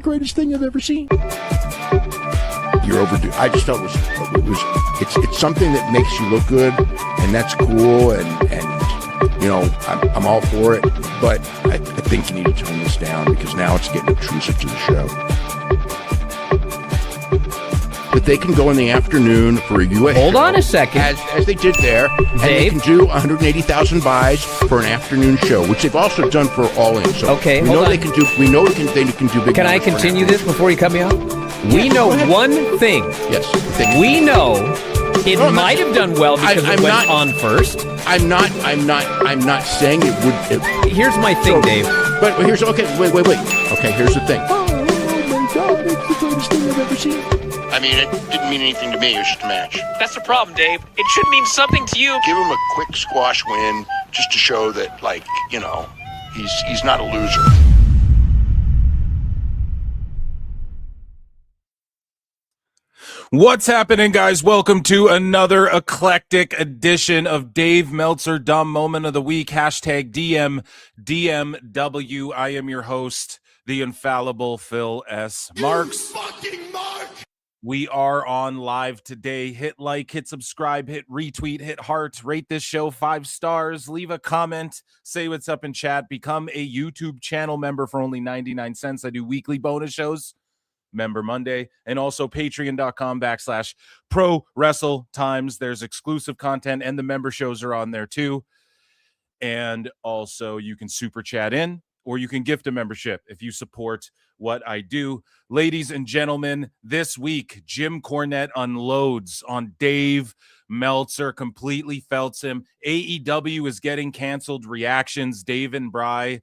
greatest thing I've ever seen. You're overdue. I just felt it's something that makes you look good, and that's cool, and you know, I'm all for it, but I think you need to tone this down because now it's getting obtrusive to the show. But they can go in the afternoon for a U.S. Hold show, on a second. As they did there, and they can do 180,000 buys for an afternoon show, which they've also done for All In. So okay, we know they can do. We know they can do big. Can I continue this before you cut me off? We know one thing. Yes. We know it might have done well because it went on first. I'm not saying it would. Here's my thing, Dave. But here's okay. Wait. Okay, here's the thing. Oh my God, it's the greatest thing I've ever seen. I mean, it didn't mean anything to me. It was just a match. That's the problem, Dave. It should mean something to you. Give him a quick squash win just to show that, like, you know, he's not a loser. What's happening, guys? Welcome to another eclectic edition of Dave Meltzer Dumb Moment of the Week. Hashtag DMDMW. I am your host, the infallible Phil S. Marks. Fucking Mark! We are on live today. Hit like, hit subscribe, hit retweet, hit heart, rate this show 5 stars, leave a comment, say what's up in chat, become a YouTube channel member for only 99 cents. I do weekly bonus shows, Member Monday, and also patreon.com/Pro Wrestle Times. There's exclusive content and the member shows are on there too. And also you can super chat in or you can gift a membership if you support what I do. Ladies and gentlemen, this week, Jim Cornette unloads on Dave Meltzer, completely felts him. AEW is getting canceled. Reactions, Dave and Bry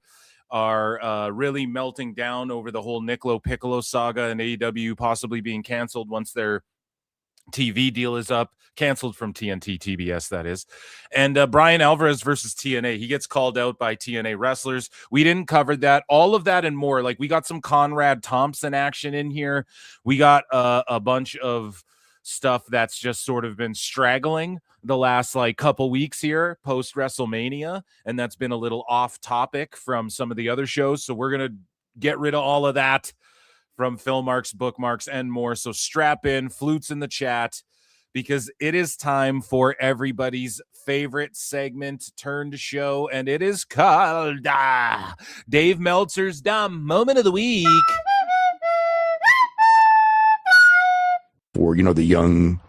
are really melting down over the whole Niccolo Piccolo saga and AEW possibly being canceled once their TV deal is up, canceled from TNT, TBS, that is. And Bryan Alvarez versus TNA. He gets called out by TNA wrestlers. We didn't cover that. All of that and more. Like, we got some Conrad Thompson action in here. We got a bunch of stuff that's just sort of been straggling the last couple weeks here post WrestleMania, and that's been a little off topic from some of the other shows. So we're going to get rid of all of that from Phil Marks, bookmarks, and more. So strap in, flutes in the chat, because it is time for everybody's favorite segment turned show, and it is called Dave Meltzer's Dumb Moment of the Week. For, you know, the young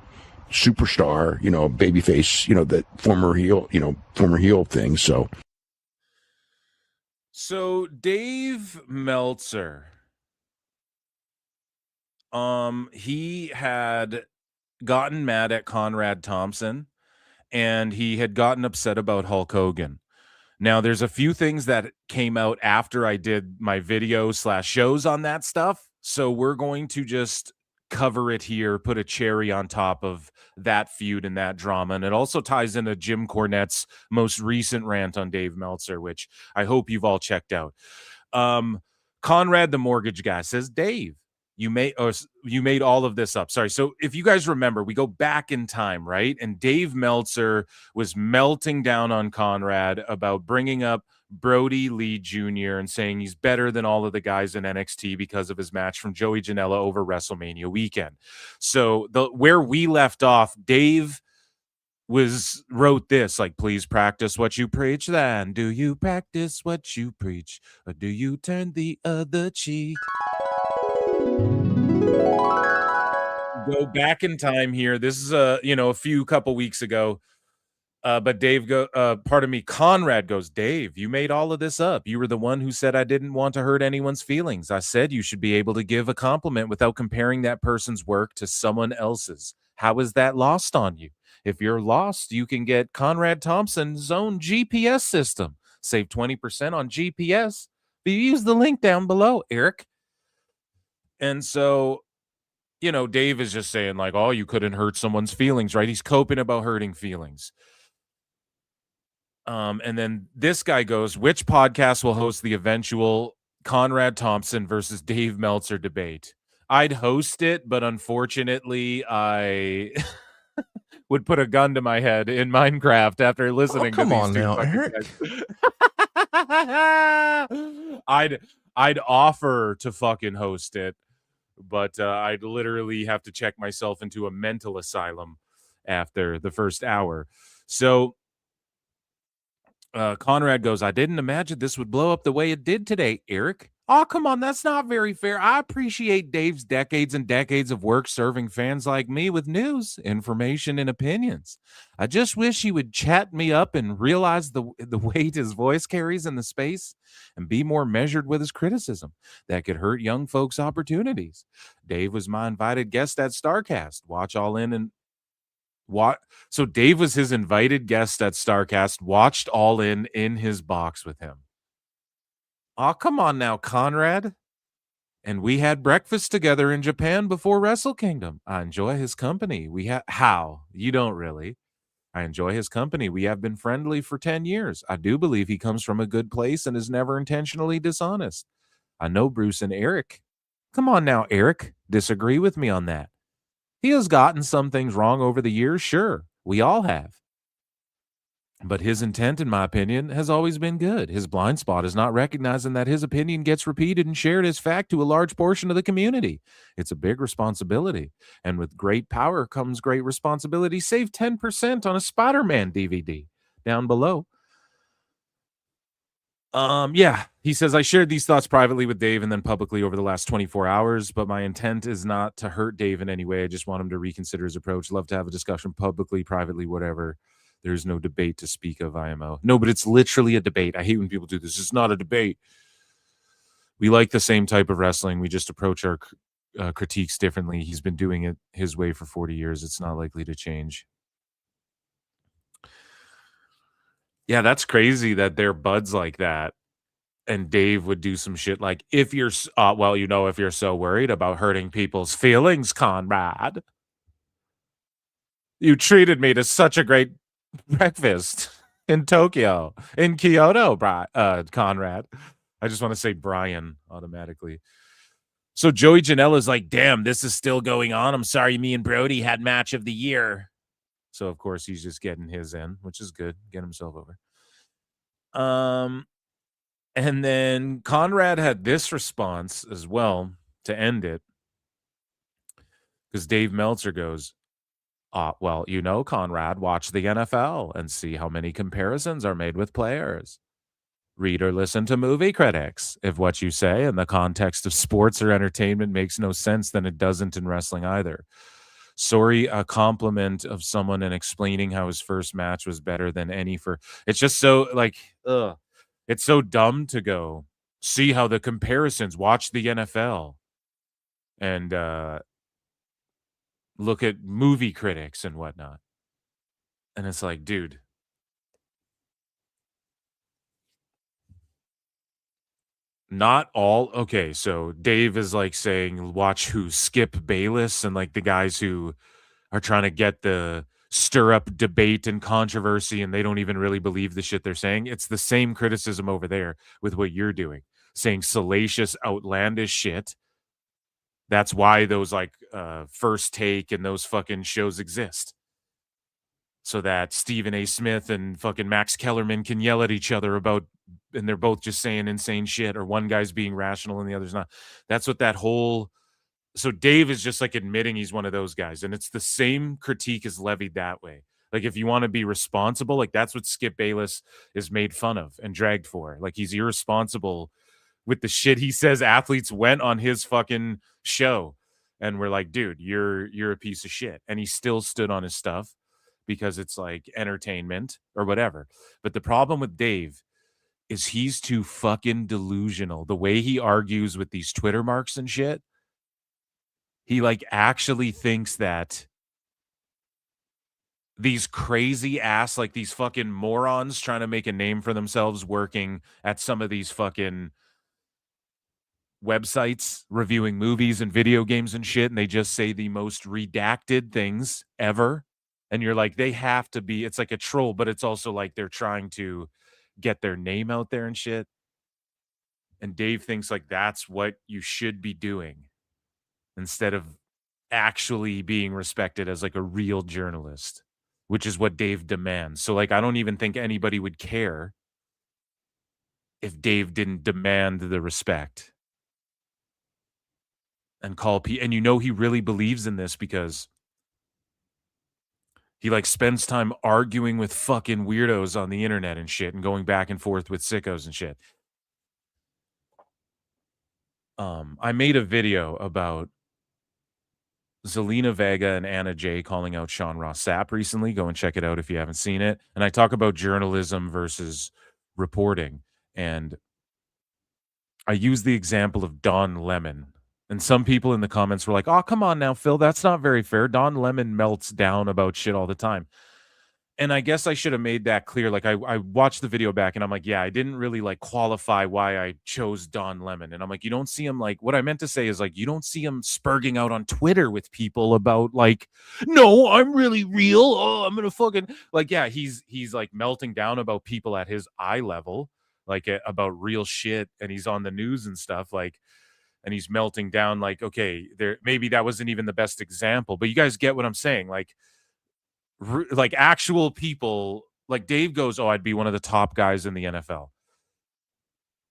superstar, you know, babyface, you know, that former heel thing. So Dave Meltzer, he had gotten mad at Conrad Thompson, and he had gotten upset about Hulk Hogan. Now, there's a few things that came out after I did my video/shows on that stuff, so we're going to just cover it here, put a cherry on top of that feud and that drama. And it also ties into Jim Cornette's most recent rant on Dave Meltzer, which I hope you've all checked out. Conrad, the mortgage guy, says, Dave, you made all of this up. Sorry. So if you guys remember, we go back in time, right? And Dave Meltzer was melting down on Conrad about bringing up Brody Lee Jr. and saying he's better than all of the guys in NXT because of his match from Joey Janela over WrestleMania weekend. So where we left off, Dave wrote this, like, please practice what you preach. Then do you practice what you preach, or do you turn the other cheek? Go back in time here. This is a couple weeks ago. But Conrad goes, Dave, you made all of this up. You were the one who said I didn't want to hurt anyone's feelings. I said you should be able to give a compliment without comparing that person's work to someone else's. How is that lost on you? If you're lost, you can get Conrad Thompson's own GPS system. Save 20% on GPS. But you use the link down below, Eric. And so, you know, Dave is just saying, like, oh, you couldn't hurt someone's feelings, right? He's coping about hurting feelings. And then this guy goes, which podcast will host the eventual Conrad Thompson versus Dave Meltzer debate? I'd host it, but unfortunately, I would put a gun to my head in Minecraft after listening to these two fucking guys. I'd offer to fucking host it, but I'd literally have to check myself into a mental asylum after the first hour. So Conrad goes, I didn't imagine this would blow up the way it did today, Eric. Oh, come on. That's not very fair. I appreciate Dave's decades and decades of work serving fans like me with news, information, and opinions. I just wish he would chat me up and realize the weight his voice carries in the space and be more measured with his criticism. That could hurt young folks' opportunities. Dave was my invited guest at StarCast. Watch All In and what? So Dave was his invited guest at StarCast, watched All In his box with him. Oh, come on now, Conrad. And we had breakfast together in Japan before Wrestle Kingdom. I enjoy his company. How? You don't really. I enjoy his company. We have been friendly for 10 years. I do believe he comes from a good place and is never intentionally dishonest. I know Bruce and Eric. Come on now, Eric. Disagree with me on that. He has gotten some things wrong over the years, sure. We all have. But his intent, in my opinion, has always been good. His blind spot is not recognizing that his opinion gets repeated and shared as fact to a large portion of the community. It's a big responsibility. And with great power comes great responsibility. Save 10% on a Spider-Man DVD down below. Yeah, he says, I shared these thoughts privately with Dave and then publicly over the last 24 hours, but my intent is not to hurt Dave in any way. I just want him to reconsider his approach. Love to have a discussion publicly, privately, whatever. There's no debate to speak of, IMO. No, but it's literally a debate. I hate when people do this. It's not a debate. We like the same type of wrestling. We just approach our critiques differently. He's been doing it his way for 40 years. It's not likely to change. Yeah, that's crazy that they're buds like that. And Dave would do some shit like, if you're so worried about hurting people's feelings, Conrad, you treated me to such a great breakfast in Tokyo, in Kyoto, Conrad. I just want to say Bryan automatically. So Joey Janela's like, damn, this is still going on. I'm sorry me and Brody had match of the year. So, of course, he's just getting his in, which is good. Get himself over. And then Conrad had this response as well to end it. Because Dave Meltzer goes, well, Conrad, watch the NFL and see how many comparisons are made with players. Read or listen to movie critics. If what you say in the context of sports or entertainment makes no sense, then it doesn't in wrestling either. Sorry, a compliment of someone and explaining how his first match was better than any for. It's just so it's so dumb to go see how the comparisons. Watch the NFL and look at movie critics and whatnot. And it's like, dude. Not all. Okay, so Dave is like saying, watch who? Skip Bayless and like the guys who are trying to get the stir up debate and controversy and they don't even really believe the shit they're saying. It's the same criticism over there with what you're doing, saying salacious, outlandish shit. That's why those like First Take and those fucking shows exist. So that Stephen A. Smith and fucking Max Kellerman can yell at each other about, and they're both just saying insane shit, or one guy's being rational and the other's not. That's what that whole. So Dave is just like admitting he's one of those guys, and it's the same critique is levied that way. Like if you want to be responsible, like that's what Skip Bayless is made fun of and dragged for. Like he's irresponsible with the shit he says athletes went on his fucking show, and we're like, dude, you're a piece of shit, and he still stood on his stuff because it's like entertainment or whatever. But the problem with Dave is he's too fucking delusional. The way he argues with these Twitter marks and shit, he like actually thinks that these crazy ass, like these fucking morons trying to make a name for themselves working at some of these fucking websites reviewing movies and video games and shit, and they just say the most redacted things ever. And you're like, they have to be, it's like a troll, but it's also like they're trying to get their name out there and shit. And Dave thinks like that's what you should be doing instead of actually being respected as like a real journalist, which is what Dave demands. So like, I don't even think anybody would care if Dave didn't demand the respect and call and he really believes in this because he like spends time arguing with fucking weirdos on the internet and shit and going back and forth with sickos and shit. I made a video about Zelina Vega and Anna Jay calling out Sean Ross Sapp recently. Go and check it out if you haven't seen it. And I talk about journalism versus reporting. And I use the example of Don Lemon. And some people in the comments were like, oh, come on now, Phil. That's not very fair. Don Lemon melts down about shit all the time. And I guess I should have made that clear. Like I watched the video back and I'm like, yeah, I didn't really like qualify why I chose Don Lemon. And I'm like, you don't see him like, what I meant to say is like, you don't see him spurging out on Twitter with people about like, no, I'm really real. Oh, I'm going to fucking like, yeah, he's like melting down about people at his eye level, like about real shit. And he's on the news and stuff like, and he's melting down like, okay, there, maybe that wasn't even the best example, but you guys get what I'm saying. Like actual people, like Dave goes, oh, I'd be one of the top guys in the NFL.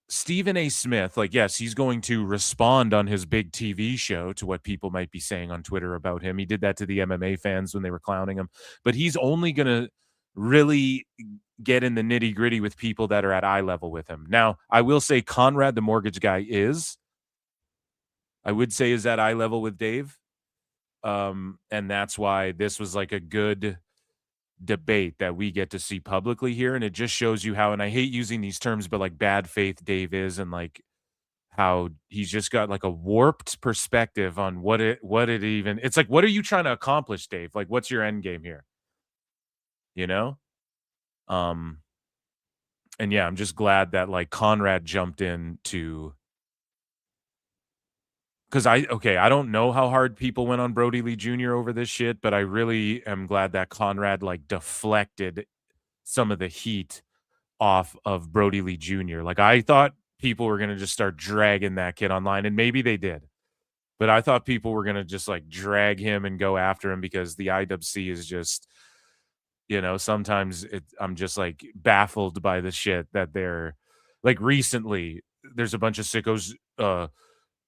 Stephen A. Smith, like, yes, he's going to respond on his big TV show to what people might be saying on Twitter about him. He did that to the MMA fans when they were clowning him, but he's only going to really get in the nitty gritty with people that are at eye level with him. Now, I will say Conrad, the mortgage guy, is at eye level with Dave. And that's why this was like a good debate that we get to see publicly here. And it just shows you how, and I hate using these terms, but like bad faith Dave is, and like how he's just got like a warped perspective on what it even, it's like, what are you trying to accomplish, Dave? Like, what's your end game here? You know? And yeah, I'm just glad that like Conrad jumped in to, because I don't know how hard people went on Brody Lee Jr. over this shit, but I really am glad that Conrad like deflected some of the heat off of Brody Lee Jr. Like I thought people were going to just start dragging that kid online, and maybe they did. But I thought people were going to just like drag him and go after him because the IWC is just, sometimes I'm just like baffled by the shit that they're like. Recently, there's a bunch of sickos,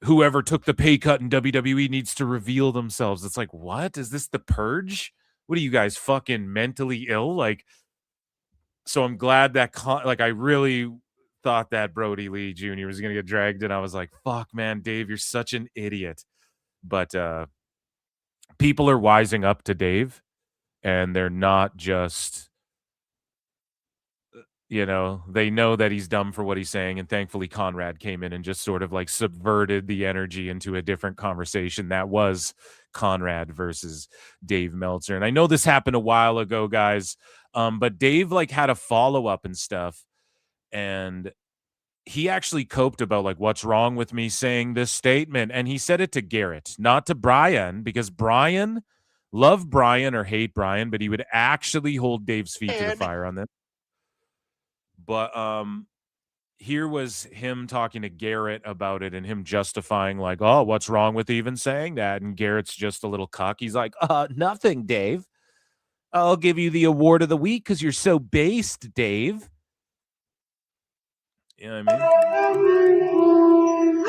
whoever took the pay cut in WWE needs to reveal themselves. It's like, what? Is this the purge? What are you guys, fucking mentally ill? Like, so I'm glad that, I really thought that Brody Lee Jr. was going to get dragged, and I was like, fuck, man, Dave, you're such an idiot. But people are wising up to Dave, and they're not just, they know that he's dumb for what he's saying. And thankfully Conrad came in and just sort of like subverted the energy into a different conversation that was Conrad versus Dave Meltzer. And I know this happened a while ago, guys, but Dave like had a follow-up and stuff, and he actually coped about like, what's wrong with me saying this statement? And he said it to Garrett, not to Bryan, because Bryan, love Bryan or hate Bryan, but he would actually hold Dave's feet to the fire on this. But here was him talking to Garrett about it and him justifying like, oh, what's wrong with even saying that? And Garrett's just a little cuck. He's like, nothing, Dave. I'll give you the award of the week because you're so based, Dave. You know what I mean?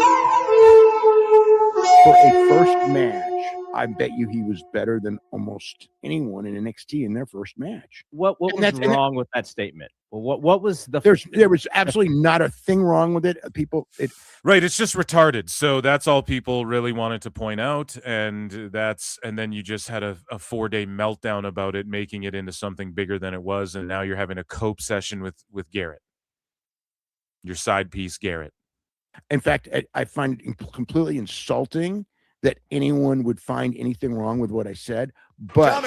For a first match, I bet you he was better than almost anyone in NXT in their first match. What was wrong with that statement? Well, what was the? There was absolutely not a thing wrong with it. Right, it's just retarded. So that's all people really wanted to point out, and then you just had a 4-day meltdown about it, making it into something bigger than it was, and now you're having a cope session with Garrett, your side piece, Garrett. In fact, I find it completely insulting that anyone would find anything wrong with what I said. But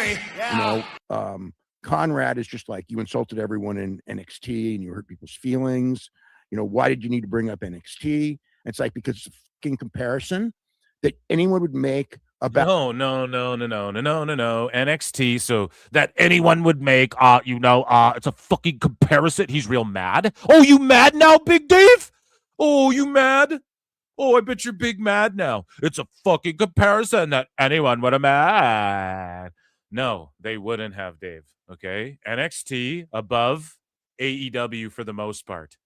Conrad is just like, you insulted everyone in NXT and you hurt people's feelings. Why did you need to bring up NXT? It's like, because it's a fucking comparison that anyone would make about. No. NXT, so that anyone would make, it's a fucking comparison. He's real mad. Oh, you mad now, Big Dave? Oh, you mad? Oh, I bet you're big mad now. It's a fucking comparison that anyone would have mad. No, they wouldn't have, Dave. Okay? NXT above AEW for the most part.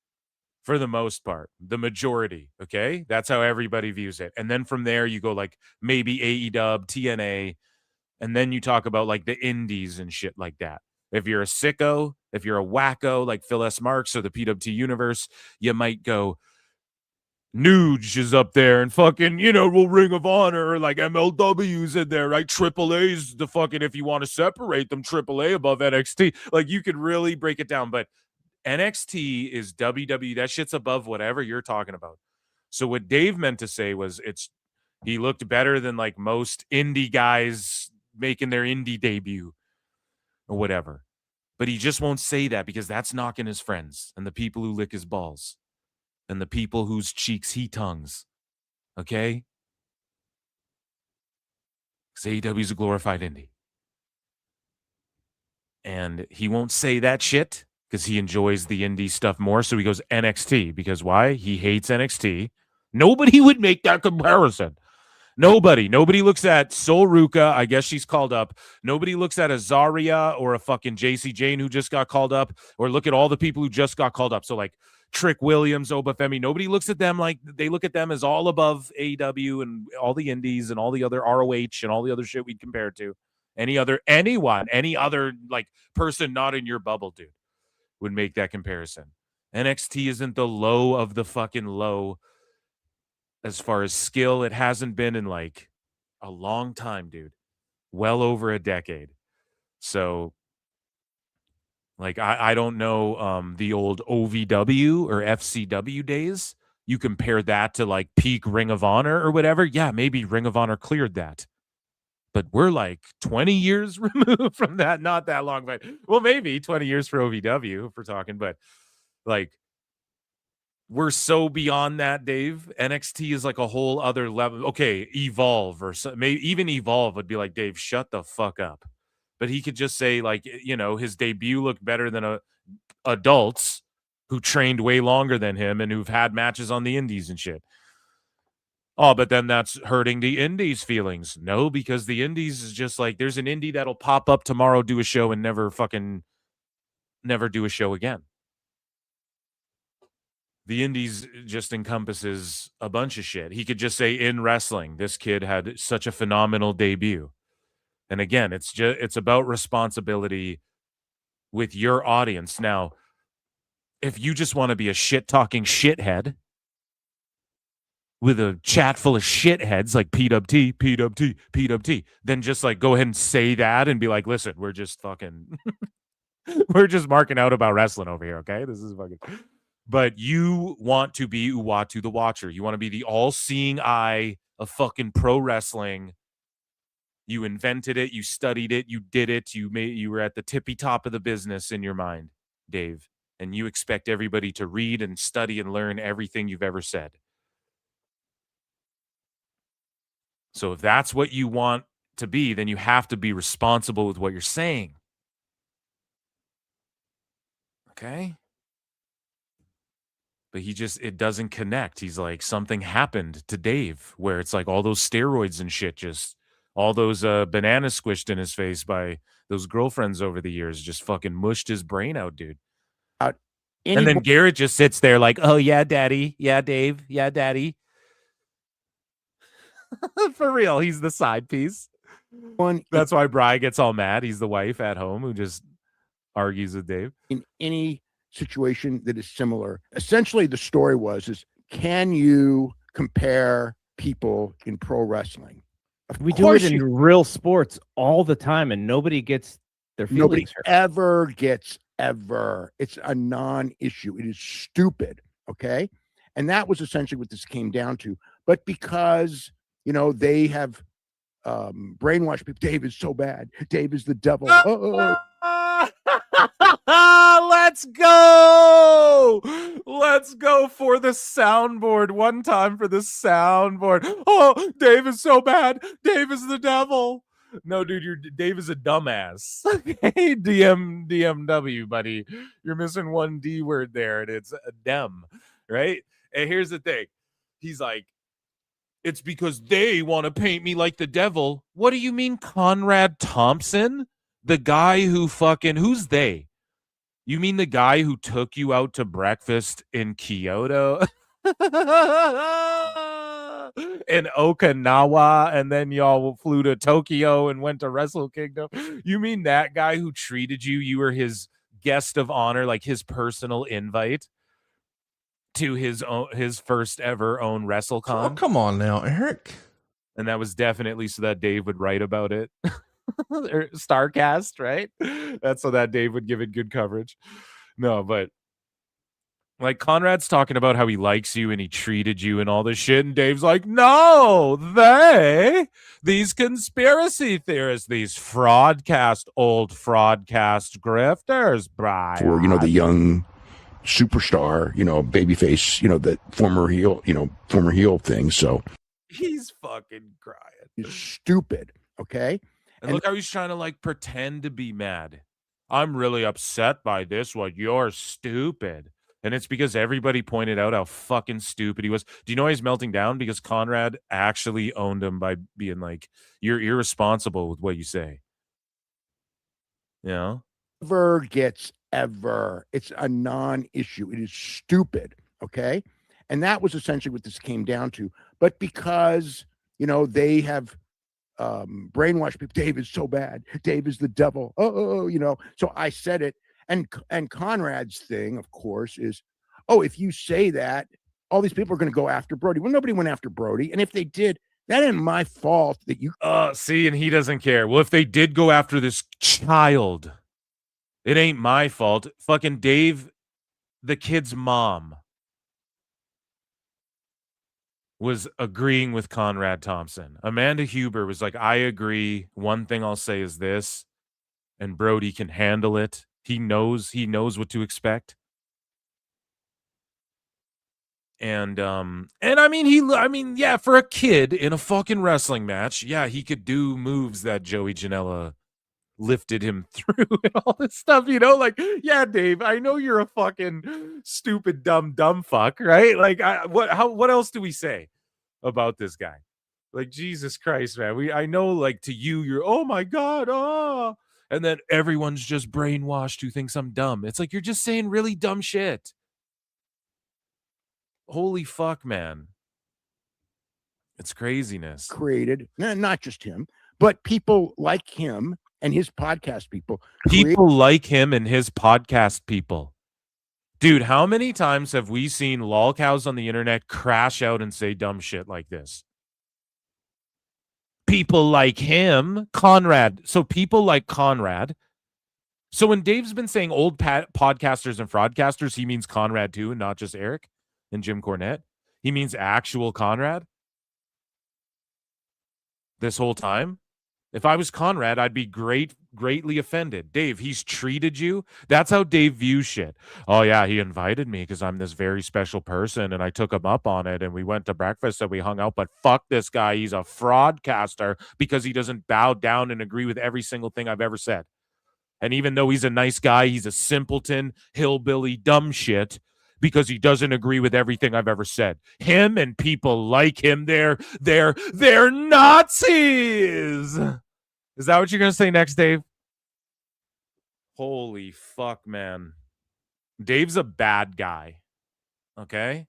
for the most part, the majority. Okay, that's how everybody views it. And then from there, you go like maybe AEW, TNA, and then you talk about like the indies and shit like that. If you're a sicko, if you're a wacko like Phil S. Marks or the PWT universe, you might go, Nuge is up there and fucking, well, Ring of Honor, like MLW's in there, right? AAA's the fucking, if you want to separate them, AAA above NXT. Like, you could really break it down, but NXT is WWE. That shit's above whatever you're talking about. So what Dave meant to say was he looked better than like most indie guys making their indie debut or whatever. But he just won't say that because that's knocking his friends and the people who lick his balls and the people whose cheeks he tongues. Okay? Because AEW is a glorified indie. And he won't say that shit because he enjoys the indie stuff more. So he goes NXT. Because why? He hates NXT. Nobody would make that comparison. Nobody looks at Sol Ruka. I guess she's called up. Nobody looks at a Zarya or a fucking JC Jane who just got called up, or look at all the people who just got called up. So like Trick Williams, Obafemi, nobody looks at them like they look at them as all above AEW and all the indies and all the other ROH and all the other shit we'd compare to. Any other like person not in your bubble, dude, would make that comparison. NXT isn't the low of the fucking low. As far as skill, it hasn't been in like a long time, dude. Well over a decade. So, like, I don't know the old OVW or FCW days. You compare that to like peak Ring of Honor or whatever. Yeah, maybe Ring of Honor cleared that. But we're like 20 years removed from that. Not that long, but well, maybe 20 years for OVW if we're talking. But like, we're so beyond that, Dave. NXT is like a whole other level. Okay, Evolve or so, maybe even Evolve would be like, Dave, shut the fuck up. But he could just say like, his debut looked better than adults who trained way longer than him and who've had matches on the indies and shit. Oh, but then that's hurting the indies' feelings. No, because the indies is just like, there's an indie that'll pop up tomorrow, do a show, and never do a show again. The indies just encompasses a bunch of shit. He could just say in wrestling, this kid had such a phenomenal debut. And again, it's about responsibility with your audience. Now, if you just want to be a shit-talking shithead with a chat full of shitheads like PWT, then just like go ahead and say that and be like, listen, we're just fucking we're just marking out about wrestling over here, okay? This is fucking. But you want to be Uwatu the Watcher. You want to be the all-seeing eye of fucking pro wrestling. You invented it. You studied it. You did it. You were at the tippy top of the business in your mind, Dave. And you expect everybody to read and study and learn everything you've ever said. So if that's what you want to be, then you have to be responsible with what you're saying. Okay? But it doesn't connect. He's like, something happened to Dave where it's like all those steroids and shit, just all those bananas squished in his face by those girlfriends over the years just fucking mushed his brain out, dude. And then Garrett just sits there like, oh, yeah, daddy. Yeah, Dave. Yeah, daddy. For real. He's the side piece. That's why Bryan gets all mad. He's the wife at home who just argues with Dave. In any situation that is similar, essentially the story is can you compare people in pro wrestling? We do it in real sports all the time and nobody gets their feelings nobody hurt. Ever gets it's a non-issue. It is stupid. Okay, and that was essentially what this came down to. But because they have brainwashed people, Dave is so bad, Dave is the devil. Let's go for the soundboard. One time for the soundboard. Oh, Dave is so bad, Dave is the devil. No, dude, Dave is a dumbass. Okay, DMDMW, buddy. You're missing one D word there, and it's a dem, right? And here's the thing. He's like, it's because they want to paint me like the devil. What do you mean, Conrad Thompson? The guy who who's they? You mean the guy who took you out to breakfast in Kyoto? In Okinawa, and then y'all flew to Tokyo and went to Wrestle Kingdom. You mean that guy who treated you? You were his guest of honor, like his personal invite to his first ever own WrestleCon. Oh, come on now, Eric. And that was definitely so that Dave would write about it. Starcast, right? That's so that Dave would give it good coverage. No, but like Conrad's talking about how he likes you and he treated you and all this shit, and Dave's like, no, these conspiracy theorists, these old fraudcast grifters, Bryan. For, the young superstar, babyface, the former heel thing. So he's fucking crying. He's stupid. Okay. And look how he's trying to like pretend to be mad. I'm really upset by this one. You're stupid. And it's because everybody pointed out how fucking stupid he was. Do you know why he's melting down? Because Conrad actually owned him by being like, you're irresponsible with what you say. Never gets ever. It's a non-issue. It is stupid. Okay. And that was essentially what this came down to. But because, they have brainwashed people. Dave is so bad. Dave is the devil. So I said it. And Conrad's thing, of course, is, if you say that, all these people are going to go after Brody. Well, nobody went after Brody. And if they did, that ain't my fault that you... see, and he doesn't care. Well, if they did go after this child, it ain't my fault. Fucking Dave, the kid's mom, was agreeing with Conrad Thompson. Amanda Huber was like, I agree. One thing I'll say is this, and Brody can handle it. He knows what to expect. And I mean, yeah, for a kid in a fucking wrestling match, yeah, he could do moves that Joey Janela lifted him through and all this stuff, like, yeah, Dave, I know you're a fucking stupid, dumb fuck, right? Like, what else do we say about this guy? Like, Jesus Christ, man. I know, like, to you, you're, oh my God, and then everyone's just brainwashed who thinks I'm dumb. It's like, you're just saying really dumb shit. Holy fuck, man. It's craziness. Created, not just him, but people like him and his podcast people. People like him and his podcast people. Dude, how many times have we seen lolcows on the internet crash out and say dumb shit like this? People like him, Conrad. So people like Conrad. So when Dave's been saying old podcasters and fraudcasters, he means Conrad too, and not just Eric and Jim Cornette. He means actual Conrad. This whole time. If I was Conrad, I'd be greatly offended. Dave, he's treated you. That's how Dave views shit. Oh, yeah, he invited me because I'm this very special person, and I took him up on it, and we went to breakfast, and we hung out, but fuck this guy. He's a fraudcaster because he doesn't bow down and agree with every single thing I've ever said. And even though he's a nice guy, he's a simpleton, hillbilly, dumb shit because he doesn't agree with everything I've ever said. Him and people like him, they're Nazis. Is that what you're going to say next, Dave? Holy fuck, man. Dave's a bad guy. Okay?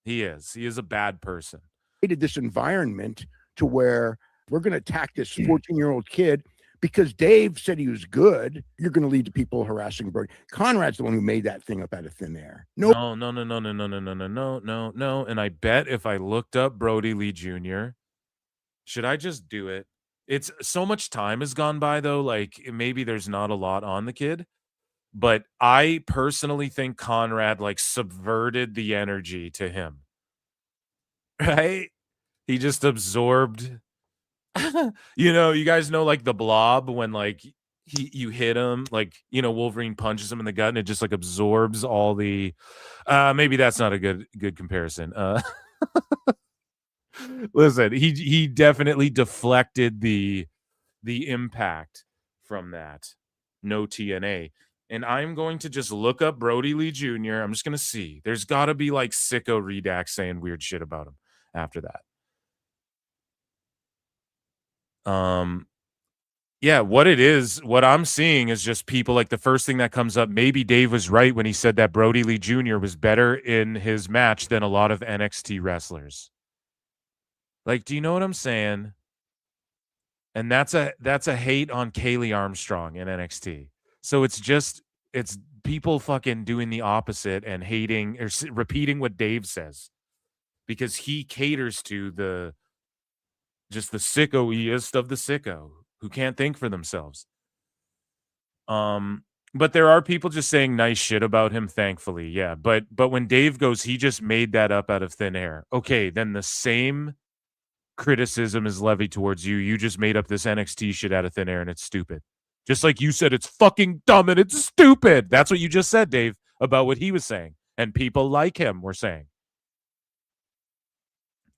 He is. He is a bad person. Created this environment to where we're going to attack this 14-year-old kid because Dave said he was good. You're going to lead to people harassing Brody. Conrad's the one who made that thing up out of thin air. No. And I bet if I looked up Brody Lee Jr., should I just do it? It's so much time has gone by, though. Like, maybe there's not a lot on the kid, but I personally think Conrad like subverted the energy to him. Right? He just absorbed. You guys know like the Blob when like you hit him, like Wolverine punches him in the gut and it just like absorbs all the. Maybe that's not a good comparison. Listen, he definitely deflected the impact from that. No TNA. And I'm going to just look up Brody Lee Jr. I'm just going to see. There's got to be like sicko Redax saying weird shit about him after that. Yeah, what I'm seeing is just people like the first thing that comes up. Maybe Dave was right when he said that Brody Lee Jr. was better in his match than a lot of NXT wrestlers. Like, do you know what I'm saying? And that's a hate on Kaylee Armstrong in NXT. So it's people fucking doing the opposite and hating or repeating what Dave says because he caters to the sicko-iest of the sicko who can't think for themselves. But there are people just saying nice shit about him, thankfully. Yeah. But when Dave goes, he just made that up out of thin air. Okay, then the same criticism is levied towards you. You just made up this NXT shit out of thin air and it's stupid. Just like you said, it's fucking dumb and it's stupid. That's what you just said, Dave, about what he was saying. And people like him were saying.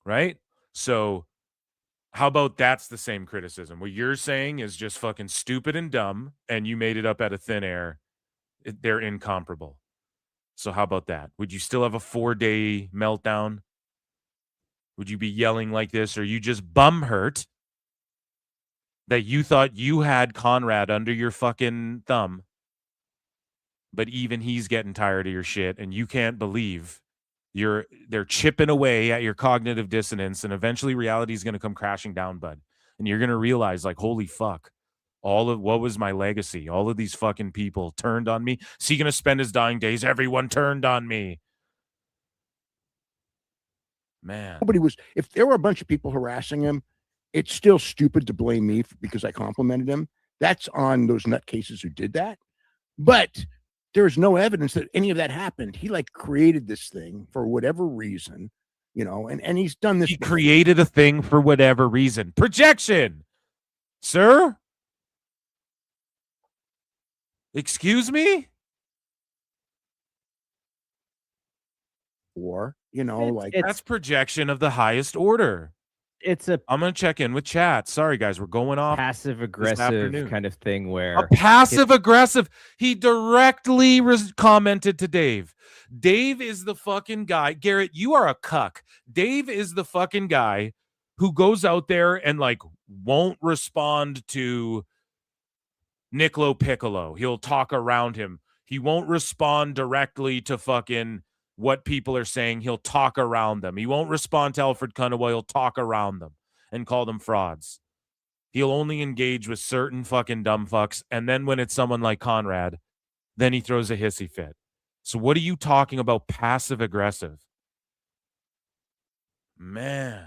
Right? So how about that's the same criticism? What you're saying is just fucking stupid and dumb, and you made it up out of thin air. They're incomparable. So how about that? Would you still have a 4-day meltdown? Would you be yelling like this? Or you just bum hurt that you thought you had Conrad under your fucking thumb, but even he's getting tired of your shit, and you can't believe they're chipping away at your cognitive dissonance, and eventually reality is going to come crashing down, bud. And you're going to realize, like, holy fuck, all of what was my legacy? All of these fucking people turned on me. Is he going to spend his dying days? Everyone turned on me. Man. If there were a bunch of people harassing him, it's still stupid to blame me because I complimented him. That's on those nutcases who did that. But there's no evidence that any of that happened. He created this thing for whatever reason, and he's done this. He created a thing for whatever reason. Projection, sir. Excuse me? Or, that's projection of the highest order. I'm going to check in with chat. Sorry, guys. We're going off. Passive aggressive kind of thing where. A passive aggressive. He directly commented to Dave. Dave is the fucking guy. Garrett, you are a cuck. Dave is the fucking guy who goes out there and won't respond to Niccolo Piccolo. He'll talk around him. He won't respond directly to fucking what people are saying. He'll talk around them. He won't respond to Alfred Cunningham. He'll talk around them and call them frauds. He'll only engage with certain fucking dumb fucks. And then when it's someone like Conrad, then he throws a hissy fit. So what are you talking about passive aggressive? Man,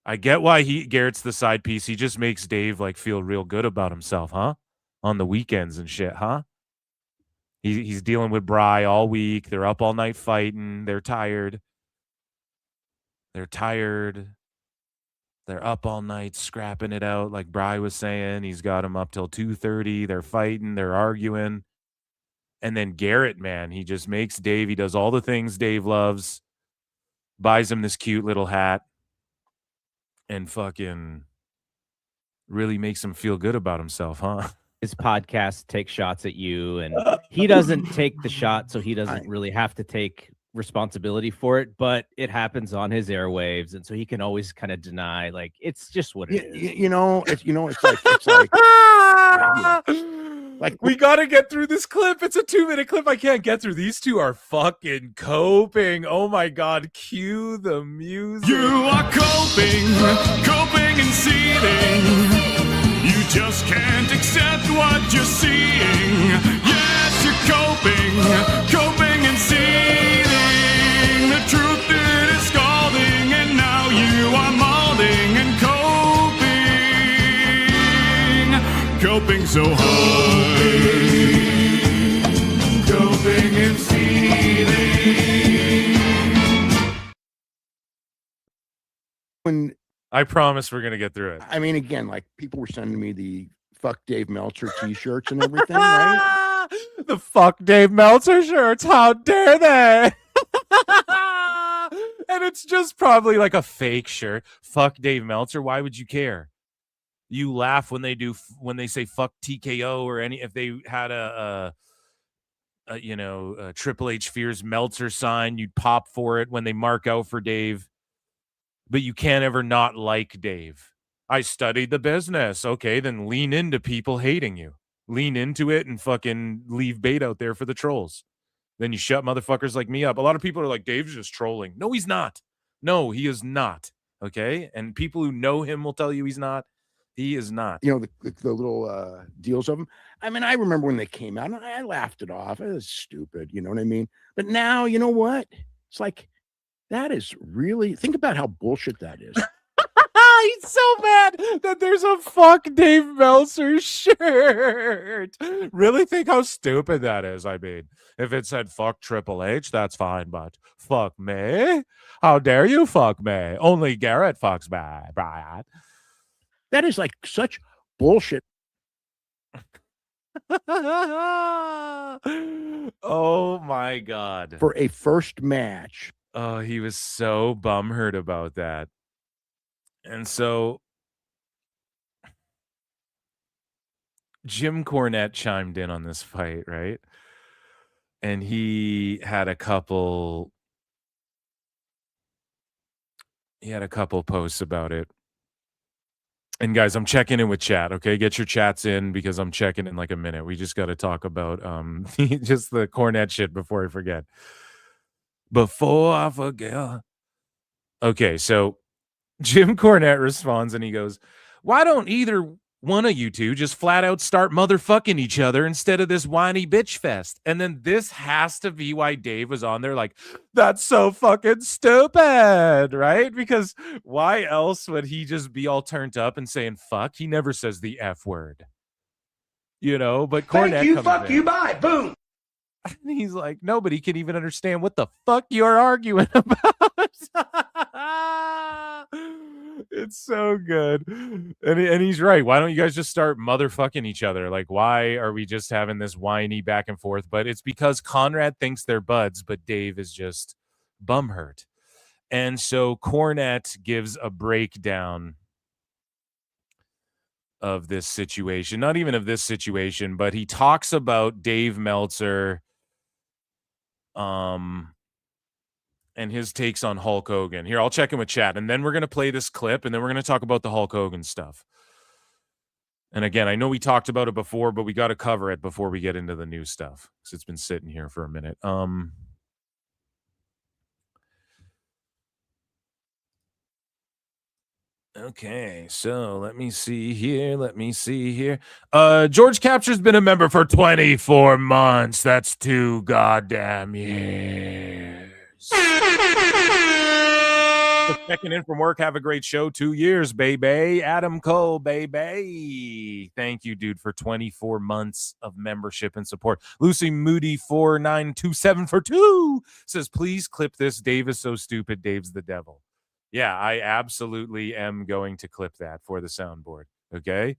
I get why Garrett's the side piece. He just makes Dave feel real good about himself, huh? On the weekends and shit, huh? He's dealing with Bry all week. They're up all night fighting. They're tired. They're up all night scrapping it out, like Bry was saying. He's got them up till 2:30. They're fighting. They're arguing. And then Garrett, man, he just makes Dave. He does all the things Dave loves. Buys him this cute little hat. And fucking really makes him feel good about himself, huh? His podcast takes shots at you, and he doesn't take the shot, so he doesn't really have to take responsibility for it, but it happens on his airwaves, and so he can always kind of deny, it's just what it is. It's we gotta get through this clip. It's a 2-minute clip. I can't get through. These two are fucking coping. Oh my god, cue the music. You are coping and seething. You just can't accept what you're seeing. Yes, you're coping and seething. The truth it is scalding, and now you are molding and coping so hard. Coping and seething. When I promise we're gonna get through it. I mean, again, people were sending me the "fuck Dave Meltzer" T-shirts and everything, right? The "fuck Dave Meltzer" shirts. How dare they? And it's just probably a fake shirt. Fuck Dave Meltzer. Why would you care? You laugh when they say "fuck TKO" or if they had a Triple H fears Meltzer sign, you'd pop for it when they mark out for Dave. But you can't ever not like Dave. I studied the business. Okay, then lean into people hating you. Lean into it and fucking leave bait out there for the trolls. Then you shut motherfuckers like me up. A lot of people are like, Dave's just trolling. No, he's not. No, he is not. Okay? And people who know him will tell you he's not. He is not. You know, the little deals of them. I mean, I remember when they came out, and I laughed it off. It was stupid. You know what I mean? But now, you know what? It's like, that is really, think about how bullshit that is. He's so mad that there's a fuck Dave Meltzer shirt. Really think how stupid that is. I mean, if it said fuck Triple H, that's fine, but fuck me? How dare you fuck me? Only Garrett fucks me, Brian. That is like such bullshit. Oh my God. For a first match. Oh, he was so bumhurt about that. And so Jim Cornette chimed in on this fight, right? And he had a couple posts about it. And guys, I'm checking in with chat, okay? Get your chats in because I'm checking in like a minute. We just got to talk about just the Cornette shit before I forget. Okay, so Jim Cornette responds and he goes, why don't either one of you two just flat out start motherfucking each other instead of this whiny bitch fest? And then this has to be why Dave was on there like, that's so fucking stupid, right? Because why else would he just be all turned up and saying fuck? He never says the F word. You know, but Cornette thank you, fuck you, bye, boom. And he's like, nobody can even understand what the fuck you're arguing about. It's so good. And he's right. Why don't you guys just start motherfucking each other? Like, why are we just having this whiny back and forth? But it's because Conrad thinks they're buds, but Dave is just bumhurt. And so Cornette gives a breakdown of this situation. Not even of this situation, but he talks about Dave Meltzer and his takes on Hulk Hogan. Here, I'll check in with chat, and then we're going to play this clip, and then we're going to talk about the Hulk Hogan stuff. And again, I know we talked about it before, but we got to cover it before we get into the new stuff, because it's been sitting here for a minute. Okay, so let me see here. George Capture's been a member for 24 months. That's 2 goddamn years. Checking in from work. Have a great show. 2 years, baby. Adam Cole, baby. Thank you, dude, for 24 months of membership and support. Lucy Moody 4927 for 2 says, please clip this. Dave is so stupid. Dave's the devil. Yeah, I absolutely am going to clip that for the soundboard. Okay?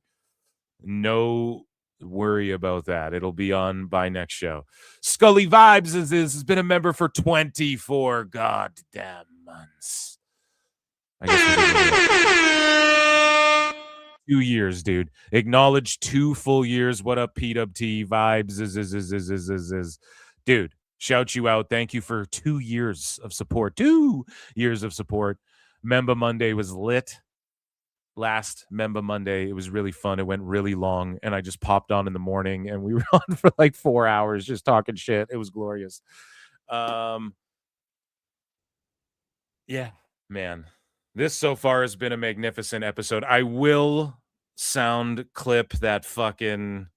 No worry about that. It'll be on by next show. Scully Vibes has been a member for 24 goddamn months. I guess 2 years, dude. Acknowledge 2 full years. What up, PWT Vibes? Is. Dude, shout you out. Thank you for 2 years of support. 2 years of support. Member Monday was lit. Last Member Monday, it was really fun. It went really long, and I just popped on in the morning, and we were on for like 4 hours just talking shit. It was glorious. Yeah, man. This so far has been a magnificent episode. I will sound clip that fucking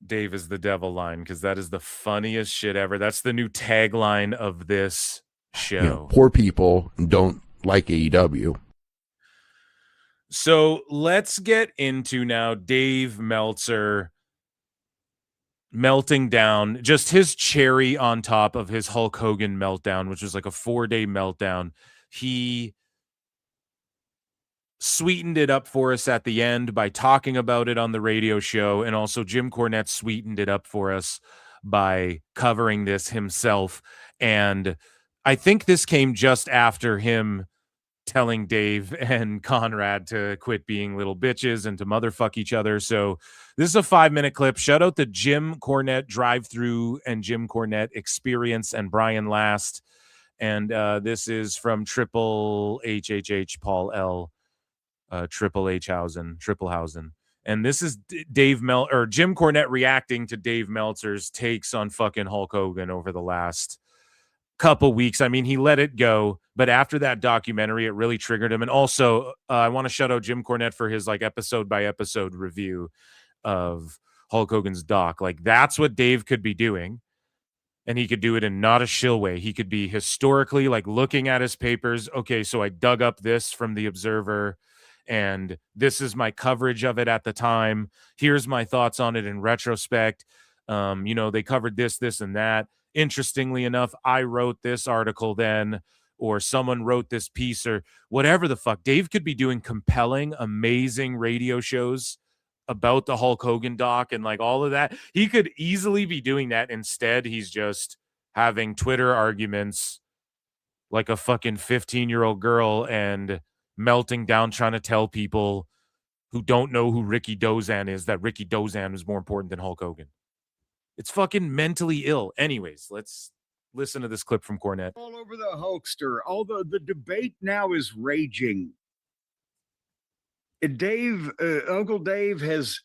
Dave is the devil line, because that is the funniest shit ever. That's the new tagline of this show. You know, poor people don't like AEW. So let's get into now Dave Meltzer melting down, just his cherry on top of his Hulk Hogan meltdown, which was like a 4-day meltdown. He sweetened it up for us at the end by talking about it on the radio show, and also Jim Cornette sweetened it up for us by covering this himself. And I think this came just after him telling Dave and Conrad to quit being little bitches and to motherfuck each other. So this is a 5-minute clip. Shout out to Jim Cornette Drive-Thru and Jim Cornette Experience and Brian Last. And this is from Triple HHH Paul L. Triplehausen. And this is Jim Cornette reacting to Dave Meltzer's takes on fucking Hulk Hogan over the last couple weeks. I mean, he let it go, but after that documentary, it really triggered him. And also, I want to shout out Jim Cornette for his like episode by episode review of Hulk Hogan's doc. Like, that's what Dave could be doing. And he could do it in not a shill way. He could be historically like looking at his papers. Okay, so I dug up this from the Observer, and this is my coverage of it at the time. Here's my thoughts on it in retrospect. They covered this, and that. Interestingly enough, I wrote this article then, or someone wrote this piece, or whatever the fuck. Dave could be doing compelling, amazing radio shows about the Hulk Hogan doc and like all of that. He could easily be doing that. Instead, he's just having Twitter arguments like a fucking 15-year-old girl and melting down trying to tell people who don't know who Ricky Dozan is that Ricky Dozan is more important than Hulk Hogan. It's fucking mentally ill. Anyways, let's listen to this clip from Cornette. All over the Hulkster. Although the debate now is raging. Uncle Dave has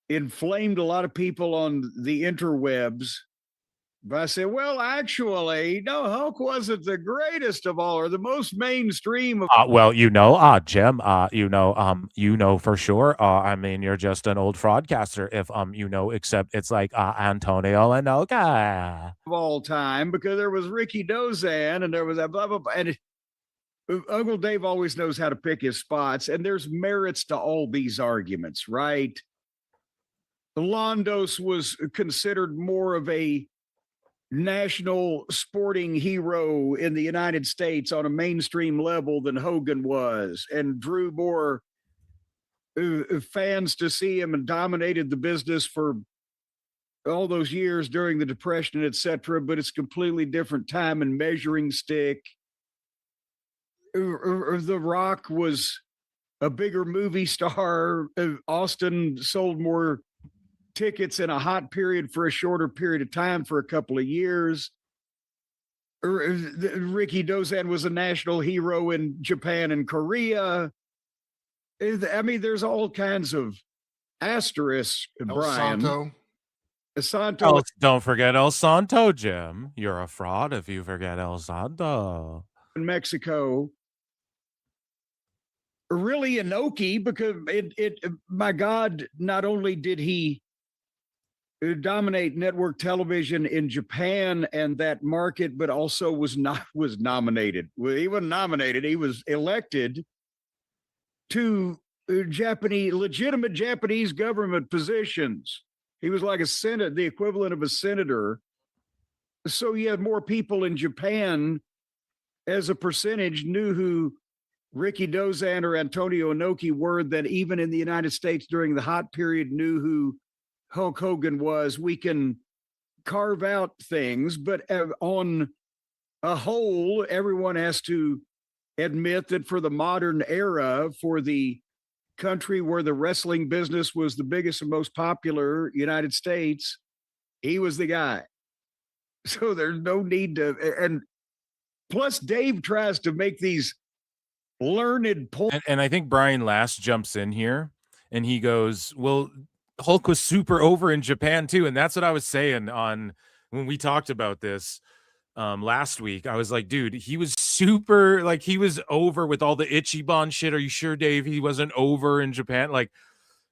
inflamed a lot of people on the interwebs by saying, well, actually, no, Hulk wasn't the greatest of all or the most mainstream of Jim, for sure. I mean, you're just an old fraudcaster if except it's like Antonio Inoka of all time, because there was Ricky Dozan and there was that blah blah blah. And Uncle Dave always knows how to pick his spots, and there's merits to all these arguments, right? Londos was considered more of a national sporting hero in the United States on a mainstream level than Hogan was, and drew more fans to see him and dominated the business for all those years during the Depression, etc. But it's completely different time and measuring stick. The Rock was a bigger movie star. Austin sold more tickets in a hot period for a shorter period of time for a couple of years. Ricky Dozan was a national hero in Japan and Korea. I mean, there's all kinds of asterisks, Brian. Santo. Don't forget El Santo, Jim. You're a fraud if you forget El Santo. In Mexico. Really Inoki, because my God, not only did he dominate network television in Japan and that market, but also was nominated. Well, he wasn't nominated. He was elected to legitimate Japanese government positions. He was like the equivalent of a senator. So you had more people in Japan as a percentage knew who Ricky Dozan or Antonio Inoki were than even in the United States during the hot period knew who Hulk Hogan was. We can carve out things, but on a whole, everyone has to admit that for the modern era, for the country where the wrestling business was the biggest and most popular, United States, he was the guy. So there's no need to, and plus Dave tries to make these learned points. And I think Brian Last jumps in here and he goes, well, Hulk was super over in Japan too. And that's what I was saying on when we talked about this last week. I was like, dude, he was super, like he was over with all the Ichiban shit. Are you sure, Dave, he wasn't over in Japan? Like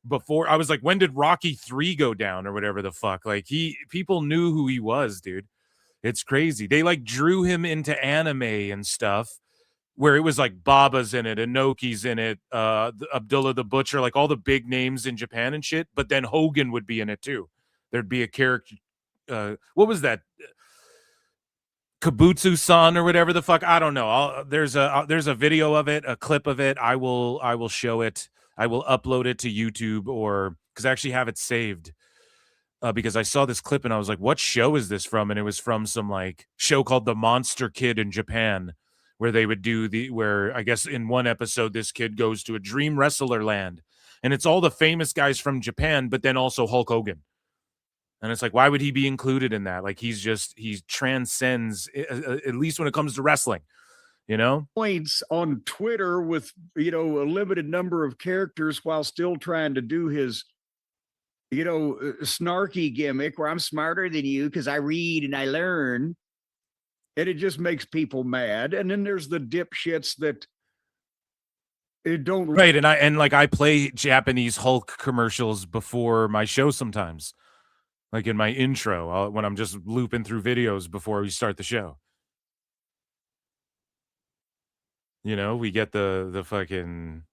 before, I was like, when did Rocky 3 go down or whatever the fuck? Like people knew who he was, dude. It's crazy. They like drew him into anime and stuff where it was like Baba's in it, Inoki's in it, Abdullah the Butcher, like all the big names in Japan and shit. But then Hogan would be in it too. There'd be a character. What was that? Kabutsu-san or whatever the fuck. I don't know. There's a video of it, a clip of it. I will show it. I will upload it to YouTube or because I actually have it saved. Because I saw this clip and I was like, what show is this from? And it was from some like show called The Monster Kid in Japan, where they would do where I guess in one episode, this kid goes to a dream wrestler land and it's all the famous guys from Japan, but then also Hulk Hogan. And it's like, why would he be included in that? Like, he transcends, at least when it comes to wrestling. you know? Points on Twitter with, a limited number of characters while still trying to do his, snarky gimmick where I'm smarter than you because I read and I learn. And it just makes people mad. And then there's the dipshits that don't. Right. And I play Japanese Hulk commercials before my show sometimes. Like in my intro, when I'm just looping through videos before we start the show. We get the fucking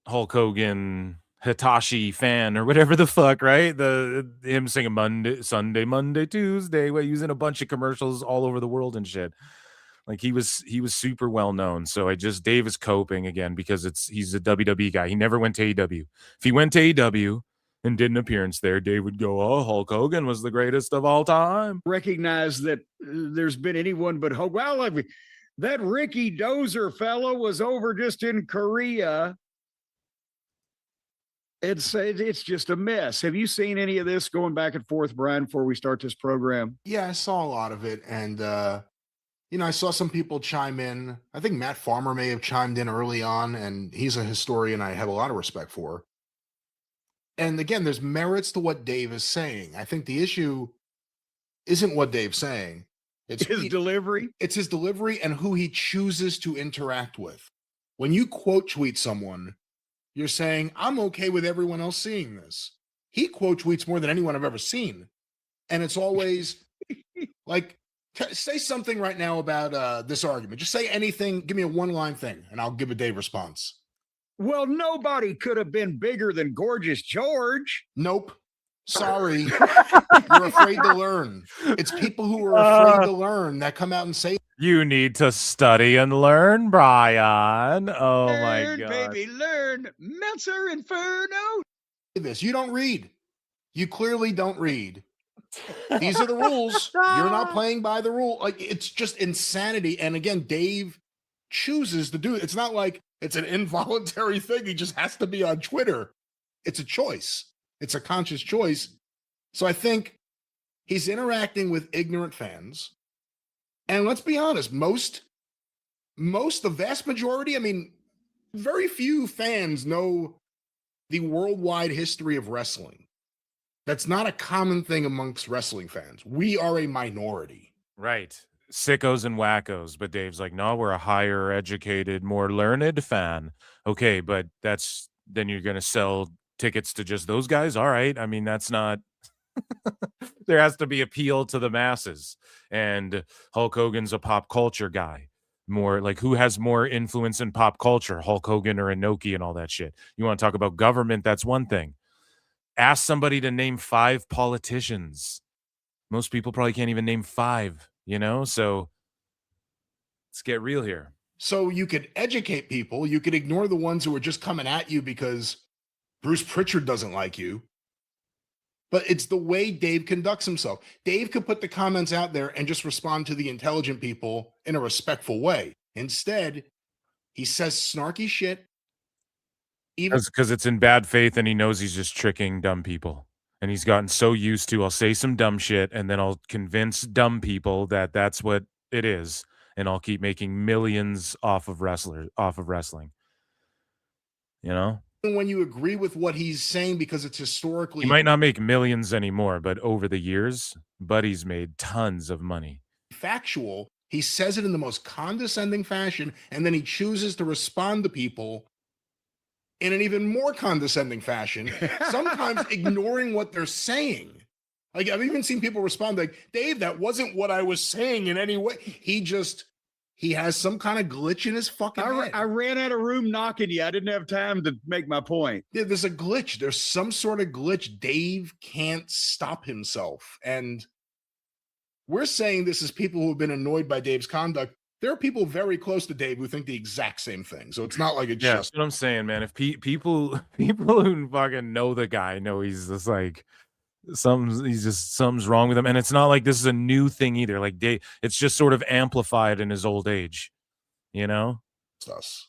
Hulk Hogan Hitachi fan or whatever the fuck, right? Him singing Sunday, Monday, Tuesday, using a bunch of commercials all over the world and shit. Like he was super well known. So Dave is coping again because he's a WWE guy. He never went to AEW. If he went to AEW and did an appearance there, Dave would go, "Oh, Hulk Hogan was the greatest of all time." Recognize that there's been anyone but Hulk. Well, that Ricky Dozer fellow was over just in Korea. It's just a mess. Have you seen any of this going back and forth, Brian, before we start this program? Yeah, I saw a lot of it. And, I saw some people chime in. I think Matt Farmer may have chimed in early on, and he's a historian I have a lot of respect for. And again, there's merits to what Dave is saying. I think the issue isn't what Dave's saying. It's his delivery. It's his delivery and who he chooses to interact with. When you quote tweet someone, you're saying, I'm okay with everyone else seeing this. He quote tweets more than anyone I've ever seen. And it's always like, say something right now about this argument. Just say anything. Give me a one-line thing, and I'll give a Dave response. Well, nobody could have been bigger than Gorgeous George. Nope. Sorry. You're afraid to learn. It's people who are afraid to learn that come out and say, "You need to study and learn, Brian." Oh, learn, my God. Baby, learn. Meltzer Inferno. This. You don't read. You clearly don't read. These are the rules. You're not playing by the rule. Like, it's just insanity. And again, Dave chooses to do it. It's not like it's an involuntary thing. He just has to be on Twitter. It's a choice. It's a conscious choice. So I think he's interacting with ignorant fans. And let's be honest, the vast majority, very few fans know the worldwide history of wrestling. That's not a common thing amongst wrestling fans. We are a minority. Right. Sickos and wackos. But Dave's like, no, we're a higher educated, more learned fan. Okay, but then you're going to sell tickets to just those guys? All right. That's not... There has to be appeal to the masses. And Hulk Hogan's a pop culture guy. More like, who has more influence in pop culture, Hulk Hogan or Inoki and all that shit? You want to talk about government? That's one thing. Ask somebody to name 5 politicians. Most people probably can't even name 5, So let's get real here. So you could educate people. You could ignore the ones who are just coming at you because Bruce Pritchard doesn't like you. But it's the way Dave conducts himself. Dave could put the comments out there and just respond to the intelligent people in a respectful way. Instead, he says snarky shit. Because it's in bad faith and he knows he's just tricking dumb people. And he's gotten so used to, I'll say some dumb shit and then I'll convince dumb people that that's what it is. And I'll keep making millions off of wrestling. When you agree with what he's saying because it's historically... He might not make millions anymore, but over the years, Buddy's made tons of money. Factual. He says it in the most condescending fashion, and then he chooses to respond to people in an even more condescending fashion, sometimes ignoring what they're saying. Like, I've even seen people respond like, Dave, that wasn't what I was saying in any way. He has some kind of glitch in his fucking head. I ran out of room knocking you. I didn't have time to make my point. Yeah, there's a glitch. There's some sort of glitch. Dave can't stop himself. And we're saying this as people who have been annoyed by Dave's conduct. There are people very close to Dave who think the exact same thing. So it's not like it's just... That's what I'm saying, man. If people who fucking know the guy know he's just like... something's wrong with him, and it's not like this is a new thing either. Like it's just sort of amplified in his old age, It's us.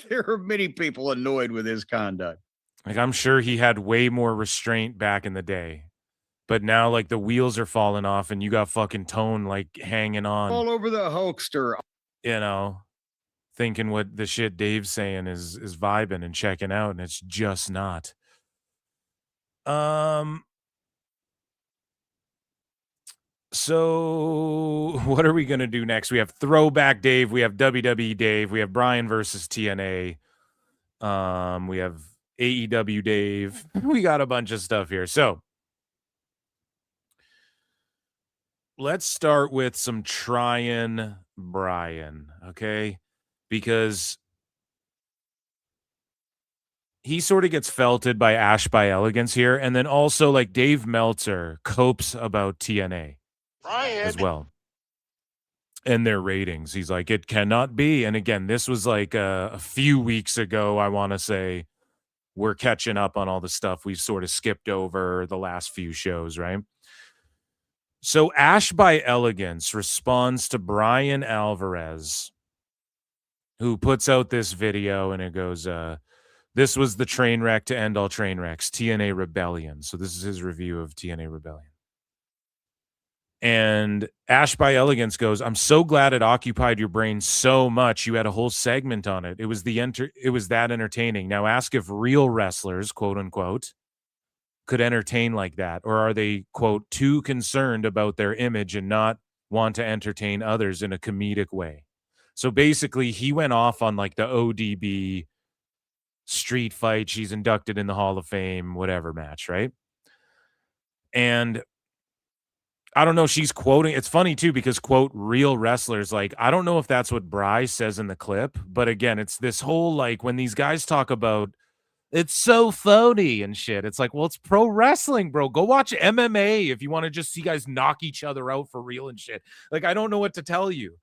There are many people annoyed with his conduct. Like, I'm sure he had way more restraint back in the day, but now like the wheels are falling off, and you got fucking Tone like hanging on all over the Hulkster. you know, thinking what the shit Dave's saying is vibing and checking out, and it's just not. So what are we going to do next? We have Throwback Dave, we have WWE Dave, we have Bryan versus TNA. We have AEW Dave. We got a bunch of stuff here. So let's start with some trying Bryan, okay? Because he sort of gets felted by Ash by Elegance here, and then also like Dave Meltzer copes about TNA as well and their ratings. He's like, it cannot be. And again, this was like a few weeks ago. I want to say we're catching up on all the stuff we've sort of skipped over the last few shows, right? So Ash by Elegance responds to Bryan Alvarez, who puts out this video, and it goes, this was the train wreck to end all train wrecks, TNA Rebellion. So this is his review of TNA Rebellion. And Ash by Elegance goes, I'm so glad it occupied your brain so much. You had a whole segment on it. It was that entertaining. Now ask if real wrestlers, quote unquote, could entertain like that, or are they, quote, too concerned about their image and not want to entertain others in a comedic way. So basically he went off on like the ODB street fight. She's inducted in the Hall of Fame, whatever match, right? And I don't know, she's quoting, it's funny too, because quote, real wrestlers, like, I don't know if that's what Bry says in the clip, but again, it's this whole, like, when these guys talk about, it's so phony and shit, it's like, well, it's pro wrestling, bro. Go watch MMA if you want to just see guys knock each other out for real and shit. Like, I don't know what to tell you.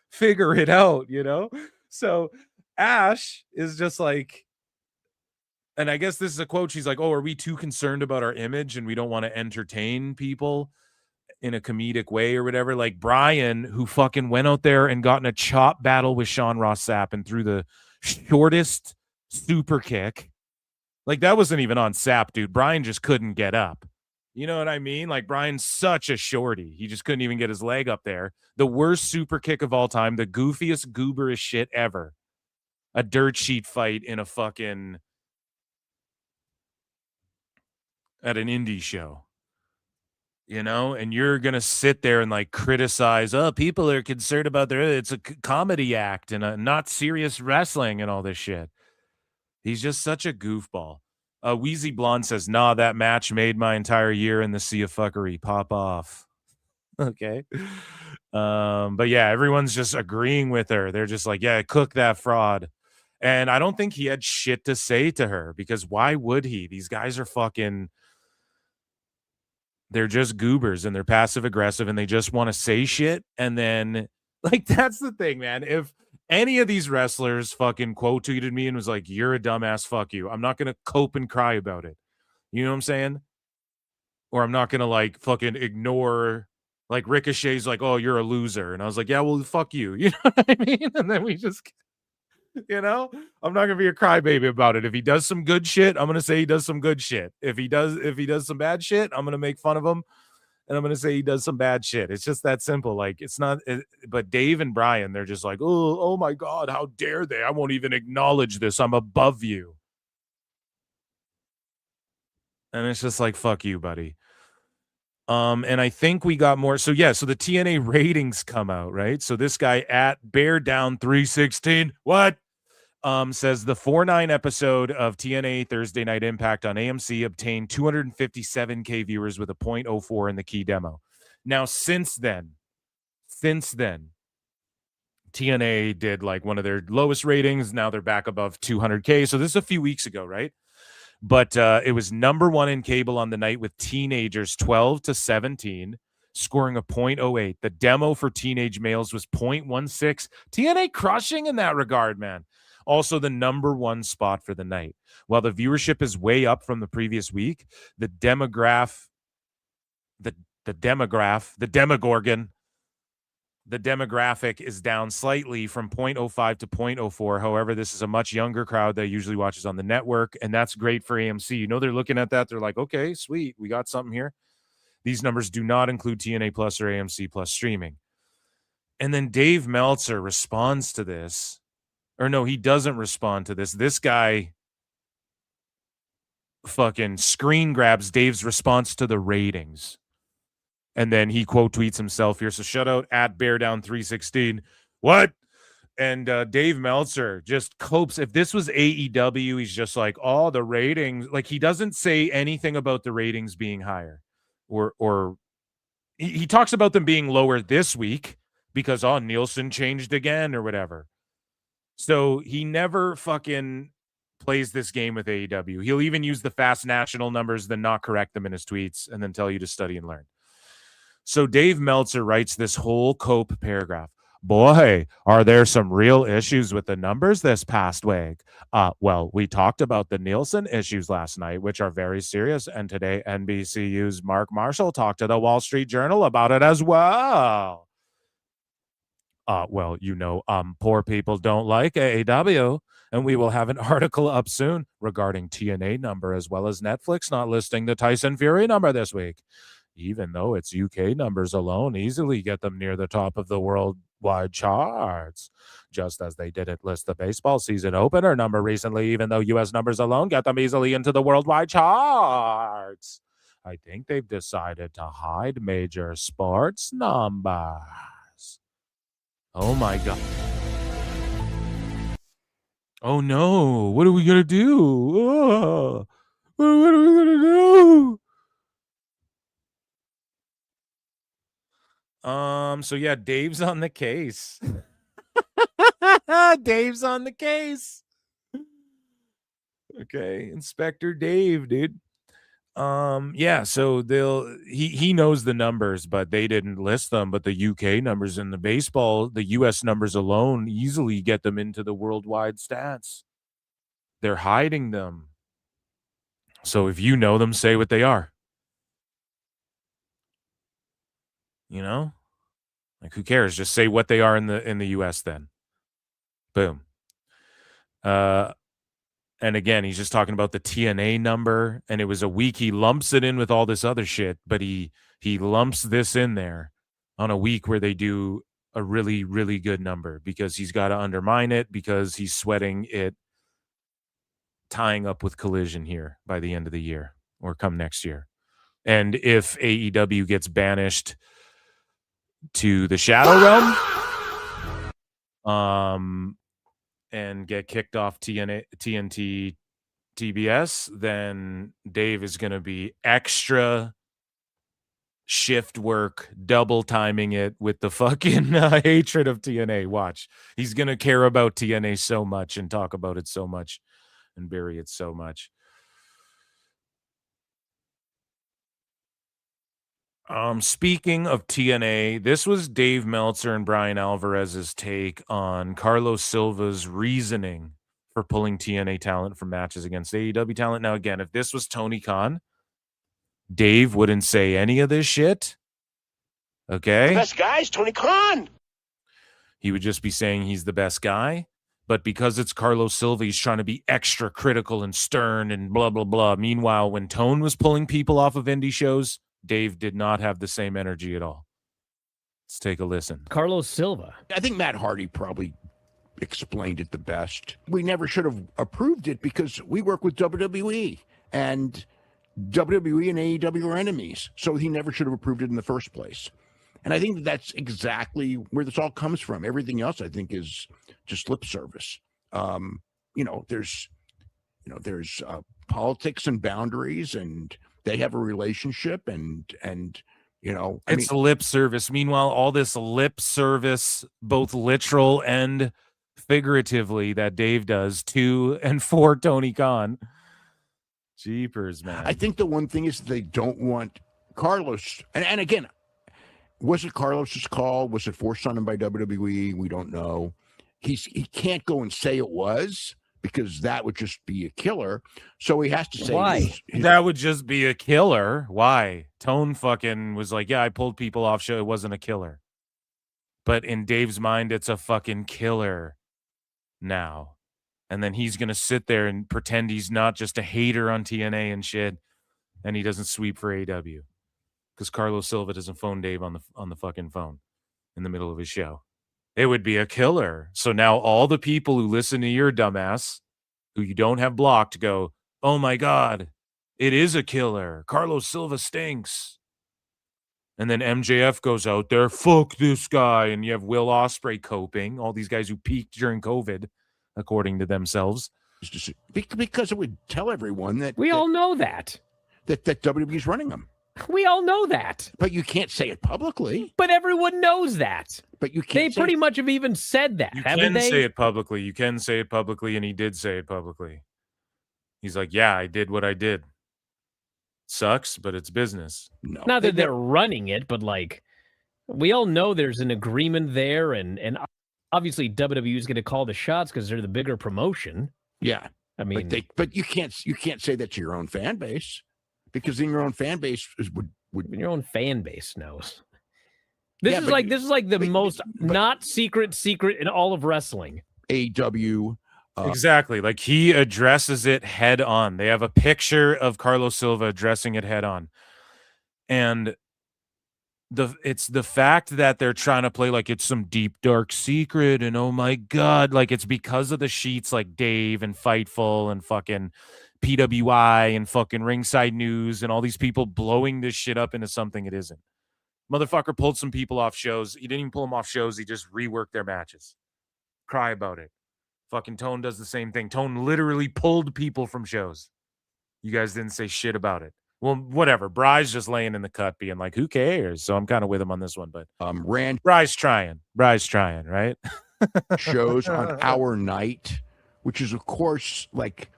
Figure it out, you know? So Ash is just like, and I guess this is a quote, she's like, oh, are we too concerned about our image and we don't want to entertain people in a comedic way or whatever? Like Bryan, who fucking went out there and got in a chop battle with Sean Ross Sapp and threw the shortest super kick. Like, that wasn't even on Sapp, dude. Bryan just couldn't get up. You know what I mean? Like, Bryan's such a shorty. He just couldn't even get his leg up there. The worst super kick of all time. The goofiest, gooberish shit ever. A dirt sheet fight in a fucking... at an indie show. You know, and you're going to sit there and like criticize, oh, people are concerned about it's a comedy act and a not serious wrestling and all this shit. He's just such a goofball. Wheezy Blonde says, nah, that match made my entire year in the sea of fuckery. Pop off. Okay. But yeah, everyone's just agreeing with her. They're just like, yeah, cook that fraud. And I don't think he had shit to say to her, because why would he? These guys are fucking... they're just goobers and they're passive aggressive and they just want to say shit. And then, like, that's the thing, man. If any of these wrestlers fucking quote tweeted me and was like, you're a dumbass, fuck you, I'm not going to cope and cry about it. You know what I'm saying? Or I'm not going to like fucking ignore, like Ricochet's like, oh, you're a loser. And I was like, yeah, well, fuck you. You know what I mean? And then we just... you know, I'm not gonna be a crybaby about it. If he does some good shit, I'm gonna say he does some good shit. If he does some bad shit, I'm gonna make fun of him and I'm gonna say he does some bad shit. It's just that simple. Like, it's not but Dave and Bryan, they're just like, oh my god, how dare they? I won't even acknowledge this. I'm above you. And it's just like, fuck you, buddy. And I think we got more. So yeah, so the TNA ratings come out, right? So this guy at Bear Down 316, what? Says the 4/9 episode of TNA Thursday Night Impact on AMC obtained 257K viewers with a 0.04 in the key demo. Now, since then, TNA did like one of their lowest ratings. Now they're back above 200K. So this is a few weeks ago, right? But it was number one in cable on the night with teenagers 12 to 17, scoring a 0.08. The demo for teenage males was 0.16. TNA crushing in that regard, man. Also the number one spot for the night. While the viewership is way up from the previous week, the demographic is down slightly from 0.05 to 0.04. However, this is a much younger crowd that usually watches on the network, and that's great for AMC. You know, they're looking at that. They're like, okay, sweet. We got something here. These numbers do not include TNA Plus or AMC Plus streaming. And then Dave Meltzer responds to this. Or no, he doesn't respond to this. This guy fucking screen grabs Dave's response to the ratings. And then he quote tweets himself here. So shout out at BearDown316. What? And Dave Meltzer just copes. If this was AEW, he's just like, oh, the ratings. Like, he doesn't say anything about the ratings being higher. Or he talks about them being lower this week because, Nielsen changed again or whatever. So he never fucking plays this game with AEW. He'll even use the fast national numbers, then not correct them in his tweets, and then tell you to study and learn. So Dave Meltzer writes this whole cope paragraph. Boy, are there some real issues with the numbers this past week? Well, we talked about the Nielsen issues last night, which are very serious. And today, NBCU's Mark Marshall talked to the Wall Street Journal about it as well. Well, poor people don't like AEW, and we will have an article up soon regarding TNA number as well as Netflix not listing the Tyson Fury number this week, even though its UK numbers alone easily get them near the top of the worldwide charts, just as they didn't list the baseball season opener number recently, even though US numbers alone get them easily into the worldwide charts. I think they've decided to hide major sports numbers. Oh my God. Oh no. What are we going to do? Oh, what are we going to do? So yeah, Dave's on the case. Dave's on the case. Okay, Inspector Dave, dude. Yeah, so he knows the numbers, but they didn't list them. But the UK numbers and the baseball, the US numbers alone easily get them into the worldwide stats. They're hiding them. So if you know them, say what they are. Like, who cares? Just say what they are in the US then. Boom. And again, he's just talking about the TNA number, and it was a week. He lumps it in with all this other shit, but he lumps this in there on a week where they do a really, really good number because he's got to undermine it because he's sweating it tying up with Collision here by the end of the year or come next year. And if AEW gets banished to the Shadow Realm, and get kicked off TNT TBS, then Dave is going to be extra shift work, double timing it with the fucking hatred of TNA. Watch. He's going to care about TNA so much and talk about it so much and bury it so much. Speaking of TNA, this was Dave Meltzer and Bryan Alvarez's take on Carlos Silva's reasoning for pulling TNA talent from matches against AEW talent. Now, again, if this was Tony Khan, Dave wouldn't say any of this shit. Okay? The best guy is Tony Khan. He would just be saying he's the best guy. But because it's Carlos Silva, he's trying to be extra critical and stern and blah, blah, blah. Meanwhile, when Tone was pulling people off of indie shows, Dave did not have the same energy at all. Let's take a listen. Carlos Silva. I think Matt Hardy probably explained it the best. We never should have approved it because we work with WWE, and WWE and AEW are enemies. So he never should have approved it in the first place. And I think that's exactly where this all comes from. Everything else, I think, is just lip service. There's politics and boundaries, and they have a relationship, and it's lip service. Meanwhile, all this lip service, both literal and figuratively, that Dave does to and for Tony Khan. Jeepers, man. I think the one thing is they don't want Carlos. And again, was it Carlos's call? Was it forced on him by WWE? We don't know. He can't go and say it was, because that would just be a killer. So he has to say, why? That would just be a killer. Why? Tone fucking was like, yeah, I pulled people off show. It wasn't a killer. But in Dave's mind, it's a fucking killer now. And then he's going to sit there and pretend he's not just a hater on TNA and shit. And he doesn't sweep for AEW. Because Carlos Silva doesn't phone Dave on the fucking phone in the middle of his show. It would be a killer. So now all the people who listen to your dumbass, who you don't have blocked, go, oh my God, it is a killer. Carlos Silva stinks. And then MJF goes out there, fuck this guy. And you have Will Ospreay coping, all these guys who peaked during COVID, according to themselves. Because it would tell everyone that we all know that WWE's running them. We all know that. But you can't say it publicly. But everyone knows that. But you can't. They pretty much have even said that, haven't they? You can say it publicly. You can say it publicly, and he did say it publicly. He's like, yeah, I did what I did. Sucks, but it's business. No. Not that they're running it, but like, we all know there's an agreement there, and obviously WWE is going to call the shots because they're the bigger promotion. Yeah. I mean, but you can't say that to your own fan base, because then your own fan base would your own fan base knows. This is like the most not secret in all of wrestling. AEW. Exactly. Like, he addresses it head on. They have a picture of Carlos Silva addressing it head on. And it's the fact that they're trying to play like it's some deep, dark secret, and oh my God, like it's because of the sheets like Dave and Fightful and fucking PWI and fucking Ringside News and all these people blowing this shit up into something it isn't. Motherfucker pulled some people off shows. He didn't even pull them off shows. He just reworked their matches. Cry about it. Fucking Tone does the same thing. Tone literally pulled people from shows. You guys didn't say shit about it. Well, whatever. Bry's just laying in the cut being like, who cares? So I'm kind of with him on this one. But Bry's trying, right? Shows on our night, which is, of course, like,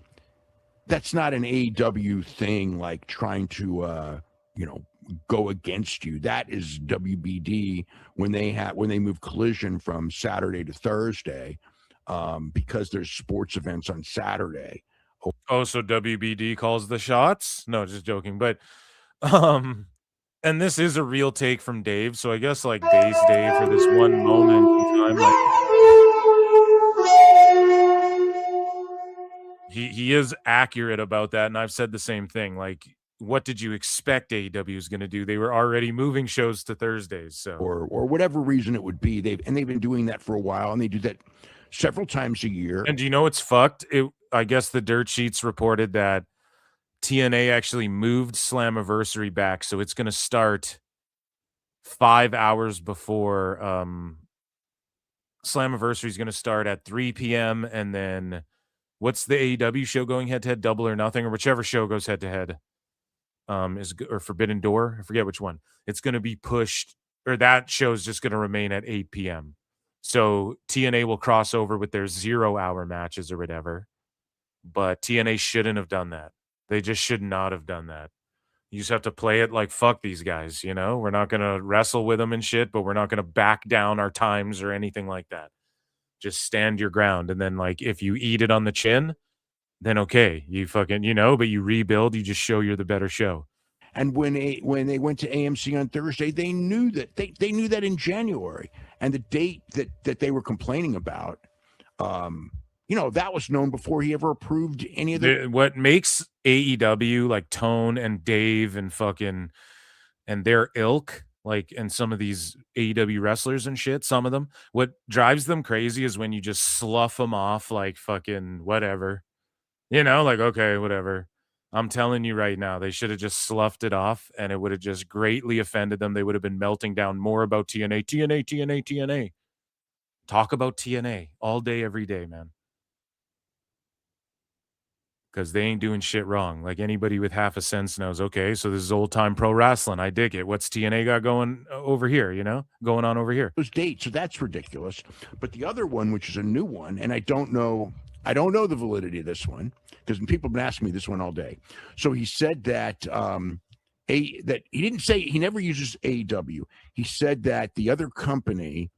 that's not an AEW thing, like trying to, go against you. That is WBD when they move Collision from Saturday to Thursday, because there's sports events on Saturday. Oh, so WBD calls the shots? No, just joking. But, and this is a real take from Dave. So I guess like base Dave for this one moment in time, like, he is accurate about that. And I've said the same thing. Like, what did you expect AEW is going to do? They were already moving shows to Thursdays. So, or whatever reason it would be. They've been doing that for a while, and they do that several times a year. And do you know what's fucked? I guess the dirt sheets reported that TNA actually moved Slammiversary back, so it's going to start 5 hours before Slammiversary is going to start at 3 p.m. And then what's the AEW show going head to head? Double or Nothing, or whichever show goes head to head, or Forbidden Door. I forget which one. It's going to be pushed, or that show is just going to remain at 8 p.m. So TNA will cross over with their 0 hour matches or whatever. But TNA shouldn't have done that. They just should not have done that. You just have to play it like, fuck these guys, We're not going to wrestle with them and shit, but we're not going to back down our times or anything like that. Just stand your ground. And then, like, if you eat it on the chin, then okay, you fucking, but you rebuild, you just show you're the better show. And when they went to AMC on Thursday, they knew that they knew that in January, and the date that they were complaining about, that was known before he ever approved any of the. What makes AEW, like Tone and Dave and fucking and their ilk, like, and some of these AEW wrestlers and shit, some of them, what drives them crazy is when you just slough them off like fucking whatever, like, okay, whatever. I'm telling you right now, they should have just sloughed it off, and it would have just greatly offended them. They would have been melting down more about TNA. Talk about TNA all day, every day, man. Because they ain't doing shit wrong. Like, anybody with half a sense knows, okay, so this is old-time pro wrestling. I dig it. What's TNA got going over here, going on over here? Those dates, so that's ridiculous. But the other one, which is a new one, and I don't know the validity of this one, because people have been asking me this one all day. So he said that that he didn't say, he never uses AEW. He said that the other company,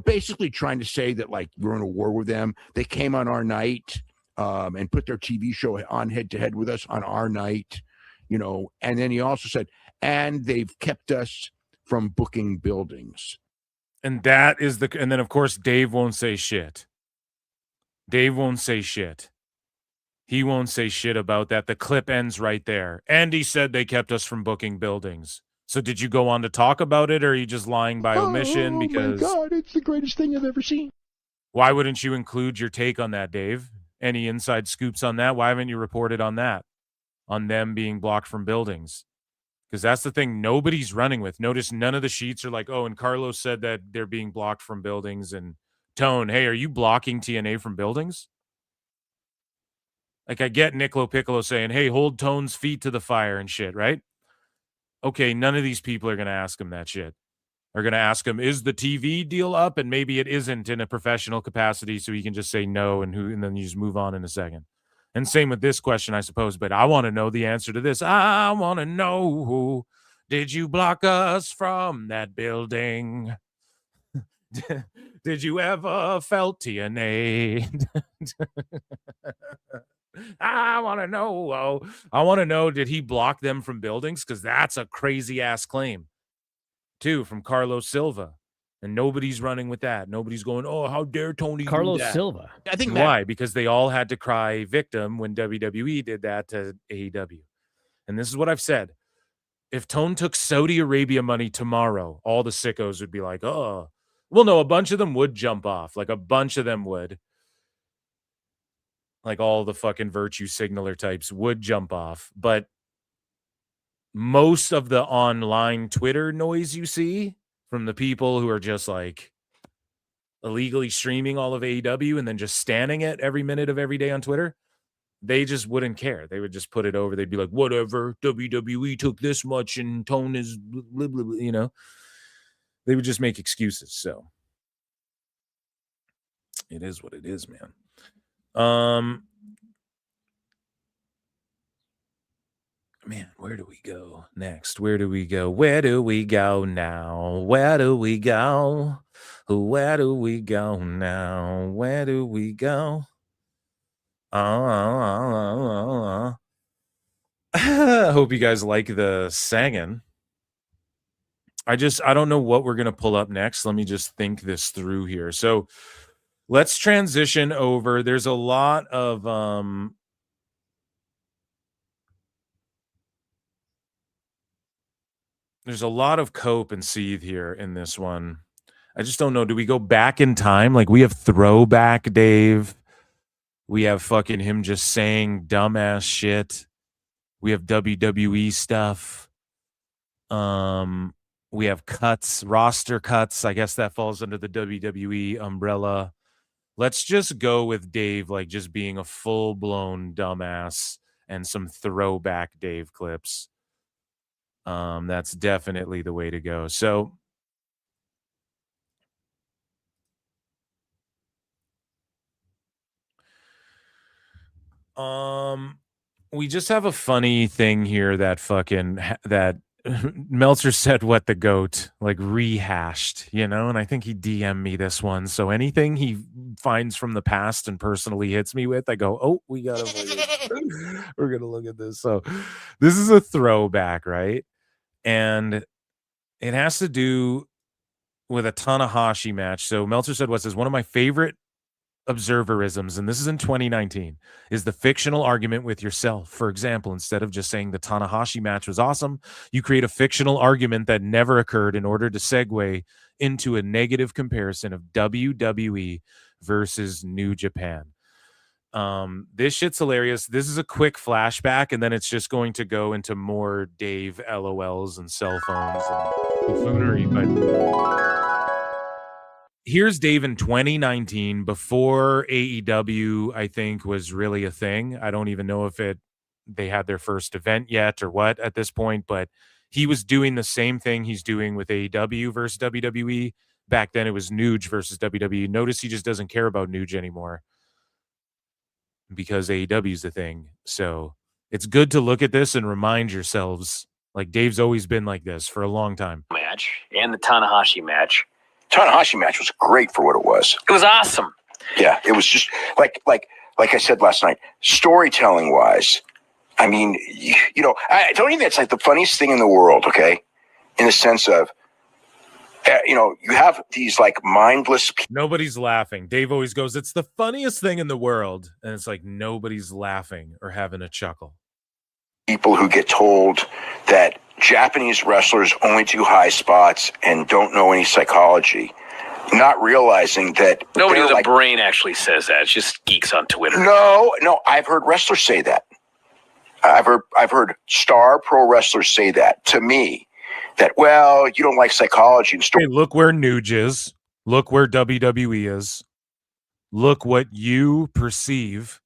basically trying to say that, like, we're in a war with them. They came on our night and put their TV show on head to head with us on our night, and then he also said, and they've kept us from booking buildings. And that is and then of course Dave won't say shit. He won't say shit about that. The clip ends right there. And he said they kept us from booking buildings. So did you go on to talk about it, or are you just lying by omission? Because my God, it's the greatest thing I've ever seen. why wouldn't you include your take on that, Dave? Any inside scoops on that? Why haven't you reported on that? On them being blocked from buildings? Because that's the thing nobody's running with. Notice none of the sheets are like, oh, and Carlos said that they're being blocked from buildings. And Tone, hey, are you blocking TNA from buildings? Like, I get Nicolo Piccolo saying, hey, hold Tone's feet to the fire and shit, right? Okay, none of these people are going to ask him that shit. Are going to ask him, is the TV deal up? And maybe it isn't in a professional capacity, so he can just say no, and then you just move on in a second. And same with this question, I suppose. But I want to know the answer to this. I want to know, did you block us from that building? Did you ever felt TNA? I want to know. Oh, I want to know, did he block them from buildings? Because that's a crazy ass claim, too, from Carlos Silva. And nobody's running with that. Nobody's going, oh, how dare Tony Carlos do that? Silva. I think Why? Because they all had to cry victim when WWE did that to AEW. And this is what I've said. If Tone took Saudi Arabia money tomorrow, all the sickos would be like, oh. Well, no, a bunch of them would jump off. Like, a bunch of them would. Like, all the fucking virtue signaler types would jump off. But most of the online Twitter noise you see from the people who are just like illegally streaming all of AEW and then just standing it every minute of every day on Twitter, they just wouldn't care. They would just put it over. They'd be like, whatever, WWE took this much and Tone is blah, blah, blah, you know. They would just make excuses. So it is what it is, man. Man, where do we go next? Where do we go? Where do we go now? Where do we go? Where do we go now? Where do we go? I hope you guys like the singing. I don't know what we're going to pull up next. Let me just think this through here. So let's transition over. There's a lot of cope and seethe here in this one. I just don't know. Do we go back in time? Like, we have Throwback Dave. We have fucking him just saying dumbass shit. We have WWE stuff. We have cuts, roster cuts. I guess that falls under the WWE umbrella. Let's just go with Dave, like, just being a full-blown dumbass and some Throwback Dave clips. That's definitely the way to go. So we just have a funny thing here that Meltzer said, what the goat, like, rehashed, you know, and I think he DM'd me this one. So anything he finds from the past and personally hits me with, I go, oh, we're going to look at this. So this is a throwback, right? And it has to do with a Tanahashi match. So Meltzer said, what's this? One of my favorite observerisms, and this is in 2019, is the fictional argument with yourself. For example, instead of just saying the Tanahashi match was awesome, you create a fictional argument that never occurred in order to segue into a negative comparison of WWE versus New Japan. This shit's hilarious. This is a quick flashback, and then it's just going to go into more Dave LOLs and cell phones and buffoonery. But here's Dave in 2019, before AEW, I think, was really a thing. I don't even know if they had their first event yet or what at this point, but he was doing the same thing he's doing with AEW versus WWE. Back then it was Nuge versus WWE. Notice he just doesn't care about Nuge anymore because AEW is the thing. So it's good to look at this and remind yourselves, like, Dave's always been like this for a long time. Match and the Tanahashi match. Tanahashi match was great for what it was. It was awesome. Yeah, it was just like I said last night, storytelling wise. I mean, you know, I don't think that's like the funniest thing in the world. Okay, in the sense of, you know, you have these like mindless. Nobody's laughing. Dave always goes, "It's the funniest thing in the world," and it's like nobody's laughing or having a chuckle. People who get told that Japanese wrestlers only do high spots and don't know any psychology, not realizing that Nobody with a brain actually says that. It's just geeks on Twitter. No, I've heard wrestlers say that. I've heard star pro wrestlers say that to me. That, well, you don't like psychology and story. Hey, look where Nuge is. Look where WWE is. Look what you perceive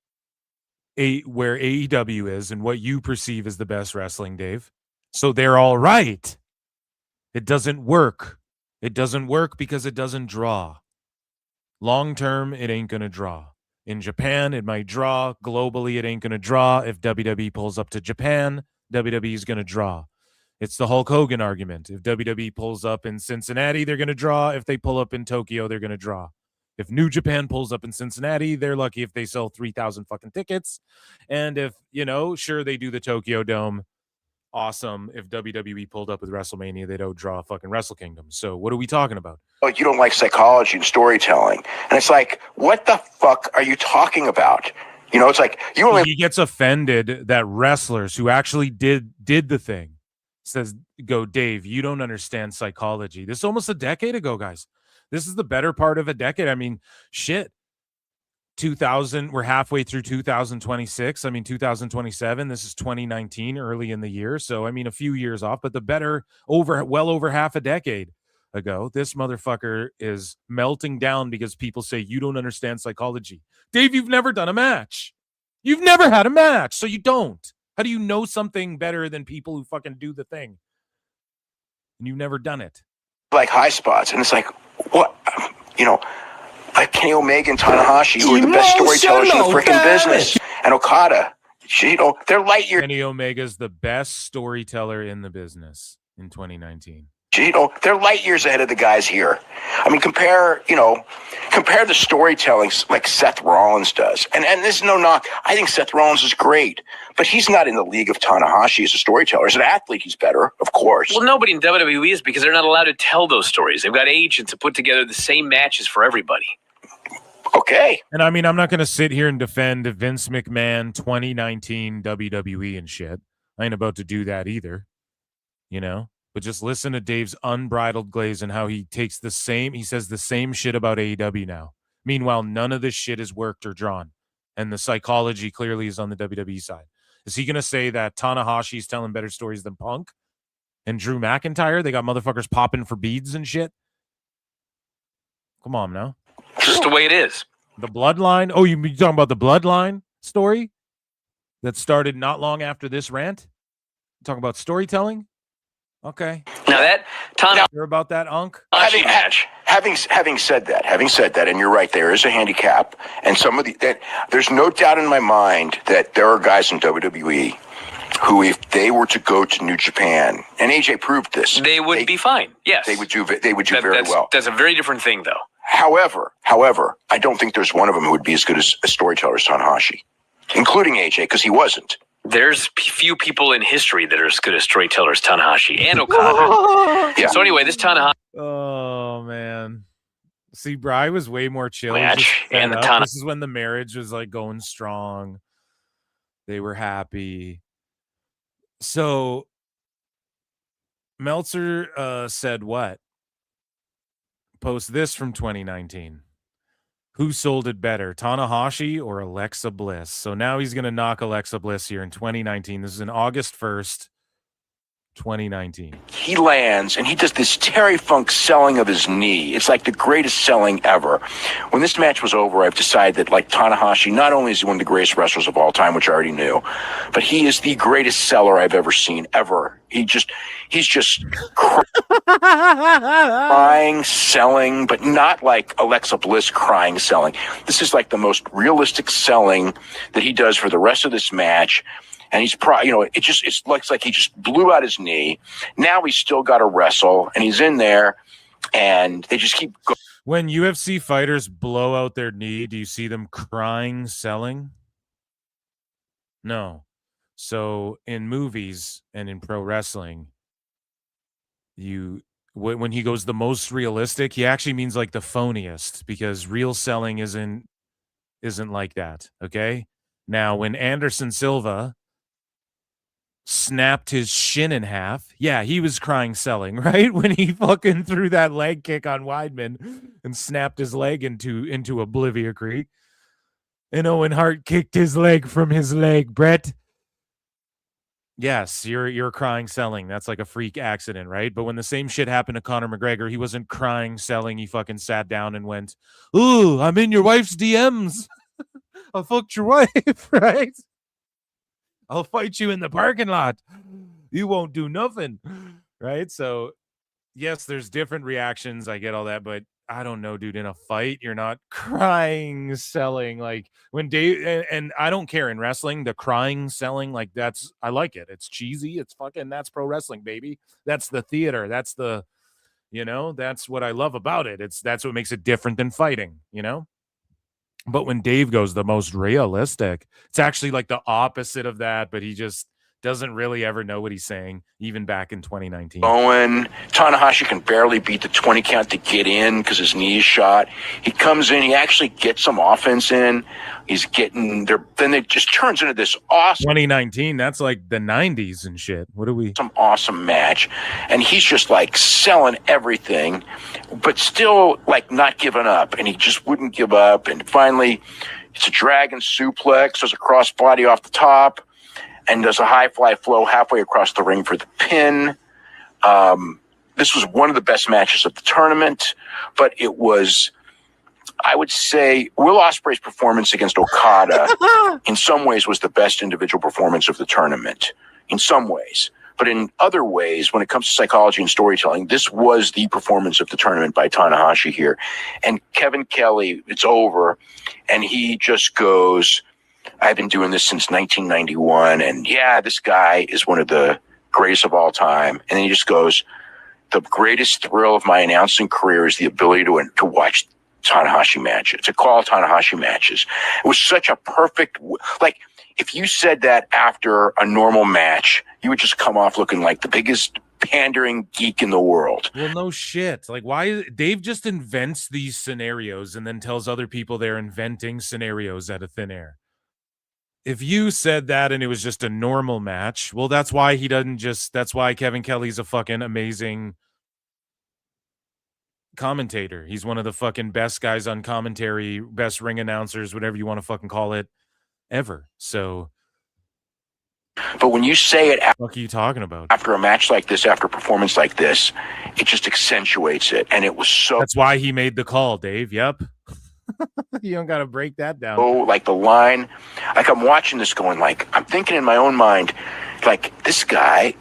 where AEW is and what you perceive as the best wrestling, Dave. So they're all right. It doesn't work. It doesn't work because it doesn't draw. Long term, it ain't going to draw. In Japan, it might draw. Globally, it ain't going to draw. If WWE pulls up to Japan, WWE is going to draw. It's the Hulk Hogan argument. If WWE pulls up in Cincinnati, they're going to draw. If they pull up in Tokyo, they're going to draw. If New Japan pulls up in Cincinnati, they're lucky if they sell 3,000 fucking tickets. And if, sure, they do the Tokyo Dome. Awesome. If WWE pulled up with WrestleMania, they don't draw a fucking Wrestle Kingdom. So what are we talking about? Oh, you don't like psychology and storytelling. And it's like, what the fuck are you talking about? It's like you only. He gets offended that wrestlers who actually did the thing says, go, Dave, you don't understand psychology. This is almost a decade ago, guys. This is the better part of a decade. I mean, shit. 2000, we're halfway through 2026. I mean, 2027. This is 2019, early in the year. So, I mean, a few years off, but well over half a decade ago, this motherfucker is melting down because people say you don't understand psychology. Dave, you've never done a match. You've never had a match, so you don't. How do you know something better than people who fucking do the thing? And you've never done it. Like high spots. And it's like, what? Like Kenny Omega and Tanahashi, who are the best storytellers in the freaking business. And Okada, they're light years. Kenny Omega's the best storyteller in the business in 2019. They're light years ahead of the guys here. I mean, compare the storytelling like Seth Rollins does. And this is no knock. I think Seth Rollins is great, but he's not in the league of Tanahashi as a storyteller. As an athlete, he's better, of course. Well, nobody in WWE is, because they're not allowed to tell those stories. They've got agents to put together the same matches for everybody. Okay. And I mean, I'm not going to sit here and defend Vince McMahon 2019 WWE and shit. I ain't about to do that either, But just listen to Dave's unbridled glaze and how he says the same shit about AEW now. Meanwhile, none of this shit is worked or drawn. And the psychology clearly is on the WWE side. Is he going to say that Tanahashi's telling better stories than Punk and Drew McIntyre? They got motherfuckers popping for beads and shit. Come on now. Just the way it is. The Bloodline. Oh, you talking about the Bloodline story that started not long after this rant? You talking about storytelling? Okay. Now that you're about that, Unk. Having said that, and you're right, there is a handicap, and there's no doubt in my mind that there are guys in WWE who, if they were to go to New Japan, and AJ proved this, they would be fine. Yes, they would do very well. That's a very different thing, though. However, I don't think there's one of them who would be as good as a storyteller as Tanahashi, including AJ, because he wasn't. There's few people in history that are as good as storytellers, Tanahashi and Okada. Yeah. So anyway, this Tanahashi. Oh man, see, Bri was way more chill. Match and the This is when the marriage was like going strong. They were happy. So Meltzer said what? Post this from 2019. Who sold it better, Tanahashi or Alexa Bliss? So now he's going to knock Alexa Bliss here in 2019. This is in August 1st, 2019. He lands and he does this Terry Funk selling of his knee. It's like the greatest selling ever. When this match was over, I've decided that, like, Tanahashi, not only is he one of the greatest wrestlers of all time, which I already knew, but he is the greatest seller I've ever seen, ever. He's just crying, selling, but not like Alexa Bliss crying, selling. This is like the most realistic selling that he does for the rest of this match. And he's it looks like he just blew out his knee. Now he's still got to wrestle, and he's in there, and they just keep going. When UFC fighters blow out their knee, do you see them crying, selling? No. So in movies and in pro wrestling, when he goes the most realistic, he actually means like the phoniest, because real selling isn't like that. Okay. Now, when Anderson Silva snapped his shin in half. Yeah, he was crying selling, right? When he fucking threw that leg kick on Weidman and snapped his leg into Oblivion Creek. And Owen Hart kicked his leg from his leg, Brett. Yes, you're crying selling. That's like a freak accident, right? But when the same shit happened to Conor McGregor, he wasn't crying selling. He fucking sat down and went, "Ooh, I'm in your wife's DMs. I fucked your wife," right? "I'll fight you in the parking lot. You won't do nothing," right? So, yes, there's different reactions. I get all that, but I don't know, dude. In a fight, you're not crying selling. Like when Dave and I don't care in wrestling, the crying selling, like I like it. It's cheesy. It's fucking that's pro wrestling, baby. That's the theater. That's the, that's what I love about it. That's what makes it different than fighting, But when Dave goes the most realistic, it's actually like the opposite of that, but he just doesn't really ever know what he's saying, even back in 2019. Owen, Tanahashi can barely beat the 20 count to get in because his knee is shot. He comes in, he actually gets some offense in. He's getting there. Then it just turns into this awesome 2019. That's like the 90s and shit. What are we? Some awesome match. And he's just like selling everything, but still like not giving up. And he just wouldn't give up. And finally, it's a dragon suplex. There's a crossbody off the top. And does a high fly flow halfway across the ring for the pin. This was one of the best matches of the tournament, but it was, I would say, Will Ospreay's performance against Okada in some ways was the best individual performance of the tournament, in some ways. But in other ways, when it comes to psychology and storytelling, this was the performance of the tournament by Tanahashi here. And Kevin Kelly, it's over, and he just goes, "I've been doing this since 1991, and yeah, this guy is one of the greatest of all time." And then he just goes, "The greatest thrill of my announcing career is the ability to watch Tanahashi matches, to call Tanahashi matches." It was such a perfect, like, if you said that after a normal match, you would just come off looking like the biggest pandering geek in the world. Well, no shit. Like, why Dave just invents these scenarios and then tells other people they're inventing scenarios out of thin air. If you said that and it was just a normal match, well, that's why that's why Kevin Kelly's a fucking amazing commentator. He's one of the fucking best guys on commentary, best ring announcers, whatever you want to fucking call it, ever. So, but when you say it, what are you talking about? After a match like this, after a performance like this, it just accentuates it. And it was so. That's why he made the call, Dave. Yep. You don't got to break that down. Oh, like the line, like I'm watching this going, like, I'm thinking in my own mind, like, this guy,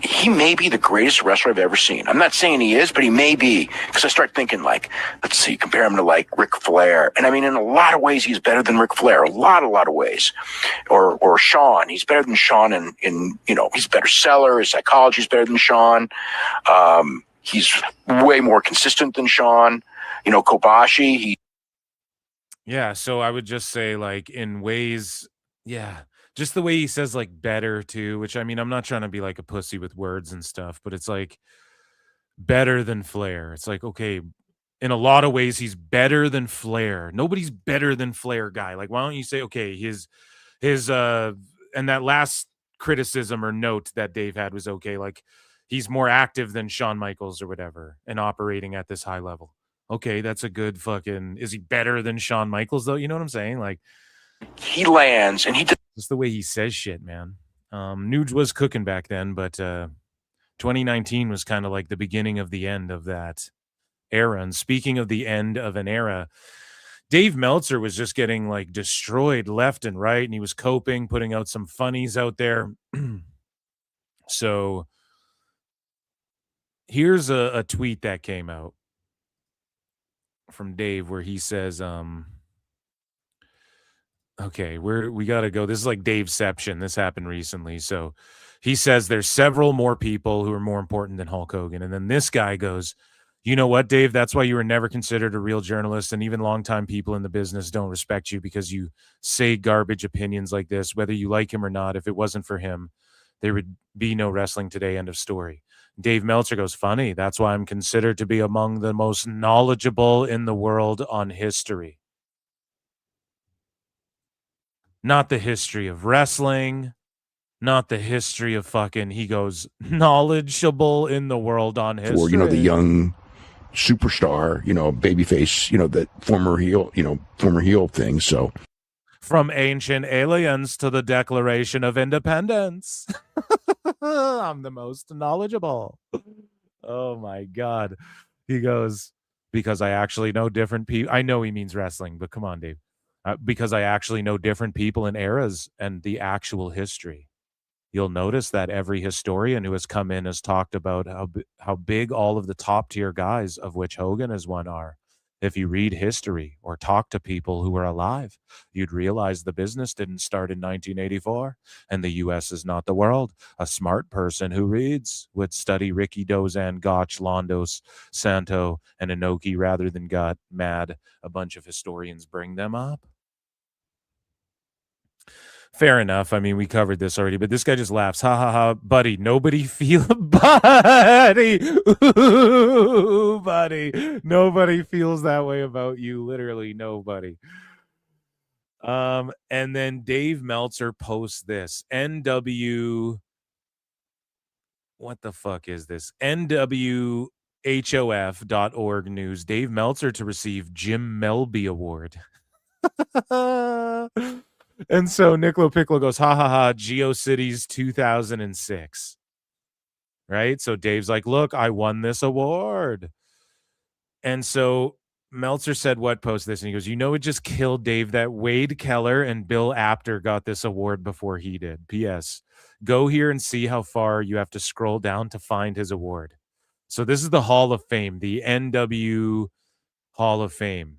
he may be the greatest wrestler I've ever seen. I'm not saying he is, but he may be, because I start thinking, like, let's see, compare him to like Ric Flair. And I mean, in a lot of ways, he's better than Ric Flair, a lot of ways. Or Shawn, he's better than Shawn in he's a better seller. His psychology is better than Shawn. He's way more consistent than Shawn. Kobashi, Yeah, so I would just say, like, in ways, yeah, just the way he says, like, better too, which, I mean, I'm not trying to be like a pussy with words and stuff, but it's like better than Flair. It's like, okay, in a lot of ways, he's better than Flair. Nobody's better than Flair, guy. Like, why don't you say, okay, his and that last criticism or note that Dave had was okay, like, he's more active than Shawn Michaels or whatever and operating at this high level. Okay, that's a good fucking. Is he better than Shawn Michaels though? You know what I'm saying? Like, he lands and he just the way he says shit, man. Nuge was cooking back then, but 2019 was kind of like the beginning of the end of that era. And speaking of the end of an era, Dave Meltzer was just getting like destroyed left and right, and he was coping, putting out some funnies out there. So here's a tweet that came out from Dave where he says, okay, we got to go. This is like Daveception. This happened recently. So he says there's several more people who are more important than Hulk Hogan. And then this guy goes, "You know what, Dave? That's why you were never considered a real journalist. And even longtime people in the business don't respect you because you say garbage opinions like this, whether you like him or not. If it wasn't for him, there would be no wrestling today. End of story." Dave Meltzer goes, "Funny. That's why I'm considered to be among the most knowledgeable in the world on history. Not the history of wrestling, not the history of fucking, he goes, knowledgeable in the world on history. For, the young superstar, babyface, the former heel thing. So from ancient aliens to the Declaration of Independence. I'm the most knowledgeable. Oh my God. He goes, because I actually know different people. I know he means wrestling, but come on, Dave. Because I actually know different people and eras and the actual history. You'll notice that every historian who has come in has talked about how big all of the top tier guys, of which Hogan is one, are. If you read history or talk to people who were alive, you'd realize the business didn't start in 1984, and the U.S. is not the world. A smart person who reads would study Ricky Dozan, Gotch, Londos, Santo, and Inoki rather than got mad a bunch of historians bring them up. Fair enough. I mean, we covered this already, but this guy just laughs. Ha ha ha, buddy. Nobody feel buddy. Ooh, buddy. Nobody feels that way about you. Literally nobody. And then Dave Meltzer posts this. NW. What the fuck is this? NWHOF.org news. Dave Meltzer to receive Jim Melby Award. And so Nicolo Piccolo goes, ha ha ha, GeoCities 2006. Right? So Dave's like, look, I won this award. And so Meltzer said, what, post this? And he goes, it just killed Dave that Wade Keller and Bill Apter got this award before he did. P.S. Go here and see how far you have to scroll down to find his award. So this is the Hall of Fame, the NW Hall of Fame.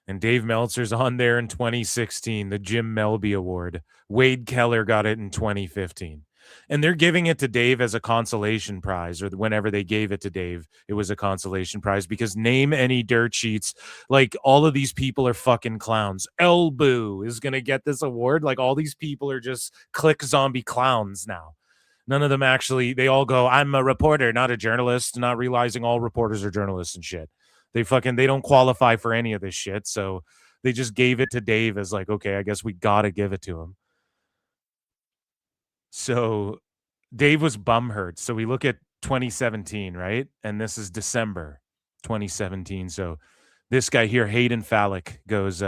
And Dave Meltzer's on there in 2016, the Jim Melby Award. Wade Keller got it in 2015. And they're giving it to Dave as a consolation prize, or whenever they gave it to Dave, it was a consolation prize, because name any dirt sheets. Like, all of these people are fucking clowns. Elboo is going to get this award. Like, all these people are just click zombie clowns now. None of them actually, they all go, I'm a reporter, not a journalist, not realizing all reporters are journalists and shit. They don't qualify for any of this shit. So they just gave it to Dave as like, okay, I guess we got to give it to him. So Dave was bumhurt. So we look at 2017, right? And this is December 2017. So this guy here, Hayden Fallick, goes,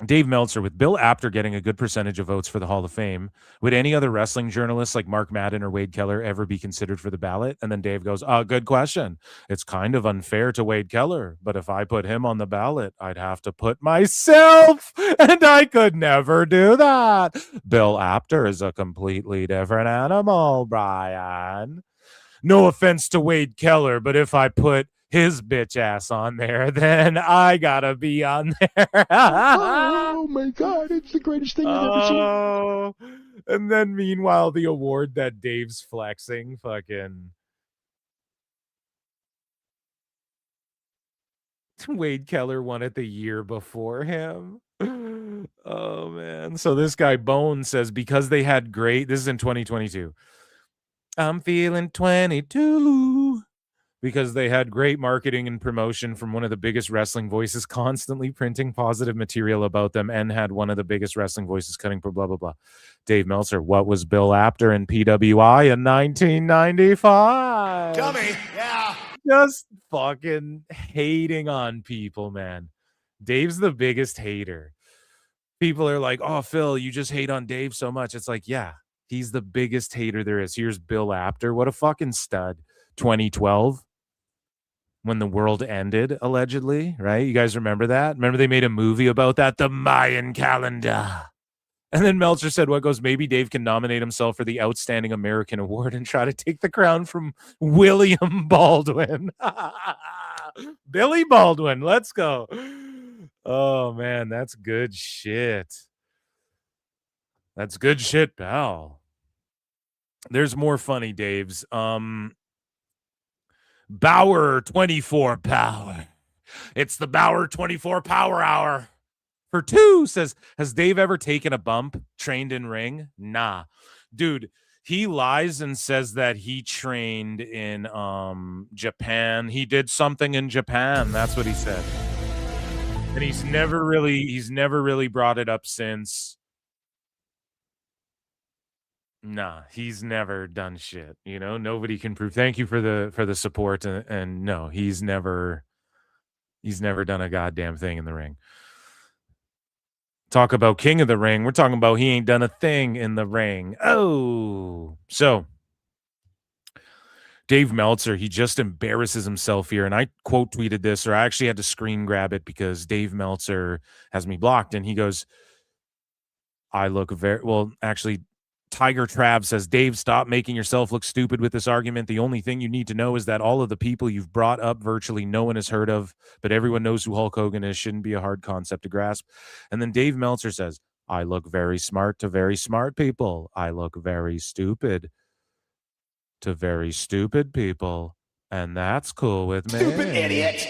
Dave Meltzer, with Bill Apter getting a good percentage of votes for the Hall of Fame, would any other wrestling journalists like Mark Madden or Wade Keller ever be considered for the ballot? And then Dave goes, good question. It's kind of unfair to Wade Keller, but if I put him on the ballot, I'd have to put myself, and I could never do that. Bill Apter is a completely different animal, Brian. No offense to Wade Keller, but if I put his bitch ass on there, then I gotta be on there. Oh my God, it's the greatest thing I've ever seen. And then meanwhile, the award that Dave's flexing, fucking Wade Keller won it the year before him. Oh man. So this guy Bone says, because they had great, this is in 2022. I'm feeling 22. Because they had great marketing and promotion from one of the biggest wrestling voices, constantly printing positive material about them, and had one of the biggest wrestling voices cutting for blah, blah, blah. Dave Meltzer, what was Bill Apter in PWI in 1995? Dummy, yeah. Just fucking hating on people, man. Dave's the biggest hater. People are like, oh, Phil, you just hate on Dave so much. It's like, yeah, he's the biggest hater there is. Here's Bill Apter. What a fucking stud. 2012. When the world ended, allegedly, right? You guys remember that? Remember they made a movie about that? The Mayan calendar. And then Meltzer said, what goes, maybe Dave can nominate himself for the Outstanding American Award and try to take the crown from William Baldwin. Billy Baldwin, let's go. Oh, man, that's good shit. That's good shit, pal. There's more funny Daves. Bauer 24 Power. It's the Bauer 24 Power Hour. For two says, has Dave ever taken a bump, trained in ring? Nah. Dude, he lies and says that he trained in Japan. He did something in Japan. That's what he said. And he's never really brought it up since. Nah, he's never done shit. You know, nobody can prove. Thank you for the support, and no, he's never done a goddamn thing in the ring. Talk about King of the Ring. We're talking about he ain't done a thing in the ring. Oh, so Dave Meltzer, he just embarrasses himself here. And I quote tweeted this, or I actually had to screen grab it because Dave Meltzer has me blocked. And he goes, I look very well. Actually, Tiger Trav says, Dave, stop making yourself look stupid with this argument. The only thing you need to know is that all of the people you've brought up, virtually no one has heard of, but everyone knows who Hulk Hogan is. Shouldn't be a hard concept to grasp. And then Dave Meltzer says, I look very smart to very smart people. I look very stupid to very stupid people. And that's cool with me. Stupid idiot.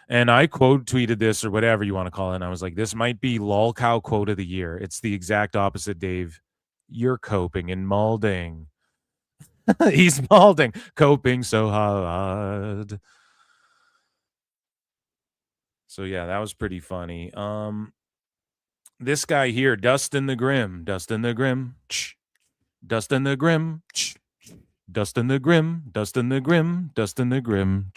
And I quote tweeted this or whatever you want to call it. And I was like, this might be lol cow quote of the year. It's the exact opposite, Dave. You're coping and molding. He's molding, coping so hard. So yeah, that was pretty funny. This guy here, Dustin the Grim, Dustin the Grim, Dustin the Grim, Dustin the Grim, Dustin the Grim, Dustin the Grim.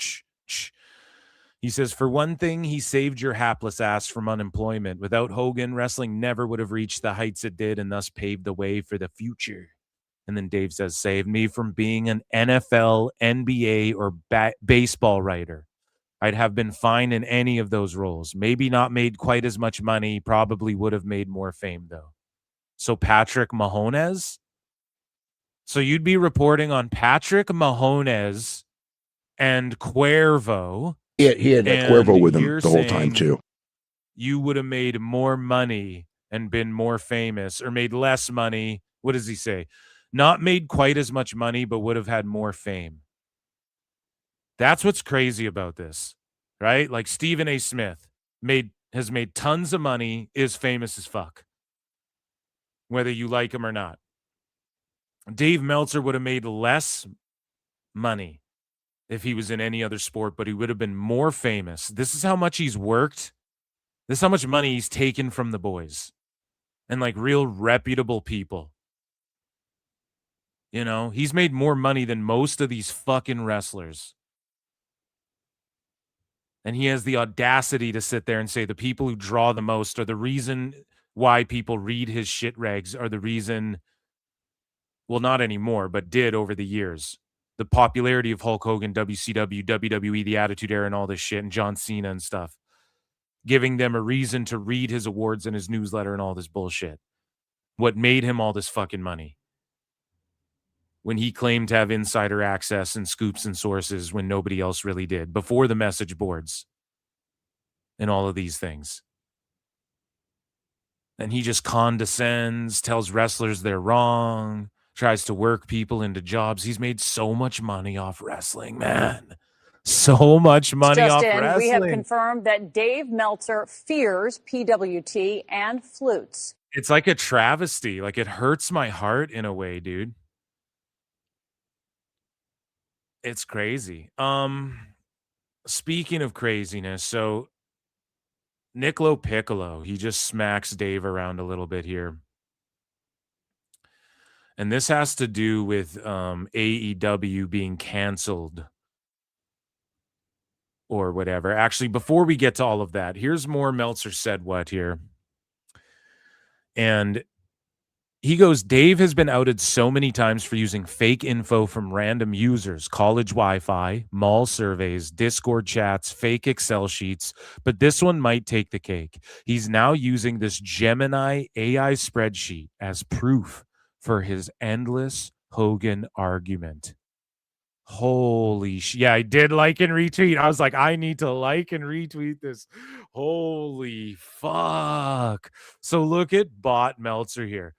He says, for one thing, he saved your hapless ass from unemployment. Without Hogan, wrestling never would have reached the heights it did and thus paved the way for the future. And then Dave says, saved me from being an NFL, NBA, or baseball writer. I'd have been fine in any of those roles. Maybe not made quite as much money. Probably would have made more fame, though. So Patrick Mahomes? So you'd be reporting on Patrick Mahomes and Cuervo. He had Cuervo with him the whole time, too. You would have made more money and been more famous, or made less money. What does he say? Not made quite as much money, but would have had more fame. That's what's crazy about this, right? Like Stephen A. Smith has made tons of money, is famous as fuck, whether you like him or not. Dave Meltzer would have made less money if he was in any other sport, but he would have been more famous. This is how much he's worked. This is how much money he's taken from the boys and like real reputable people. You know, he's made more money than most of these fucking wrestlers. And he has the audacity to sit there and say the people who draw the most are the reason why people read his shit rags, are the reason, well, not anymore, but did over the years. The popularity of Hulk Hogan, WCW, WWE, the Attitude Era, and all this shit, and John Cena and stuff, giving them a reason to read his awards and his newsletter and all this bullshit. What made him all this fucking money? When he claimed to have insider access and scoops and sources when nobody else really did, before the message boards and all of these things. And he just condescends, tells wrestlers they're wrong, tries to work people into jobs. He's made so much money off wrestling, man. So much money off wrestling. We have confirmed that Dave Meltzer fears PWT and flutes. It's like a travesty. Like, it hurts my heart in a way, dude. It's crazy. Speaking of craziness, so Niccolo Piccolo, he just smacks Dave around a little bit here. And this has to do with AEW being canceled or whatever. Actually, before we get to all of that, here's more Meltzer said what here. And he goes, Dave has been outed so many times for using fake info from random users, college Wi-Fi, mall surveys, Discord chats, fake Excel sheets, but this one might take the cake. He's now using this Gemini AI spreadsheet as proof for his endless Hogan argument. Holy shit. Yeah, I did like and retweet. I was like, I need to like and retweet this. Holy fuck. So look at bot Meltzer here.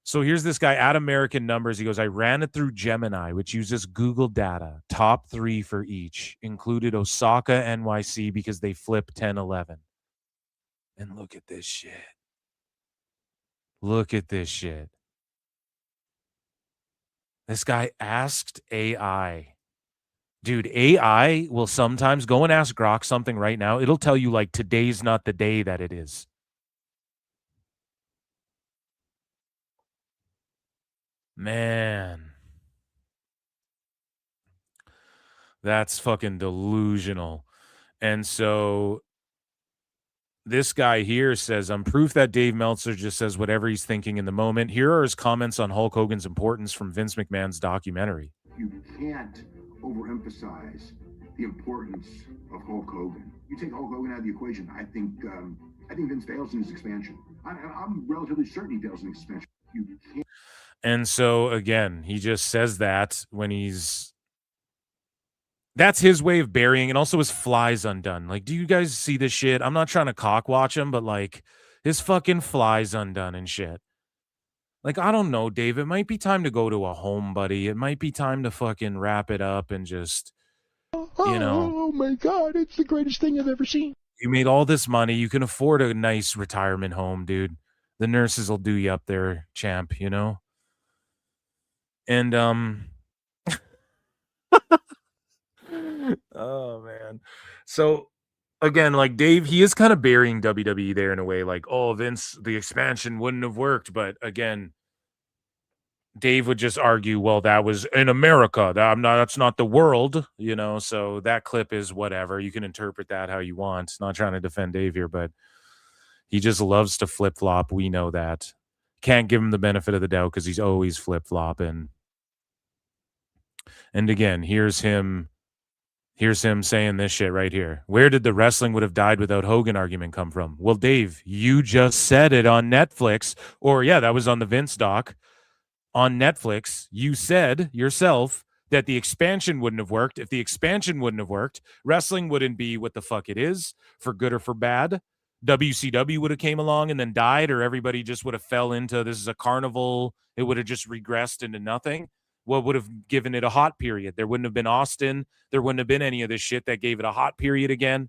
So here's this guy at American Numbers. He goes, I ran it through Gemini, which uses Google data. Top 3 for each. Included Osaka, NYC, because they flip 10-11. And look at this shit. Look at this shit. This guy asked AI. Dude, AI will sometimes go and ask Grok something right now. It'll tell you, like, today's not the day that it is. Man. That's fucking delusional. And so this guy here says, I'm proof that Dave Meltzer just says whatever he's thinking in the moment. Here are his comments on Hulk Hogan's importance from Vince McMahon's documentary. You can't overemphasize the importance of Hulk Hogan. You take Hulk Hogan out of the equation, I think Vince fails in his expansion. I'm relatively certain he fails in his expansion. You can't. And so again, he just says that when that's his way of burying, and also his flies undone. Like, do you guys see this shit? I'm not trying to cock watch him, but like his fucking flies undone and shit. Like, I don't know, Dave. It might be time to go to a home, buddy. It might be time to fucking wrap it up and just, you know. Oh my God, it's the greatest thing I've ever seen. You made all this money. You can afford a nice retirement home, dude. The nurses will do you up there, champ, you know? And, oh, man. So, again, like Dave, he is kind of burying WWE there in a way. Like, oh, Vince, the expansion wouldn't have worked. But again, Dave would just argue, well, that was in America. That's not the world, you know. So that clip is whatever. You can interpret that how you want. Not trying to defend Dave here, but he just loves to flip flop. We know that. Can't give him the benefit of the doubt because he's always flip flopping. And again, here's him saying this shit right here. Where did the wrestling would have died without Hogan argument come from? Well, Dave, you just said it on Netflix. Or yeah, that was on the Vince doc. On Netflix, you said yourself that the expansion wouldn't have worked. If the expansion wouldn't have worked, wrestling wouldn't be what the fuck it is, for good or for bad. WCW would have came along and then died, or everybody just would have fell into this is a carnival. It would have just regressed into nothing. What would have given it a hot period? There wouldn't have been Austin. There wouldn't have been any of this shit that gave it a hot period again.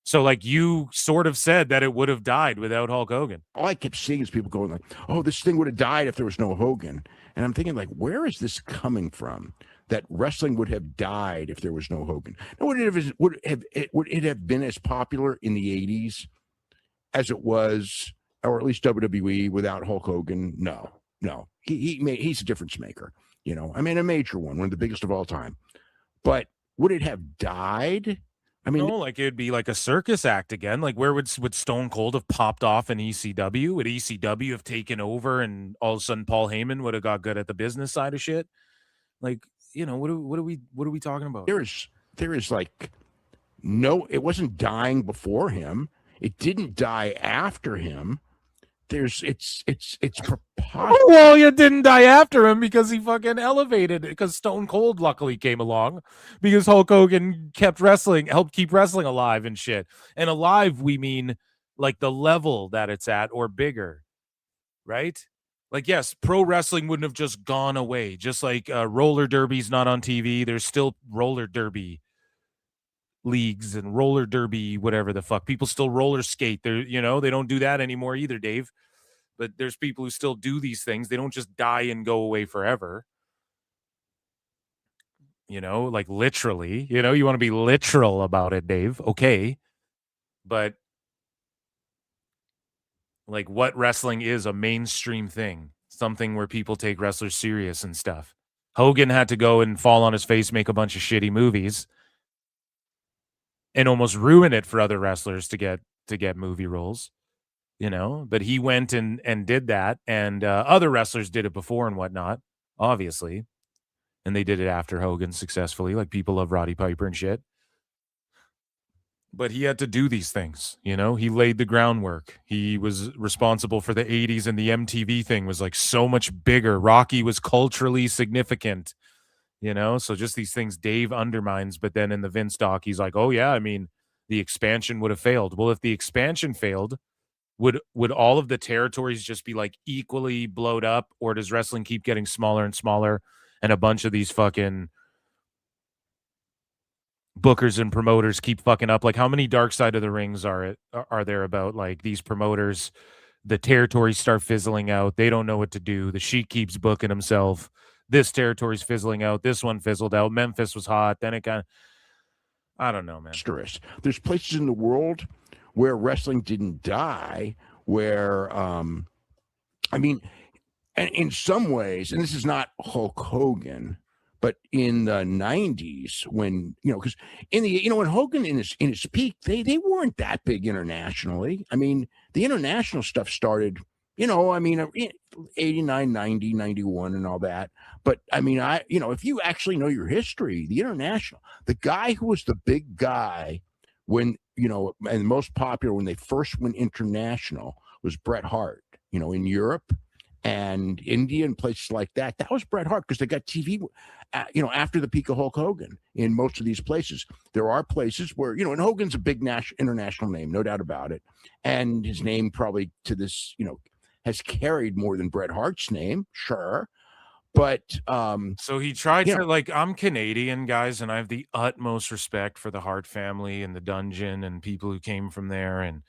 So, like, you sort of said that it would have died without Hulk Hogan. All I kept seeing is people going like, oh, this thing would have died if there was no Hogan. And I'm thinking, like, where is this coming from? That wrestling would have died if there was no Hogan. Now, would it have been as popular in the 80s as it was, or at least WWE, without Hulk Hogan? No. He's a difference maker. You know, I mean, a major one of the biggest of all time. But would it have died? I mean, no, like it'd be like a circus act again. Like, where would Stone Cold have popped off in ECW? Would ECW have taken over, and all of a sudden Paul Heyman would have got good at the business side of shit? Like, you know, what are we talking about? There is like no, it wasn't dying before him. It didn't die after him. It's preposterous. Well, it didn't die after him because he fucking elevated it, because Stone Cold luckily came along, because Hulk Hogan helped keep wrestling alive and shit. And alive, we mean like the level that it's at or bigger, right? Like, yes, pro wrestling wouldn't have just gone away. Just like roller derby's not on TV. There's still roller derby leagues and roller derby, whatever the fuck. People still roller skate. They don't do that anymore either, Dave. But there's people who still do these things. They don't just die and go away forever. You know, like literally. You know, you want to be literal about it, Dave. Okay. But like, what wrestling is a mainstream thing, something where people take wrestlers serious and stuff. Hogan had to go and fall on his face, make a bunch of shitty movies, and almost ruin it for other wrestlers to get movie roles, you know. But he went and did that, and other wrestlers did it before and whatnot, obviously, and they did it after Hogan successfully. Like, people love Roddy Piper and shit. But he had to do these things, you know. He laid the groundwork. He was responsible for the 80s, and the MTV thing was like so much bigger. Rocky was culturally significant. You know, so just these things Dave undermines, but then in the Vince doc, he's like, oh, yeah, I mean, the expansion would have failed. Well, if the expansion failed, would all of the territories just be like equally blowed up, or does wrestling keep getting smaller and smaller, and a bunch of these fucking bookers and promoters keep fucking up? Like, how many Dark Side of the Rings are there about, like, these promoters? The territories start fizzling out. They don't know what to do. The Sheik keeps booking himself. This territory's fizzling out. This one fizzled out. Memphis was hot. Then it kind of, I don't know, man. There's places in the world where wrestling didn't die, where, I mean, and in some ways, and this is not Hulk Hogan, but in the 90s when, because when Hogan in his peak, they weren't that big internationally. I mean, the international stuff started, 89, 90, 91 and all that. But I mean, if you actually know your history, the guy who was the big guy when, and most popular when they first went international was Bret Hart, in Europe and India and places like that. That was Bret Hart because they got TV, after the peak of Hulk Hogan in most of these places. There are places where, and Hogan's a big international name, no doubt about it. And his name probably to this, has carried more than Bret Hart's name, sure. But so he tried to I'm Canadian, guys, and I have the utmost respect for the Hart family and the Dungeon and people who came from there. And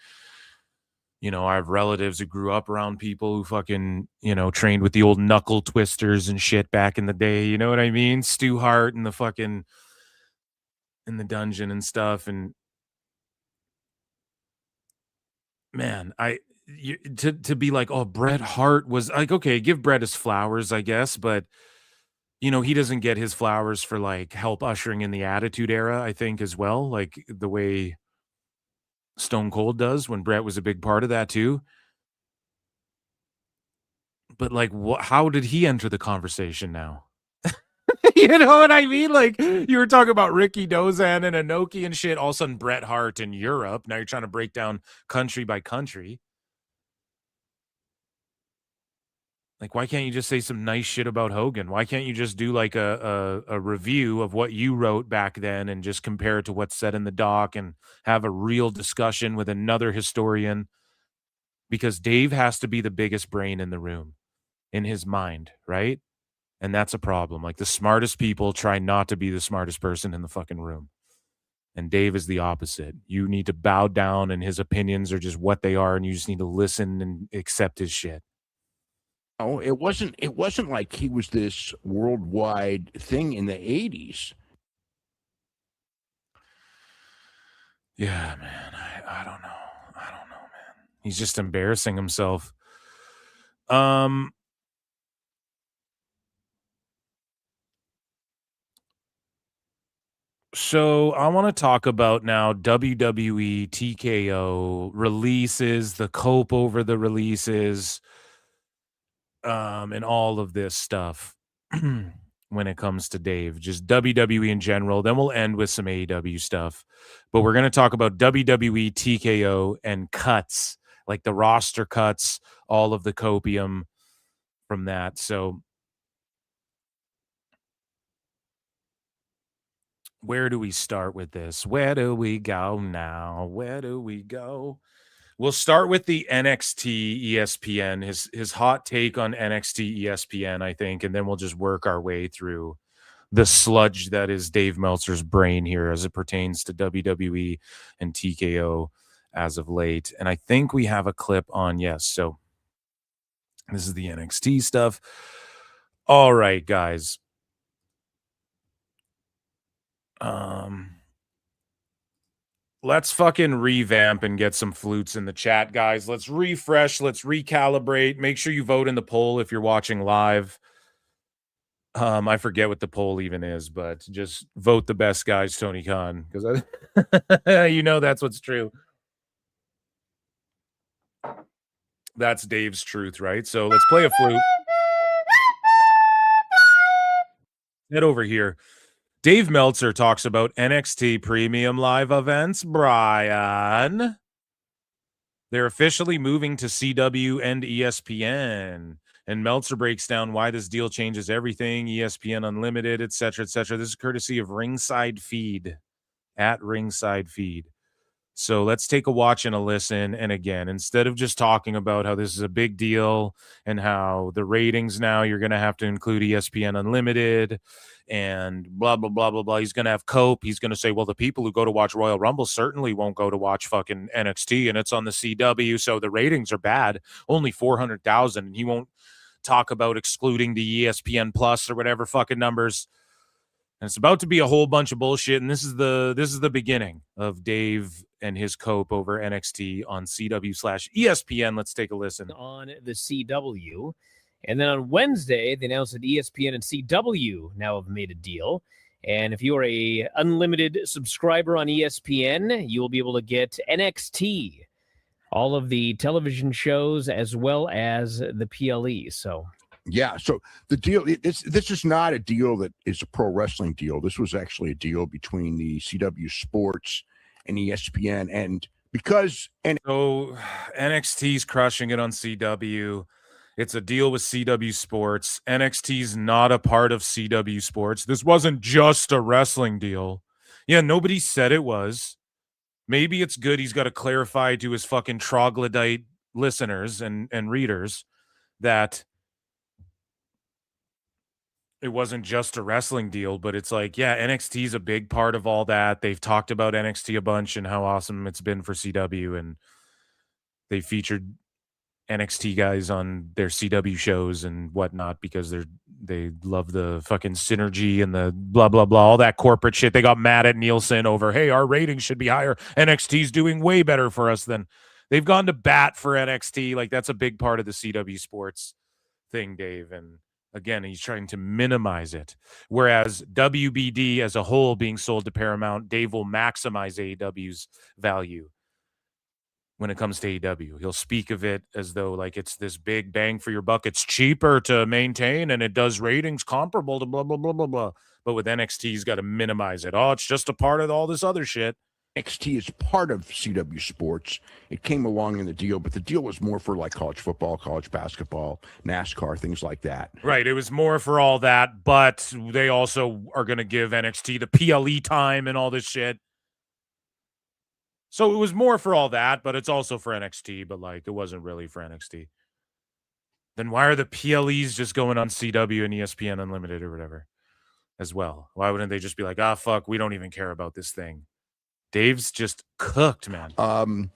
I have relatives who grew up around people who fucking, trained with the old knuckle twisters and shit back in the day. You know what I mean? Stu Hart and the fucking in the Dungeon and stuff. And man, to be like, oh, Bret Hart was like, okay, give Bret his flowers, I guess, but he doesn't get his flowers for like help ushering in the Attitude Era, I think, as well, like the way Stone Cold does when Bret was a big part of that too. But like, how did he enter the conversation now? You know what I mean? Like, you were talking about Ricky Dozan and Inoki and shit. All of a sudden, Bret Hart in Europe. Now you're trying to break down country by country. Like, why can't you just say some nice shit about Hogan? Why can't you just do like a review of what you wrote back then and just compare it to what's said in the doc and have a real discussion with another historian? Because Dave has to be the biggest brain in the room in his mind, right? And that's a problem. Like, the smartest people try not to be the smartest person in the fucking room. And Dave is the opposite. You need to bow down, and his opinions are just what they are, and you just need to listen and accept his shit. Oh, it wasn't like he was this worldwide thing in the 80s. Yeah, man. I don't know. Man. He's just embarrassing himself. So I want to talk about now WWE TKO releases, the cope over the releases, and all of this stuff when it comes to Dave, just WWE in general. Then we'll end with some AEW stuff, but we're going to talk about WWE TKO and cuts, like the roster cuts, all of the copium from that. So where do we start with this? Where do we go now? Where do we go? We'll start with the NXT ESPN, his hot take on NXT ESPN, I think, and then we'll just work our way through the sludge that is Dave Meltzer's brain here as it pertains to WWE and TKO as of late. And I think we have a clip on, yes. So this is the NXT stuff. All right, guys. Let's fucking revamp and get some flutes in the chat, guys. Let's refresh. Let's recalibrate. Make sure you vote in the poll if you're watching live. I forget what the poll even is, but just vote the best, guys, Tony Khan, because that's what's true. That's Dave's truth, right? So let's play a flute. Head over here. Dave Meltzer talks about NXT Premium Live events, Brian. They're officially moving to CW and ESPN. And Meltzer breaks down why this deal changes everything, ESPN Unlimited, etc., etc. This is courtesy of Ringside Feed, at Ringside Feed. So let's take a watch and a listen. And again, instead of just talking about how this is a big deal and how the ratings now, you're going to have to include ESPN Unlimited and blah, blah, blah, blah, blah. He's going to have cope. He's going to say, well, the people who go to watch Royal Rumble certainly won't go to watch fucking NXT, and it's on the CW, so the ratings are bad. Only 400,000. And he won't talk about excluding the ESPN Plus or whatever fucking numbers. And it's about to be a whole bunch of bullshit. And this is the beginning of Dave and his cope over NXT on CW/ESPN. Let's take a listen. On the CW. And then on Wednesday, they announced that ESPN and CW now have made a deal. And if you are a unlimited subscriber on ESPN, you will be able to get NXT, all of the television shows, as well as the PLE. So, yeah. So the deal, this is not a deal that is a pro wrestling deal. This was actually a deal between the CW Sports and ESPN. And because so NXT's crushing it on CW. It's a deal with CW Sports. NXT's not a part of CW Sports. This wasn't just a wrestling deal. Yeah, nobody said it was. Maybe it's good he's got to clarify to his fucking troglodyte listeners and readers that it wasn't just a wrestling deal, but it's like, yeah, NXT is a big part of all that. They've talked about NXT a bunch and how awesome it's been for CW, and they featured NXT guys on their CW shows and whatnot because they love the fucking synergy and the blah blah blah, all that corporate shit. They got mad at Nielsen over, hey, our ratings should be higher. NXT's doing way better for us than they've gone to bat for NXT. Like, that's a big part of the CW Sports thing, Dave. And again, he's trying to minimize it. Whereas WBD as a whole being sold to Paramount, Dave will maximize AEW's value. When it comes to AEW, he'll speak of it as though like it's this big bang for your buck. It's cheaper to maintain and it does ratings comparable to blah, blah, blah, blah, blah. But with NXT, he's got to minimize it. Oh, it's just a part of all this other shit. NXT is part of CW Sports. It came along in the deal, but the deal was more for like college football, college basketball, NASCAR, things like that. Right. It was more for all that, but they also are going to give NXT the PLE time and all this shit. So it was more for all that, but it's also for NXT, but like it wasn't really for NXT. Then why are the PLEs just going on CW and ESPN Unlimited or whatever as well? Why wouldn't they just be like, fuck, we don't even care about this thing? Dave's just cooked, man. One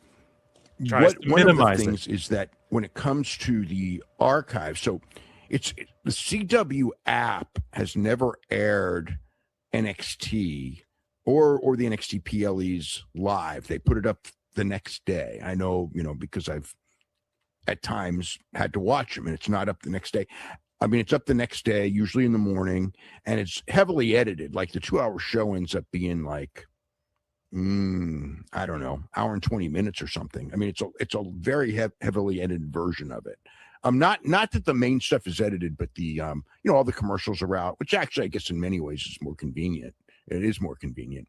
of the things is that when it comes to the archive, so it's the CW app has never aired NXT or the NXT PLEs live. They put it up the next day. I know, because I've at times had to watch them and it's not up the next day. I mean, it's up the next day, usually in the morning, and it's heavily edited. Like the 2-hour show ends up being like, I don't know, hour and 20 minutes or something. I mean, it's a very heavily edited version of it. Not that the main stuff is edited, but the all the commercials are out, which actually I guess in many ways is more convenient. It is more convenient,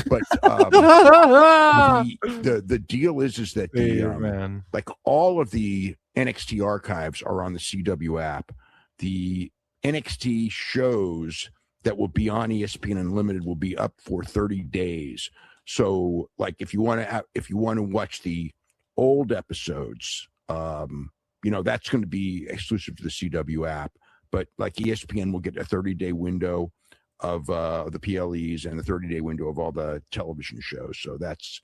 but the deal is that like all of the NXT archives are on the CW app. The NXT shows that will be on ESPN Unlimited will be up for 30 days. So, like, if you want to watch the old episodes, that's going to be exclusive to the CW app. But like ESPN will get a 30-day window of the PLEs and the 30-day window of all the television shows. So that's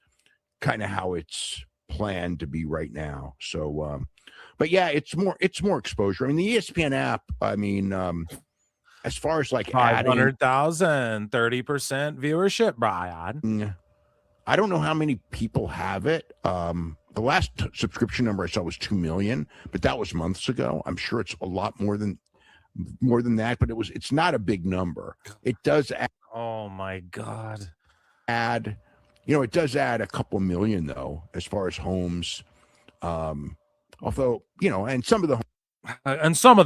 kind of how it's planned to be right now. So, but yeah, it's more exposure. I mean, the ESPN app, as far as like 500,000, 30% viewership, Brian. I don't know how many people have it. The last subscription number I saw was 2 million, but that was months ago. I'm sure it's a lot more than that, but it's not a big number. It does add, oh my God. It does add a couple million though, as far as homes. Although, and some of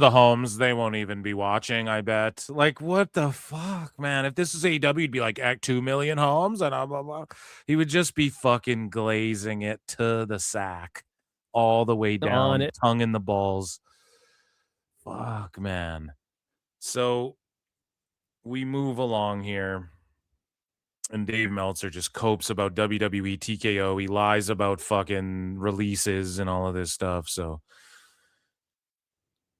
the homes they won't even be watching, I bet. Like, what the fuck, man? If this is AEW, it'd be like at 2 million homes and blah, blah, blah. He would just be fucking glazing it to the sack all the way down, tongue in the balls. Fuck, man. So we move along here, and Dave Meltzer just copes about WWE TKO. He lies about fucking releases and all of this stuff. So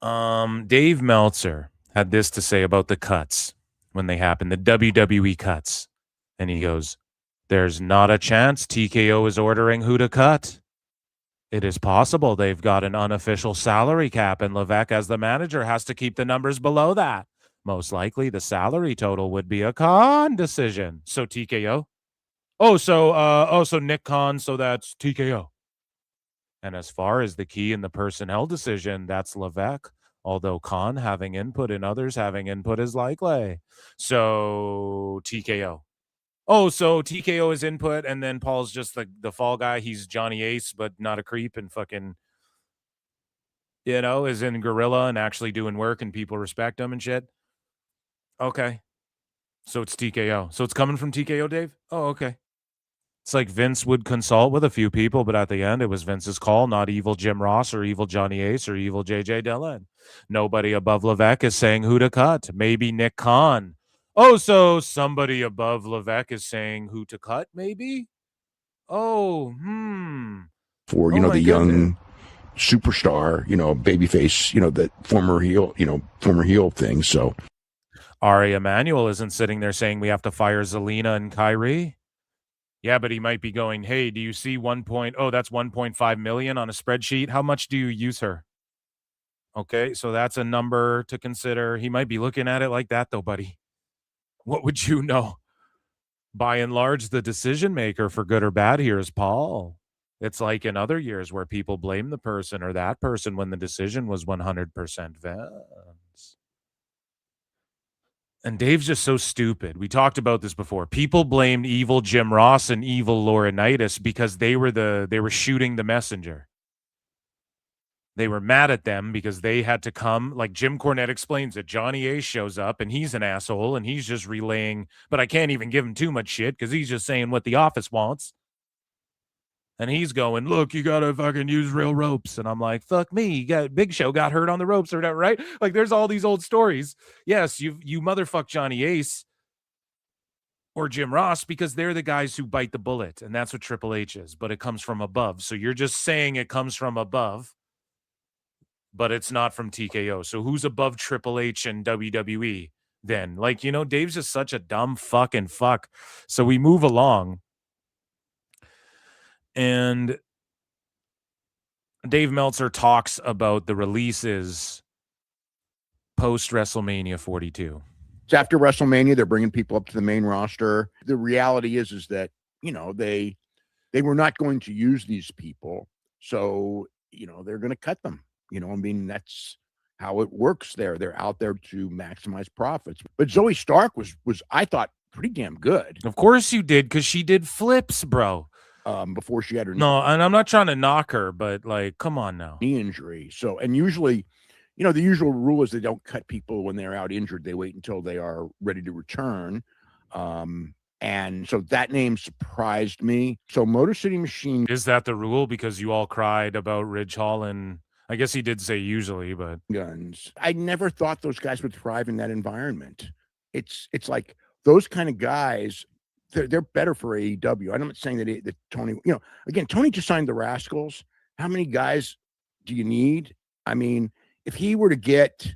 Dave Meltzer had this to say about the cuts when they happen, the WWE cuts. And he goes, there's not a chance TKO is ordering who to cut. It is possible they've got an unofficial salary cap, and Levesque, as the manager, has to keep the numbers below that. Most likely, the salary total would be a Khan decision. So TKO. So Nick Khan. So that's TKO. And as far as the key in the personnel decision, that's Levesque. although Khan having input and others having input is likely. So TKO. Oh, so TKO is input, and then Paul's just the fall guy. He's Johnny Ace, but not a creep, and fucking, is in Gorilla and actually doing work, and people respect him and shit. Okay. So it's TKO. So it's coming from TKO, Dave? Oh, okay. It's like Vince would consult with a few people, but at the end, it was Vince's call, not evil Jim Ross or evil Johnny Ace or evil JJ Dillon. Nobody above Levesque is saying who to cut. Maybe Nick Khan. Oh, so somebody above Levesque is saying who to cut, maybe? Oh, For, Oh, my the goodness. young superstar, babyface, the former heel thing. So Ari Emanuel isn't sitting there saying we have to fire Zelina and Kyrie. Yeah, but he might be going, hey, do you see that's 1.5 million on a spreadsheet? How much do you use her? Okay, so that's a number to consider. He might be looking at it like that, though, buddy. What would you know? By and large, the decision maker for good or bad here is Paul. It's like in other years where people blame the person or that person when the decision was 100% Vince. And Dave's just so stupid. We talked about this before. People blamed evil Jim Ross and evil Laurinaitis because they were shooting the messenger. They were mad at them because they had to come, like Jim Cornette explains it. Johnny Ace shows up and he's an asshole and he's just relaying, but I can't even give him too much shit because he's just saying what the office wants. And he's going, look, you got to fucking use real ropes. And I'm like, fuck me. Big Show got hurt on the ropes or whatever, right? Like there's all these old stories. Yes, you motherfuck Johnny Ace or Jim Ross because they're the guys who bite the bullet. And that's what Triple H is. But it comes from above. So you're just saying it comes from above, but it's not from TKO. So who's above Triple H and WWE then? Like, Dave's just such a dumb fucking fuck. So we move along. And Dave Meltzer talks about the releases post WrestleMania 42. it's after WrestleMania. They're bringing people up to the main roster. The reality is that, they were not going to use these people. So, they're going to cut them. That's how it works there. They're out there to maximize profits. But Zoe Stark was I thought, pretty damn good. Of course you did, because she did flips, bro. Before she had her No, and I'm not trying to knock her, but like, come on now. knee injury. So, and usually, the usual rule is they don't cut people when they're out injured. They wait until they are ready to return. And so that name surprised me. So Motor City Machine Is that the rule? Because you all cried about Ridge Hall, and I guess he did say usually, but Guns. I never thought those guys would thrive in that environment. It's like those kind of guys, they're better for AEW. I'm not saying that Tony, again, Tony just signed the Rascals. How many guys do you need? I mean, if he were to get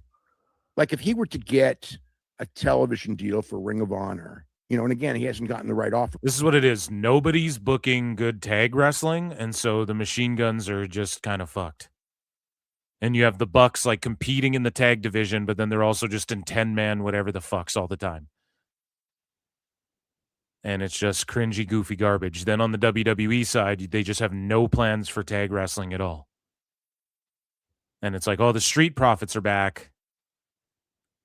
a television deal for Ring of Honor, and again, he hasn't gotten the right offer. this is what it is. Nobody's booking good tag wrestling, and so the machine guns are just kind of fucked. And you have the Bucks like competing in the tag division, but then they're also just in 10-man whatever the fucks all the time. And it's just cringy, goofy garbage. Then on the WWE side, they just have no plans for tag wrestling at all. And it's like, oh, the Street Profits are back.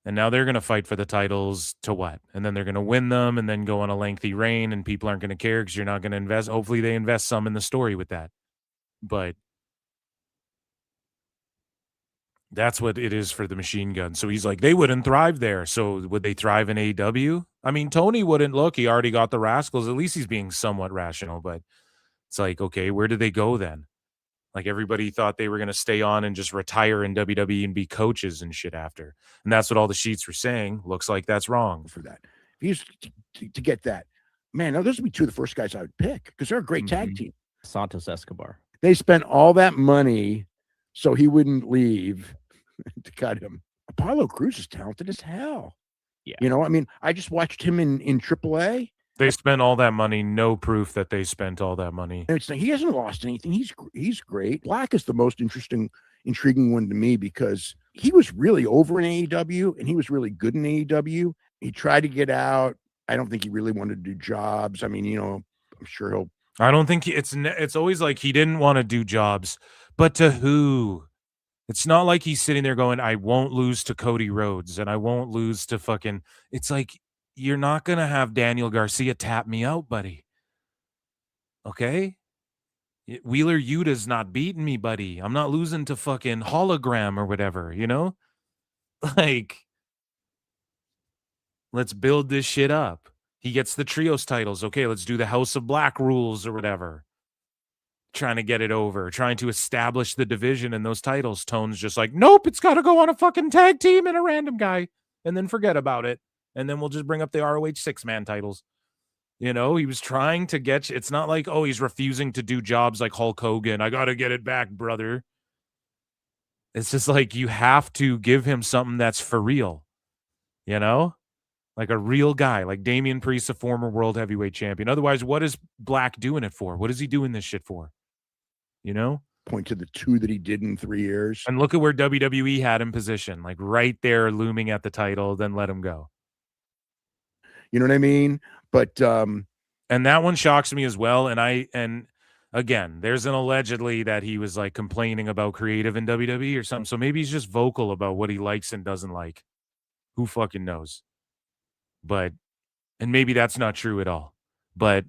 And now they're going to fight for the titles to what? And then they're going to win them and then go on a lengthy reign, and people aren't going to care because you're not going to invest. Hopefully they invest some in the story with that. But that's what it is for the machine gun. So he's like, they wouldn't thrive there. So would they thrive in AEW? I mean, Tony wouldn't. Look, he already got the Rascals. At least he's being somewhat rational. But it's like, okay, where do they go then? Like everybody thought they were going to stay on and just retire in WWE and be coaches and shit after. And that's what all the sheets were saying. Looks like that's wrong. For that. If he used to get that, man, those would be two of the first guys I would pick because they're a great tag team. Santos Escobar. They spent all that money so he wouldn't leave to cut him. Apollo Crews is talented as hell. Yeah. I mean, I just watched him in AAA. They spent all that money. No proof that they spent all that money. And it's like, he hasn't lost anything. He's great. Black is the most intriguing one to me because he was really over in AEW and he was really good in AEW. He tried to get out. I don't think he really wanted to do jobs. I mean, I'm sure he'll. I don't think it's always like he didn't want to do jobs, but to who? It's not like he's sitting there going, I won't lose to Cody Rhodes and I won't lose to fucking. It's like, you're not going to have Daniel Garcia tap me out, buddy. Okay? Wheeler Yuta's not beating me, buddy. I'm not losing to fucking Hologram or whatever, you know? Like, let's build this shit up. He gets the trios titles. Okay, let's do the House of Black rules or whatever. Trying to get it over, trying to establish the division and those titles. Tone's just like, nope, it's got to go on a fucking tag team and a random guy, and then forget about it. And then we'll just bring up the ROH 6-man titles. You know, he was trying to get, it's not like, oh, he's refusing to do jobs like Hulk Hogan. I got to get it back, brother. It's just like, you have to give him something that's for real, you know, like a real guy, like Damian Priest, a former world heavyweight champion. Otherwise, what is Black doing it for? What is he doing this shit for? You know? Point to the 2 that he did in 3 years. And look at where WWE had him positioned, like right there looming at the title, then let him go. You know what I mean? But and that one shocks me as well. And again, there's an allegedly that he was like complaining about creative in WWE or something. So maybe he's just vocal about what he likes and doesn't like. Who fucking knows? But, and maybe that's not true at all. But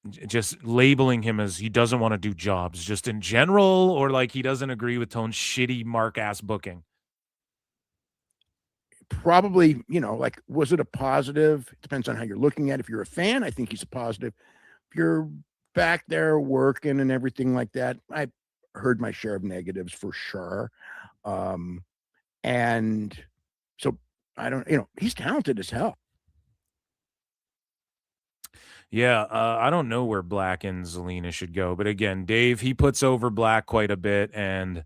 just labeling him as he doesn't want to do jobs just in general, or like he doesn't agree with Tone's shitty mark ass booking. Probably, you know, like, was it a positive? It depends on how you're looking at it. If you're a fan, I think he's a positive. If you're back there working and everything like that, I heard my share of negatives for sure. And so I don't, you know, he's talented as hell. Yeah, I don't know where Black and Zelina should go, but again, Dave, he puts over Black quite a bit, and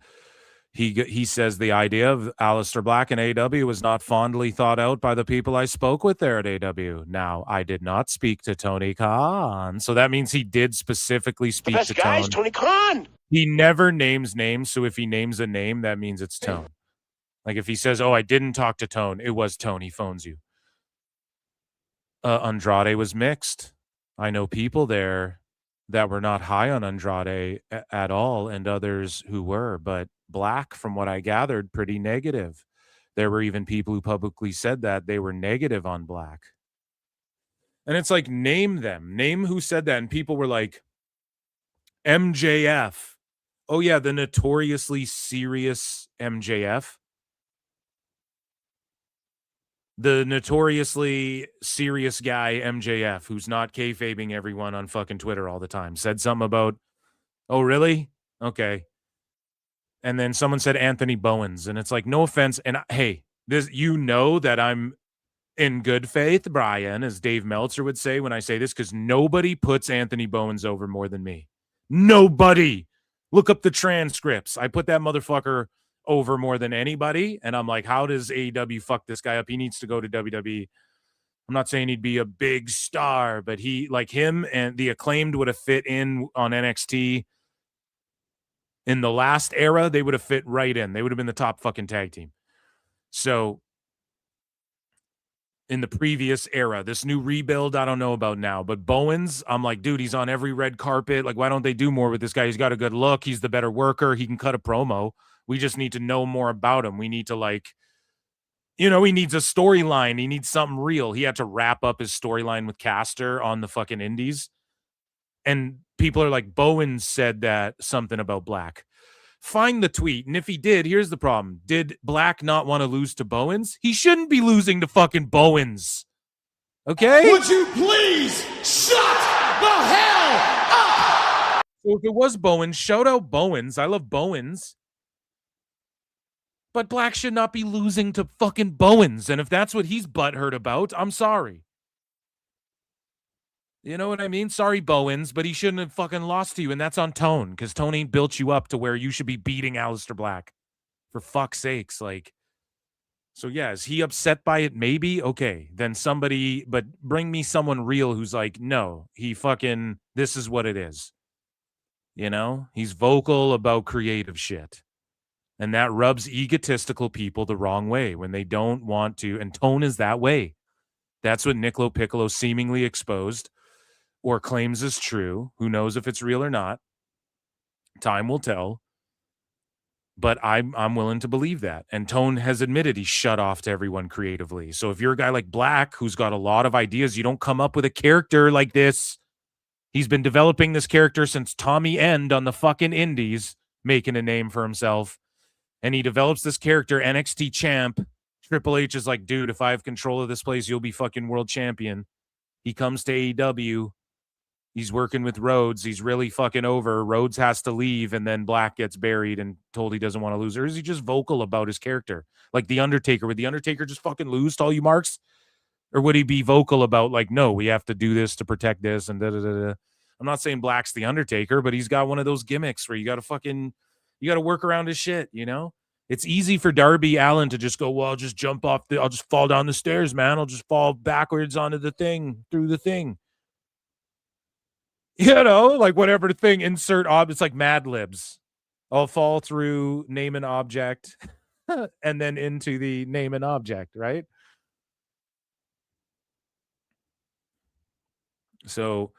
he says the idea of Aleister Black and AEW was not fondly thought out by the people I spoke with there at AEW. Now, I did not speak to Tony Khan, so that means he did specifically speak to Tone. Tony Khan. He never names names, so if he names a name, that means it's Tone. Like if he says, "Oh, I didn't talk to Tone," it was Tone. He phones you. Andrade was mixed. I know people there that were not high on Andrade at all, and others who were, but Black, from what I gathered, pretty negative. There were even people who publicly said that they were negative on Black. And it's like, name them. Name who said that. And people were like, MJF. Oh, yeah, the notoriously serious MJF. The notoriously serious guy, MJF, who's not kayfabing everyone on fucking Twitter all the time, said something about, oh, really? Okay. And then someone said Anthony Bowens, and it's like, no offense. And hey, this, you know that I'm in good faith, Brian, as Dave Meltzer would say when I say this, because nobody puts Anthony Bowens over more than me. Nobody. Look up the transcripts. I put that motherfucker over more than anybody, and I'm like, how does AEW fuck this guy up? He needs to go to WWE. I'm not saying he'd be a big star, but he, like, him and the Acclaimed would have fit in on NXT in the last era. They would have fit right in. They would have been the top fucking tag team. So in the previous era, this new rebuild, I don't know about now, but Bowens, I'm like, dude, he's on every red carpet. Like, why don't they do more with this guy? He's got a good look. He's the better worker. He can cut a promo. We just need to know more about him. We need to, like, you know, he needs a storyline. He needs something real. He had to wrap up his storyline with Caster on the fucking indies. And people are like, Bowens said that something about Black. Find the tweet. And if he did, here's the problem. Did Black not want to lose to Bowens? He shouldn't be losing to fucking Bowens. Okay? Would you please shut the hell up? So if it was Bowens, shout out Bowens. I love Bowens. But Black should not be losing to fucking Bowens. And if that's what he's butthurt about, I'm sorry. You know what I mean? Sorry, Bowens, but he shouldn't have fucking lost to you, and that's on Tone, because Tone ain't built you up to where you should be beating Aleister Black. For fuck's sakes, like. So yeah, is he upset by it? Maybe. Okay, then somebody, but bring me someone real who's like, no, he fucking, this is what it is. You know? He's vocal about creative shit. And that rubs egotistical people the wrong way when they don't want to, and Tone is that way. That's what Niccolo Piccolo seemingly exposed or claims is true. Who knows if it's real or not. Time will tell. But I'm willing to believe that. And Tone has admitted he's shut off to everyone creatively. So if you're a guy like Black, who's got a lot of ideas, you don't come up with a character like this. He's been developing this character since Tommy End on the fucking Indies, making a name for himself. And he develops this character, NXT champ. Triple H is like, dude, if I have control of this place, you'll be fucking world champion. He comes to AEW. He's working with Rhodes. He's really fucking over. Rhodes has to leave, and then Black gets buried and told he doesn't want to lose. Or is he just vocal about his character? Like The Undertaker. Would The Undertaker just fucking lose to all you marks? Or would he be vocal about, like, no, we have to do this to protect this and da-da-da-da? I'm not saying Black's The Undertaker, but he's got one of those gimmicks where you got to work around his shit, you know? It's easy for Darby Allin to just go, well, I'll just I'll just fall down the stairs, man. I'll just fall backwards onto the thing, through the thing. You know, like whatever thing, insert it's like Mad Libs. I'll fall through name an object and then into the name an object, right? So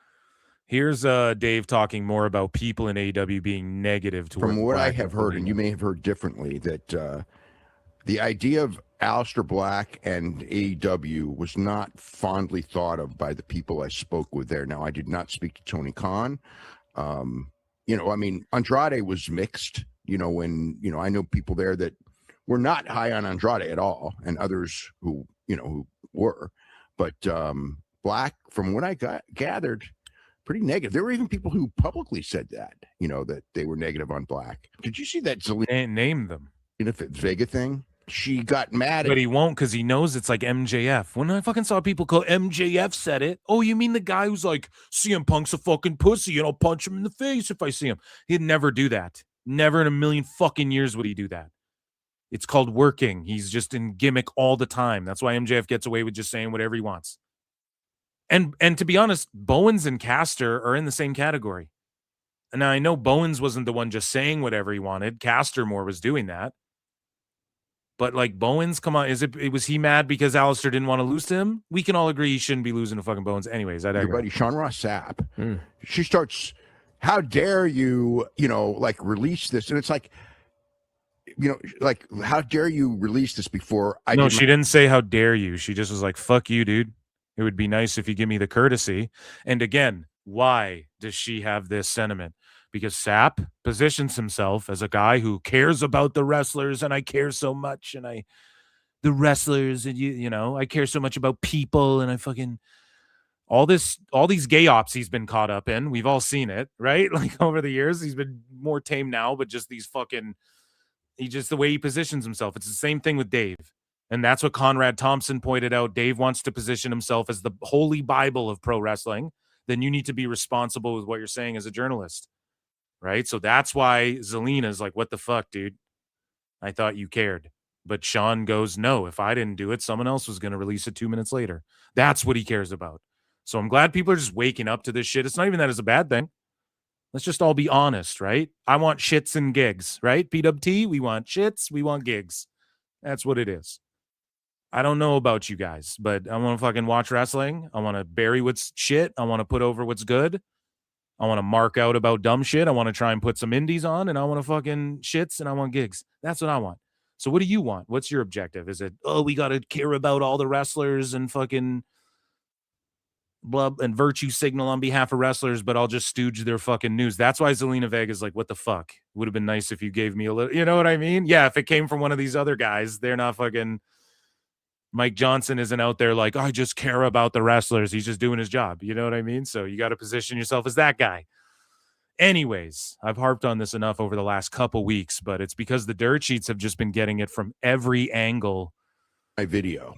here's Dave talking more about people in AEW being negative towards From what I Black have heard, and you may have heard differently, that the idea of Aleister Black and AEW was not fondly thought of by the people I spoke with there. Now, I did not speak to Tony Khan. You know, I mean, Andrade was mixed, you know, when, you know, I know people there that were not high on Andrade at all, and others who, you know, who were. But Black, from what I gathered, pretty negative. There were even people who publicly said that, you know, that they were negative on Black. Did you see that Zelina name them? You know, Vega thing? She got mad at But he won't, because he knows it's like MJF. When I fucking saw people call MJF said it, oh, you mean the guy who's like, CM Punk's a fucking pussy and I'll punch him in the face if I see him. He'd never do that. Never in a million fucking years would he do that. It's called working. He's just in gimmick all the time. That's why MJF gets away with just saying whatever he wants. And to be honest, Bowens and Caster are in the same category. And now I know Bowens wasn't the one just saying whatever he wanted. Caster more was doing that. But like Bowens, come on, was he mad because Aleister didn't want to lose to him? We can all agree he shouldn't be losing to fucking Bowens. Anyways, your buddy Sean Ross Sapp. She starts, how dare you, you know, like release this? And it's like, you know, like, how dare you release this before I No, she didn't say how dare you. She just was like, fuck you, dude. It would be nice if you give me the courtesy. And again, why does she have this sentiment? Because Sapp positions himself as a guy who cares about the wrestlers, and I care so much, and the wrestlers, and you know, I care so much about people, and I fucking all these gay ops he's been caught up in. We've all seen it, right? Like over the years, he's been more tame now, but just these fucking, the way he positions himself. It's the same thing with Dave. And that's what Conrad Thompson pointed out. Dave wants to position himself as the holy Bible of pro wrestling. Then you need to be responsible with what you're saying as a journalist. Right? So that's why Zelina's like, what the fuck, dude? I thought you cared. But Sean goes, no, if I didn't do it, someone else was going to release it 2 minutes later. That's what he cares about. So I'm glad people are just waking up to this shit. It's not even that it's a bad thing. Let's just all be honest, right? I want shits and gigs, right? PWT, we want shits, we want gigs. That's what it is. I don't know about you guys, but I want to fucking watch wrestling. I want to bury what's shit. I want to put over what's good. I want to mark out about dumb shit. I want to try and put some indies on, and I want to fucking shits, and I want gigs. That's what I want. So what do you want? What's your objective? Is it, oh, we got to care about all the wrestlers and fucking blah and virtue signal on behalf of wrestlers, but I'll just stooge their fucking news. That's why Zelina Vega's like, what the fuck? Would have been nice if you gave me a little, you know what I mean? Yeah, if it came from one of these other guys, they're not fucking, Mike Johnson isn't out there like, I just care about the wrestlers. He's just doing his job. You know what I mean? So you got to position yourself as that guy. Anyways, I've harped on this enough over the last couple weeks, but it's because the dirt sheets have just been getting it from every angle. My video.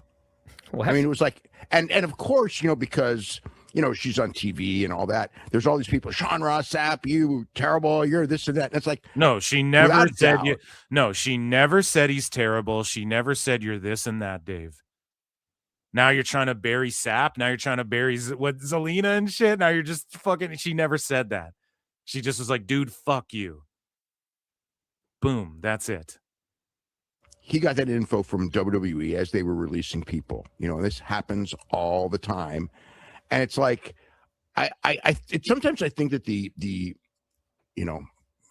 What? I mean, it was like, and of course, you know, because, you know, she's on TV and all that. There's all these people, Sean Ross Sapp, you terrible, you're this and that. And it's like, no, she never said you. No, she never said he's terrible. She never said you're this and that, Dave. Now you're trying to bury Sapp. Now you're trying to bury Zelina and shit. Now you're just fucking. She never said that. She just was like, dude, fuck you. Boom. That's it. He got that info from WWE as they were releasing people. You know, this happens all the time. And it's like, sometimes I think that the, you know,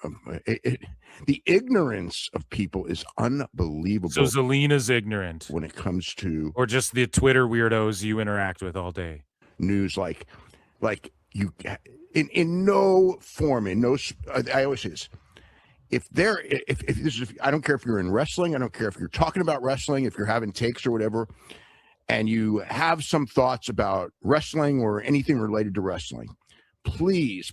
the ignorance of people is unbelievable. So Zelina's ignorant when it comes to, or just the Twitter weirdos you interact with all day. News like you in no form, in no. I always say this. If this is, I don't care if you're in wrestling, I don't care if you're talking about wrestling, if you're having takes or whatever, and you have some thoughts about wrestling or anything related to wrestling, please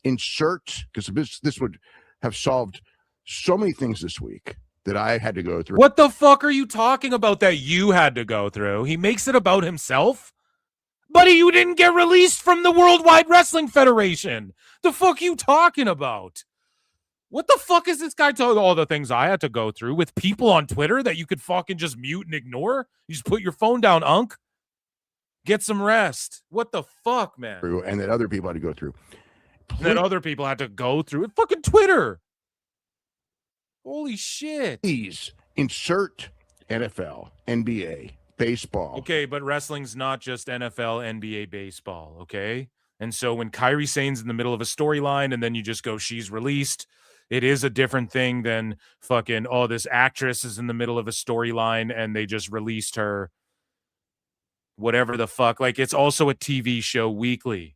insert, because this would have solved so many things this week that I had to go through. What the fuck are you talking about that you had to go through? He makes it about himself? Buddy, you didn't get released from the Worldwide Wrestling Federation. The fuck you talking about? What the fuck is this guy talking? All the things I had to go through with people on Twitter that you could fucking just mute and ignore? You just put your phone down, Unk. Get some rest. What the fuck, man? And that other people had to go through. That other people had to go through it. Fucking Twitter. Holy shit. Please insert NFL, NBA, baseball. Okay, but wrestling's not just NFL, NBA, baseball, okay? And so when Kairi Sane's in the middle of a storyline and then you just go, she's released, it is a different thing than fucking, oh, this actress is in the middle of a storyline and they just released her. Whatever the fuck. Like, it's also a TV show weekly.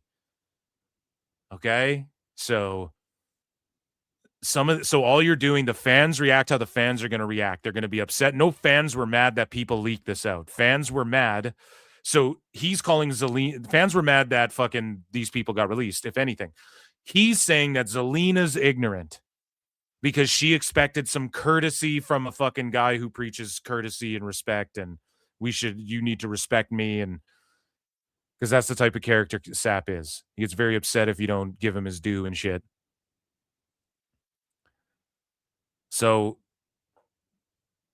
Okay? So all you're doing, the fans react how the fans are going to react. They're going to be upset. No fans were mad that people leaked this out. Fans were mad. So he's calling Zelina. Fans were mad that fucking these people got released, if anything. He's saying that Zelina's ignorant because she expected some courtesy from a fucking guy who preaches courtesy and respect, and you need to respect me, and because that's the type of character Sap is. He gets very upset if you don't give him his due and shit. So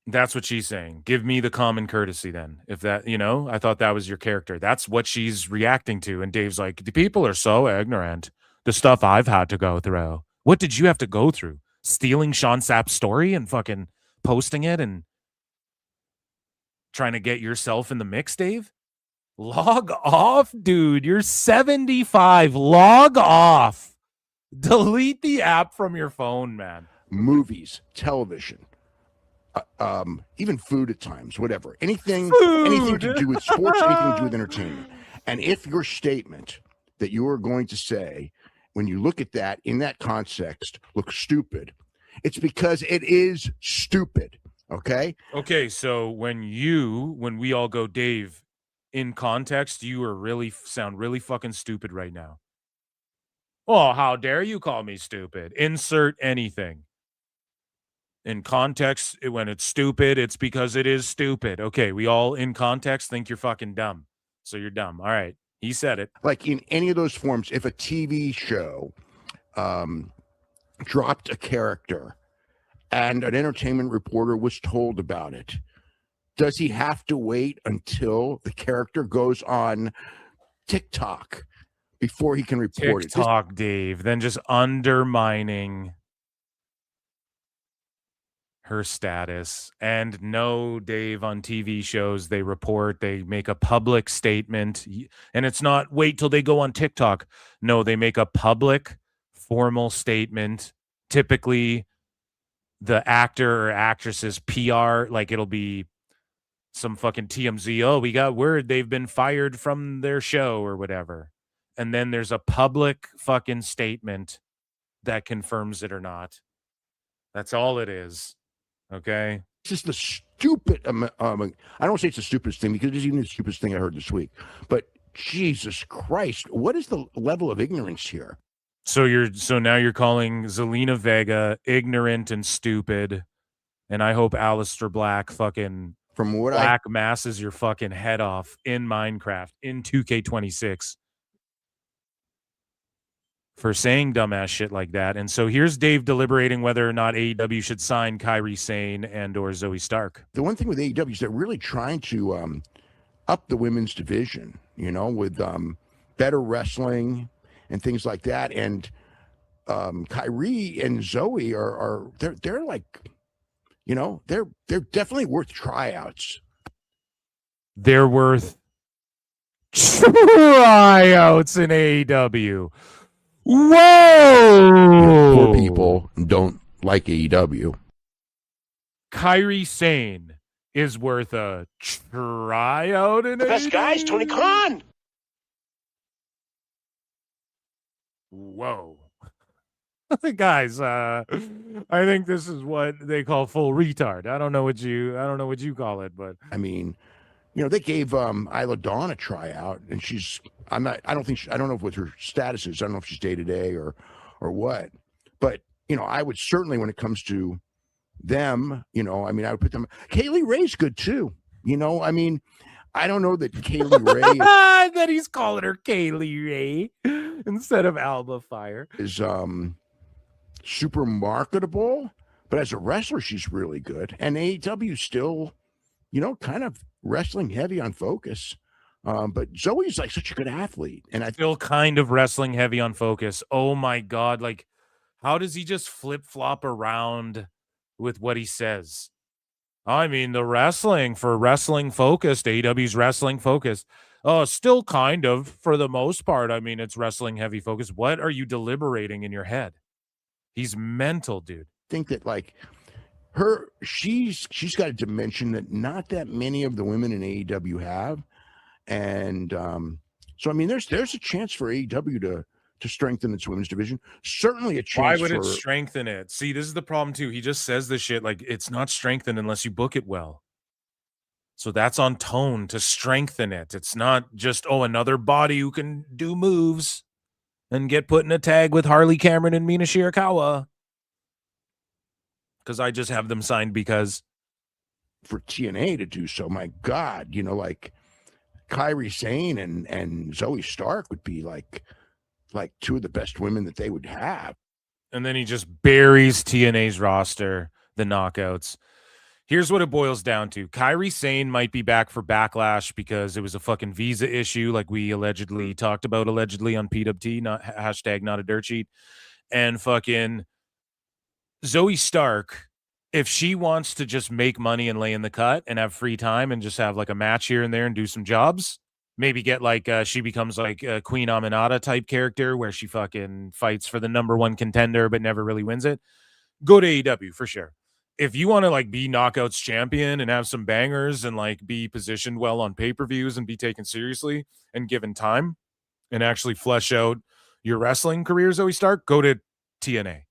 that's what she's saying. Give me the common courtesy then. If that, I thought that was your character. That's what she's reacting to. And Dave's like, the people are so ignorant. The stuff I've had to go through. What did you have to go through? Stealing Sean Sapp's story and fucking posting it and trying to get yourself in the mix, Dave? Log off, dude. You're 75. Log off. Delete the app from your phone, man. Movies, television, even food at times, whatever. Anything to do with sports, anything to do with entertainment. And if your statement that you are going to say, when you look at that in that context, looks stupid, it's because it is stupid. Okay? Okay, so when we all go, Dave, in context, you are sound really fucking stupid right now. Oh, how dare you call me stupid? Insert anything. In context, when it's stupid, it's because it is stupid. Okay, we all in context think you're fucking dumb. So you're dumb. All right. He said it. Like in any of those forms, if a TV show dropped a character and an entertainment reporter was told about it, does he have to wait until the character goes on TikTok before he can report it? TikTok, Dave, then just undermining her status. And no, Dave, on TV shows, they make a public statement, and it's not wait till they go on TikTok. No, they make a public formal statement. Typically the actor or actress's PR, like it'll be some fucking TMZ. Oh, we got word they've been fired from their show or whatever. And then there's a public fucking statement that confirms it or not. That's all it is. Okay. It's just the stupid. I don't say it's the stupidest thing because it isn't even the stupidest thing I heard this week. But Jesus Christ, what is the level of ignorance here? So now you're calling Zelina Vega ignorant and stupid, and I hope Aleister Black fucking Black masses your fucking head off in Minecraft in 2K26 for saying dumbass shit like that. And so here's Dave deliberating whether or not AEW should sign Kairi Sane and or Zoe Stark. The one thing with AEW is they're really trying to up the women's division, with better wrestling and things like that. And Kairi and Zoe they're like, they're definitely worth tryouts. They're worth tryouts in AEW. Whoa! Poor people don't like AEW. Kairi Sane is worth a tryout in The best guys, Tony Khan. Whoa. Guys, I think this is what they call full retard. I don't know what you call it, but I mean, they gave Isla Dawn a tryout, and I don't know what her status is. I don't know if she's day-to-day or what. But, I would certainly, when it comes to them, I would put them. Kaylee Ray's good too. I don't know that Kaylee Ray that he's calling her Kaylee Ray instead of Alba Fire is super marketable, but as a wrestler, she's really good. And AEW still, kind of wrestling heavy on Focus. But Zoe's like such a good athlete, and I still kind of wrestling heavy on Focus. Oh my God! Like, how does he just flip flop around with what he says? I mean, the wrestling focused, AEW's wrestling focused. Still kind of for the most part. I mean, it's wrestling heavy focus. What are you deliberating in your head? He's mental, dude. think that like she's got a dimension that not that many of the women in AEW have. And so I mean there's a chance for AEW to strengthen its women's division. Certainly a chance. Why would it strengthen it? See, this is the problem too. He just says this shit like it's not strengthened unless you book it well. So that's on tone to strengthen it. It's not just, another body who can do moves and get put in a tag with Harley Cameron and Mina Shirakawa. Because I just have them signed because. For TNA to do so, my God, like Kairi Sane and Zoe Stark would be like two of the best women that they would have. And then he just buries TNA's roster, the knockouts. Here's what it boils down to. Kairi Sane might be back for Backlash because it was a fucking visa issue, like we allegedly talked about on PWT, not not a dirt sheet. And fucking Zoe Stark, if she wants to just make money and lay in the cut and have free time and just have like a match here and there and do some jobs, maybe get like she becomes like a Queen Aminata type character where she fucking fights for the #1 contender but never really wins it, go to AEW for sure. If you want to like be Knockouts champion and have some bangers and like be positioned well on pay-per-views and be taken seriously and given time and actually flesh out your wrestling career, Zoe Stark, go to TNA.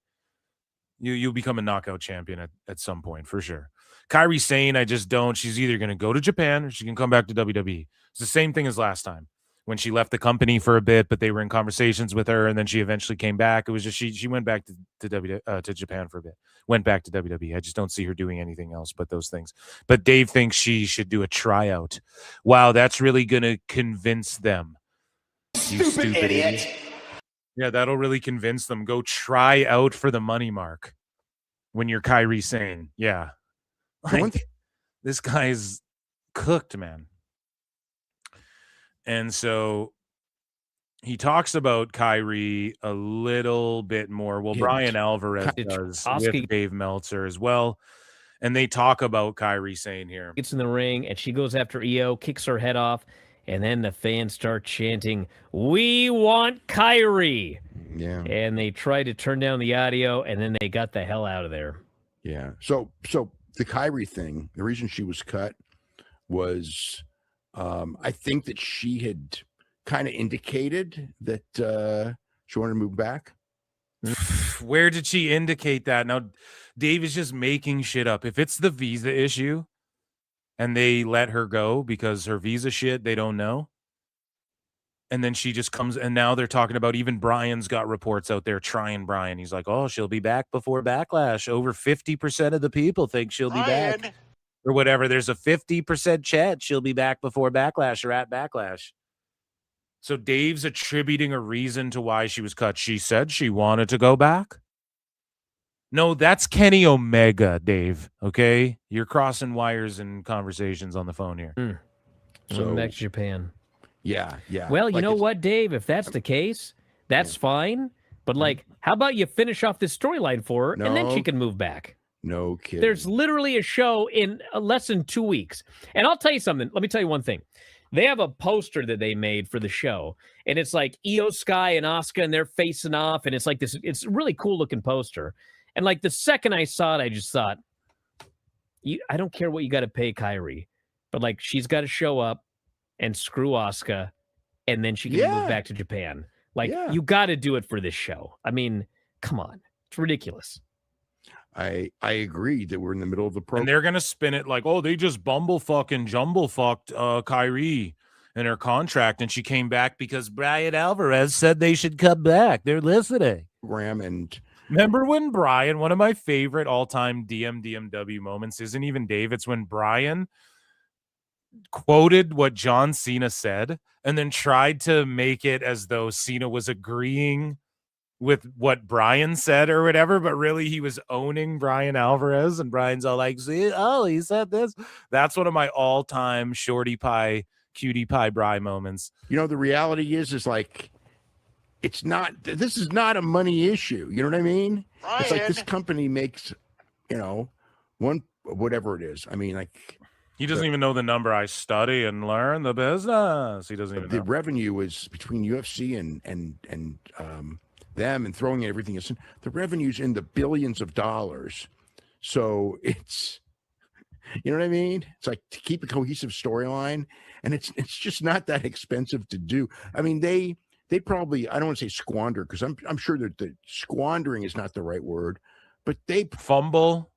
You'll become a Knockout champion at some point for sure. Kairi Sane, I just don't. She's either going to go to Japan or she can come back to WWE. It's the same thing as last time when she left the company for a bit, but they were in conversations with her, and then she eventually came back. It was just she went back to Japan for a bit, went back to WWE. I just don't see her doing anything else but those things. But Dave thinks she should do a tryout. Wow, that's really going to convince them. You stupid idiot. Yeah, that'll really convince them. Go try out for the money mark when you're Kairi Sane. Yeah. Like, this guy's cooked, man. And so he talks about Kairi a little bit more. Well, Bryan Alvarez does with Dave Meltzer as well. And they talk about Kairi Sane here. Gets in the ring and she goes after Io, kicks her head off. And then the fans start chanting, "We want Kairi." Yeah. And they try to turn down the audio, and then they got the hell out of there. Yeah. So the Kairi thing, the reason she was cut was, I think that she had kind of indicated that she wanted to move back. Where did she indicate that? Now, Dave is just making shit up. If it's the visa issue, and they let her go because her visa shit, they don't know. And then she just comes, and now they're talking about even Brian's got reports out there trying Brian. He's like, she'll be back before Backlash. Over 50% of the people think she'll be back. Or whatever. There's a 50% chance she'll be back before Backlash or at Backlash. So Dave's attributing a reason to why she was cut. She said she wanted to go back. No, that's Kenny Omega, Dave. Okay, you're crossing wires and conversations on the phone here. So back to Japan. Yeah. Well, you know what, Dave? If that's the case, that's fine. But how about you finish off this storyline for her, and then she can move back? No kidding. There's literally a show in less than 2 weeks, and I'll tell you something. Let me tell you one thing. They have a poster that they made for the show, and it's like Io Sky and Asuka, and they're facing off, and it's like this. It's a really cool looking poster. And like the second I saw it, I just thought, I don't care what you got to pay Kyrie, but like she's got to show up and screw Asuka, and then she can move back to Japan. Like you got to do it for this show. I mean, come on, it's ridiculous. I agree that we're in the middle of the program. And they're gonna spin it like, oh, they just jumble fucked Kyrie in her contract, and she came back because Bryan Alvarez said they should come back. They're listening. And remember when Bryan, one of my favorite all-time DMDMW moments isn't even Dave, it's when Bryan quoted what John Cena said and then tried to make it as though Cena was agreeing with what Bryan said or whatever, but really he was owning Bryan Alvarez, and Bryan's all like, see, oh, he said this. That's one of my all-time shorty pie, cutie pie Bry moments. You know, the reality is like, this is not a money issue. You know what I mean? Bryan. It's like this company makes, whatever it is. I mean, like, he doesn't even know the number. I study and learn the business. He doesn't even know. The revenue is between UFC and them and throwing everything. The revenue's in the billions of dollars. So it's, you know what I mean? It's like to keep a cohesive storyline, and it's just not that expensive to do. I mean, they probably, I don't want to say squander, because I'm sure that the squandering is not the right word, but they fumble.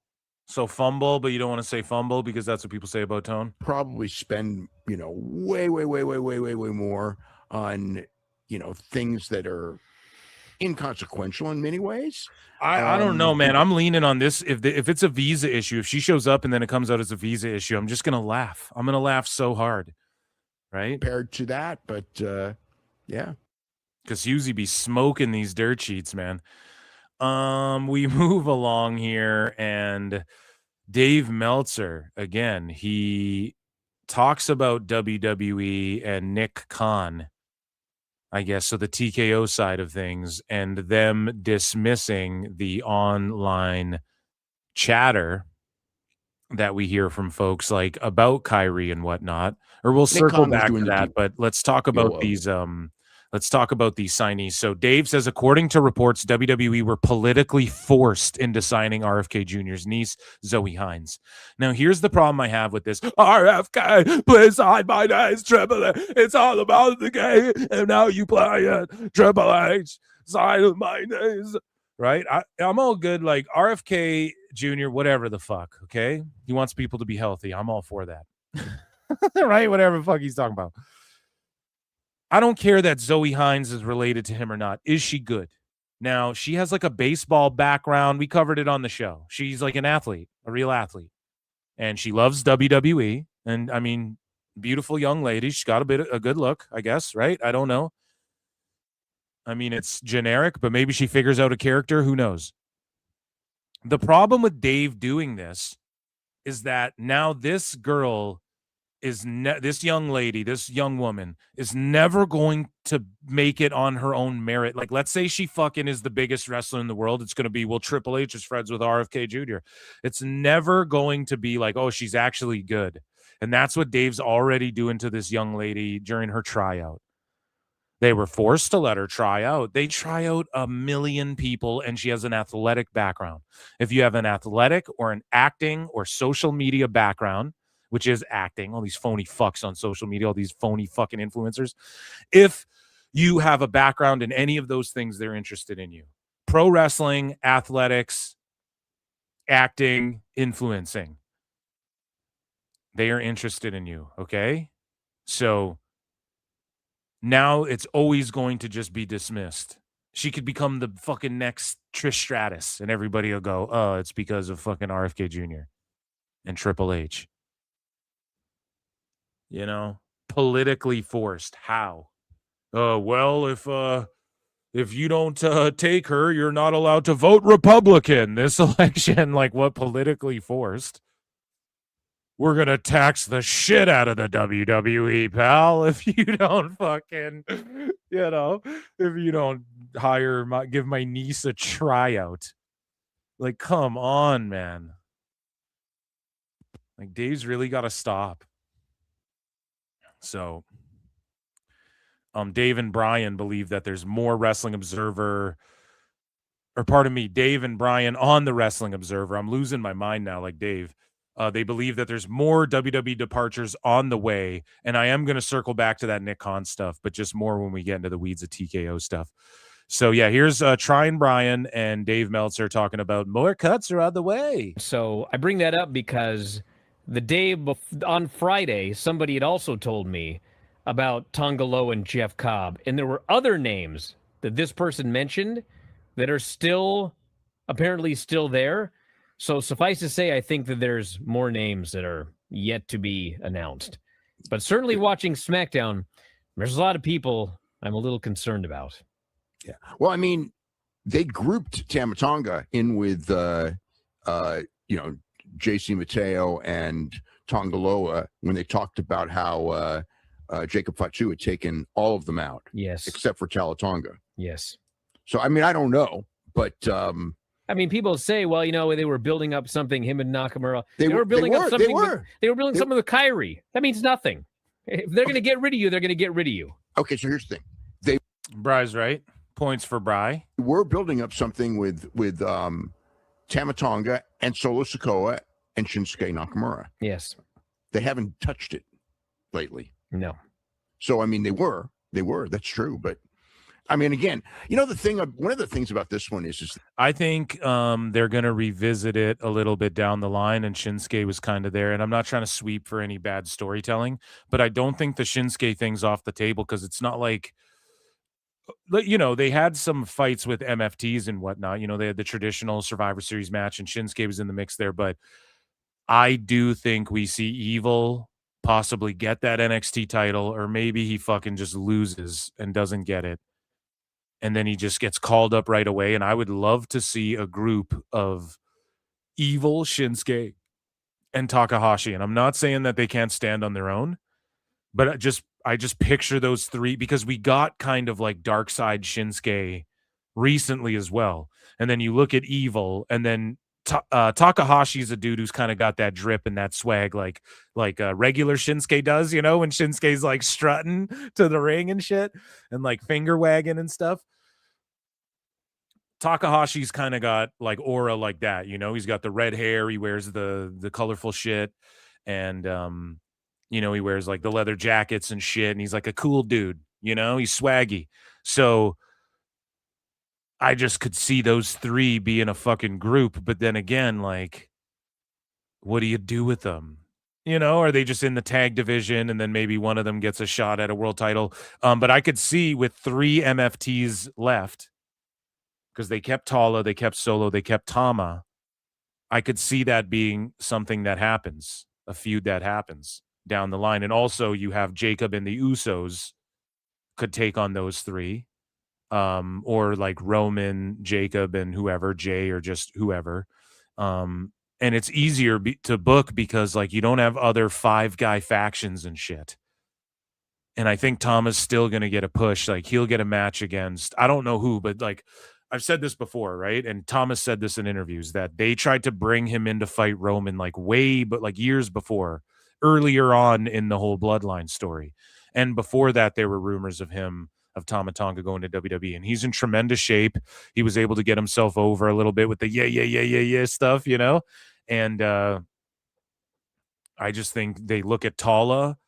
So fumble, but you don't want to say fumble because that's what people say about Tone. Probably spend, way more on, things that are inconsequential in many ways. I don't know, man. I'm leaning on this. If it's a visa issue, if she shows up and then it comes out as a visa issue, I'm just gonna laugh. I'm gonna laugh so hard, right? Compared to that, but yeah, because Husey be smoking these dirt sheets, man. We move along here, and Dave Meltzer again. He talks about WWE and Nick Khan, I guess, so the TKO side of things, and them dismissing the online chatter that we hear from folks like about Kyrie and whatnot. Or we'll circle back to that, but let's talk about these. Let's talk about these signees. So Dave says, according to reports, WWE were politically forced into signing RFK Jr.'s niece, Zoe Hines. Now, here's the problem I have with this. RFK, please sign my niece, Triple H. It's all about the game, and now you play it. Triple H, sign my niece. Right? I'm all good. Like, RFK Jr., whatever the fuck, okay? He wants people to be healthy. I'm all for that. Right? Whatever the fuck he's talking about. I don't care that Zoe Hines is related to him or not. Is she good? Now, she has like a baseball background. We covered it on the show. She's like an athlete, a real athlete. And she loves WWE. And I mean, beautiful young lady. She's got a good look, I guess, right? I don't know. I mean, it's generic, but maybe she figures out a character. Who knows? The problem with Dave doing this is that now this girl is this young lady, this young woman is never going to make it on her own merit. Like, let's say she fucking is the biggest wrestler in the world. It's going to be, well, Triple H is friends with RFK Jr. It's never going to be like, oh, she's actually good. And that's what Dave's already doing to this young lady during her tryout. They were forced to let her try out. They try out 1 million people, and she has an athletic background. If you have an athletic or an acting or social media background, which is acting, all these phony fucks on social media, all these phony fucking influencers. If you have a background in any of those things, they're interested in you. Pro wrestling, athletics, acting, influencing. They are interested in you, okay? So now it's always going to just be dismissed. She could become the fucking next Trish Stratus, and everybody will go, oh, it's because of fucking RFK Jr. and Triple H. You know, politically forced. How? Well, if you don't take her, you're not allowed to vote Republican this election. Like, what politically forced? We're going to tax the shit out of the WWE, pal, if you don't fucking, if you don't give my niece a tryout. Like, come on, man. Like, Dave's really got to stop. So Dave and Bryan believe that there's more Wrestling Observer, or pardon me, Dave and Bryan on the Wrestling Observer. I'm losing my mind now, like Dave. They believe that there's more WWE departures on the way, and I am going to circle back to that Nick Khan stuff, but just more when we get into the weeds of TKO stuff. So, yeah, here's Tryon Bryan and Dave Meltzer talking about more cuts are on the way. So I bring that up because the day on Friday, somebody had also told me about Tonga Loa and Jeff Cobb, and there were other names that this person mentioned that are apparently still there. So suffice to say, I think that there's more names that are yet to be announced. But certainly watching SmackDown, there's a lot of people I'm a little concerned about. Yeah. Well, I mean, they grouped Tama Tonga in with, JC Mateo and Tonga Loa when they talked about how Jacob Fatu had taken all of them out. Yes. Except for Talatonga. Yes. So, I mean, I don't know, but I mean, people say, well, they were building up something, him and Nakamura. They were building up something. They were building something with Kyrie. That means nothing. If they're going to get rid of you, they're going to get rid of you. Okay, so here's the thing. Bry's right. Points for Bry. We're building up something with Tama Tonga and Solo Sikoa and Shinsuke Nakamura. Yes. They haven't touched it lately. No. So, I mean, they were. That's true. But, I mean, again, one of the things about this one is I think they're going to revisit it a little bit down the line, and Shinsuke was kind of there. And I'm not trying to sweep for any bad storytelling, but I don't think the Shinsuke thing's off the table because it's not like, they had some fights with MFTs and whatnot. They had the traditional Survivor Series match, and Shinsuke was in the mix there. But I do think we see Evil possibly get that NXT title, or maybe he fucking just loses and doesn't get it. And then he just gets called up right away. And I would love to see a group of Evil, Shinsuke, and Takahashi. And I'm not saying that they can't stand on their own, but I just picture those three because we got kind of like Dark Side Shinsuke recently as well. And then you look at Evil, and then Takahashi's a dude who's kind of got that drip and that swag like regular Shinsuke does, when Shinsuke's like strutting to the ring and shit and like finger wagging and stuff. Takahashi's kind of got like aura like that, he's got the red hair, he wears the colorful shit, and he wears like the leather jackets and shit, and he's like a cool dude, he's swaggy. So I just could see those three being a fucking group, but then again, like, what do you do with them? Are they just in the tag division and then maybe one of them gets a shot at a world title? But I could see with 3 MFTs left, because they kept Tala, they kept Solo, they kept Tama. I could see that being something that happens, a feud that happens down the line. And also you have Jacob and the Usos could take on those 3. Or like Roman, Jacob, and whoever, Jay, or just whoever. And it's easier to book because like you don't have other 5-guy factions and shit. And I think Tama's still going to get a push. Like he'll get a match against, I don't know who, but like I've said this before, right? And Thomas said this in interviews that they tried to bring him in to fight Roman like years before, earlier on in the whole Bloodline story. And before that, there were rumors of Tama Tonga going to WWE, and he's in tremendous shape. He was able to get himself over a little bit with the yeah stuff, and I just think they look at Tala,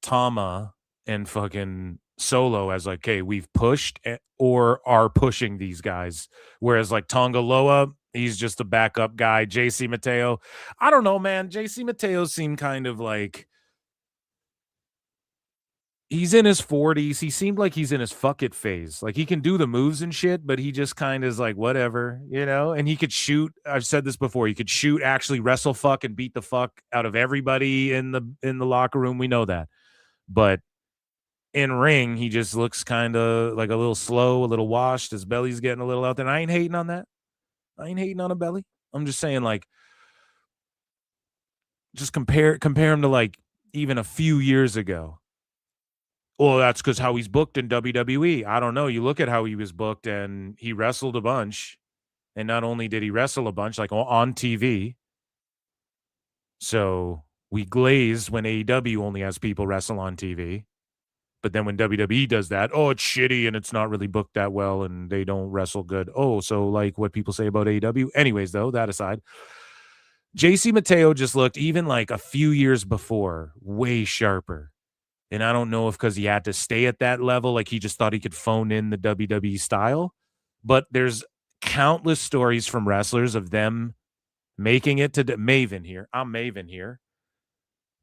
Tama, and fucking Solo as like, okay, we've pushed or are pushing these guys, whereas like Tonga Loa, he's just a backup guy. JC Mateo, I don't know, man. JC Mateo seemed kind of like he's in his 40s. He seemed like he's in his fuck it phase. Like he can do the moves and shit, but he just kind of is like, whatever, and he could shoot. I've said this before. He could shoot, actually wrestle fuck and beat the fuck out of everybody in the locker room. We know that. But in ring, he just looks kind of like a little slow, a little washed. His belly's getting a little out there. And I ain't hating on that. I ain't hating on a belly. I'm just saying, like, just compare him to like even a few years ago. Well, that's because how he's booked in WWE. I don't know. You look at how he was booked, and he wrestled a bunch. And not only did he wrestle a bunch, like on TV. So We glaze when AEW only has people wrestle on TV. But then when WWE does that, oh, it's shitty and it's not really booked that well and they don't wrestle good. Oh, so like what people say about AEW. Anyways, though, that aside, JC Mateo just looked, even like a few years before, way sharper. And I don't know if because he had to stay at that level, like he just thought he could phone in the WWE style. But there's countless stories from wrestlers of them making it to Maven here. I'm Maven here.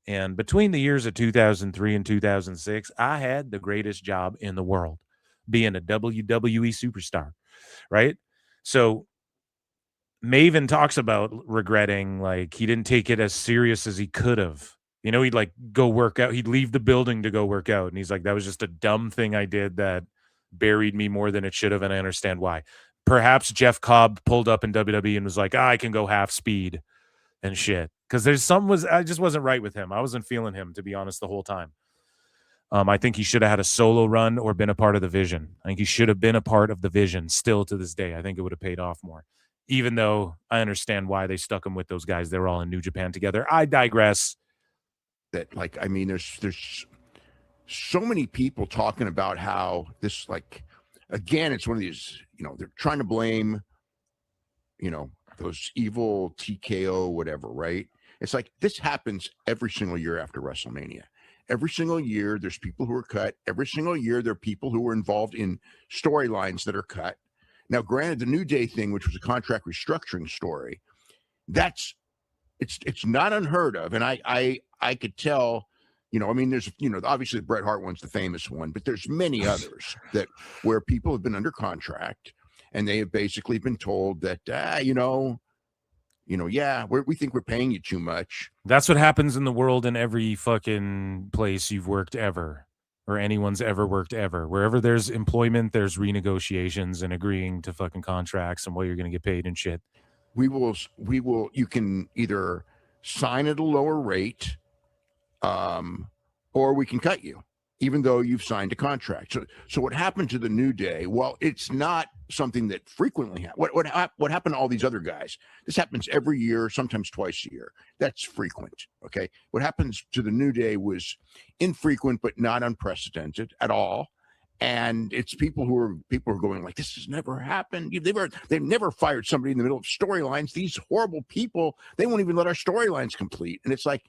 And between the years of 2003 and 2006, I had the greatest job in the world, being a WWE superstar, right? So Maven talks about regretting, like, he didn't take it as serious as he could have. You know, he'd like go work out. He'd leave the building to go work out. And he's like, that was just a dumb thing I did that buried me more than it should have. And I understand why. Perhaps Jeff Cobb pulled up in WWE and was like, I can go half speed and shit. Because I just wasn't right with him. I wasn't feeling him, to be honest, the whole time. I think he should have had a solo run or been a part of the Vision. I think he should have been a part of the Vision still to this day. I think it would have paid off more. Even though I understand why they stuck him with those guys. They were all in New Japan together. I digress. That, like, I mean, there's so many people talking about how this, like, again, it's one of these, you know, they're trying to blame, you know, those evil TKO, whatever, right? It's like this happens every single year after WrestleMania. Every single year, there's people who are cut. Every single year, there are people who are involved in storylines that are cut. Now, granted, the New Day thing, which was a contract restructuring story, it's not unheard of. And I could tell, you know, I mean, there's, you know, obviously the Bret Hart one's the famous one, but there's many others that where people have been under contract and they have basically been told that, yeah, we think we're paying you too much. That's what happens in the world in every fucking place you've worked ever, or anyone's ever worked ever. Wherever there's employment, there's renegotiations and agreeing to fucking contracts and what you're going to get paid and shit. You can either sign at a lower rate, or we can cut you, even though you've signed a contract. So what happened to the New Day? Well, it's not something that frequently happens. What happened to all these other guys? This happens every year, sometimes twice a year. That's frequent. Okay. What happens to the New Day was infrequent, but not unprecedented at all. And it's people who are going like, this has never happened. They've never fired somebody in the middle of storylines. These horrible people, they won't even let our storylines complete. And it's like,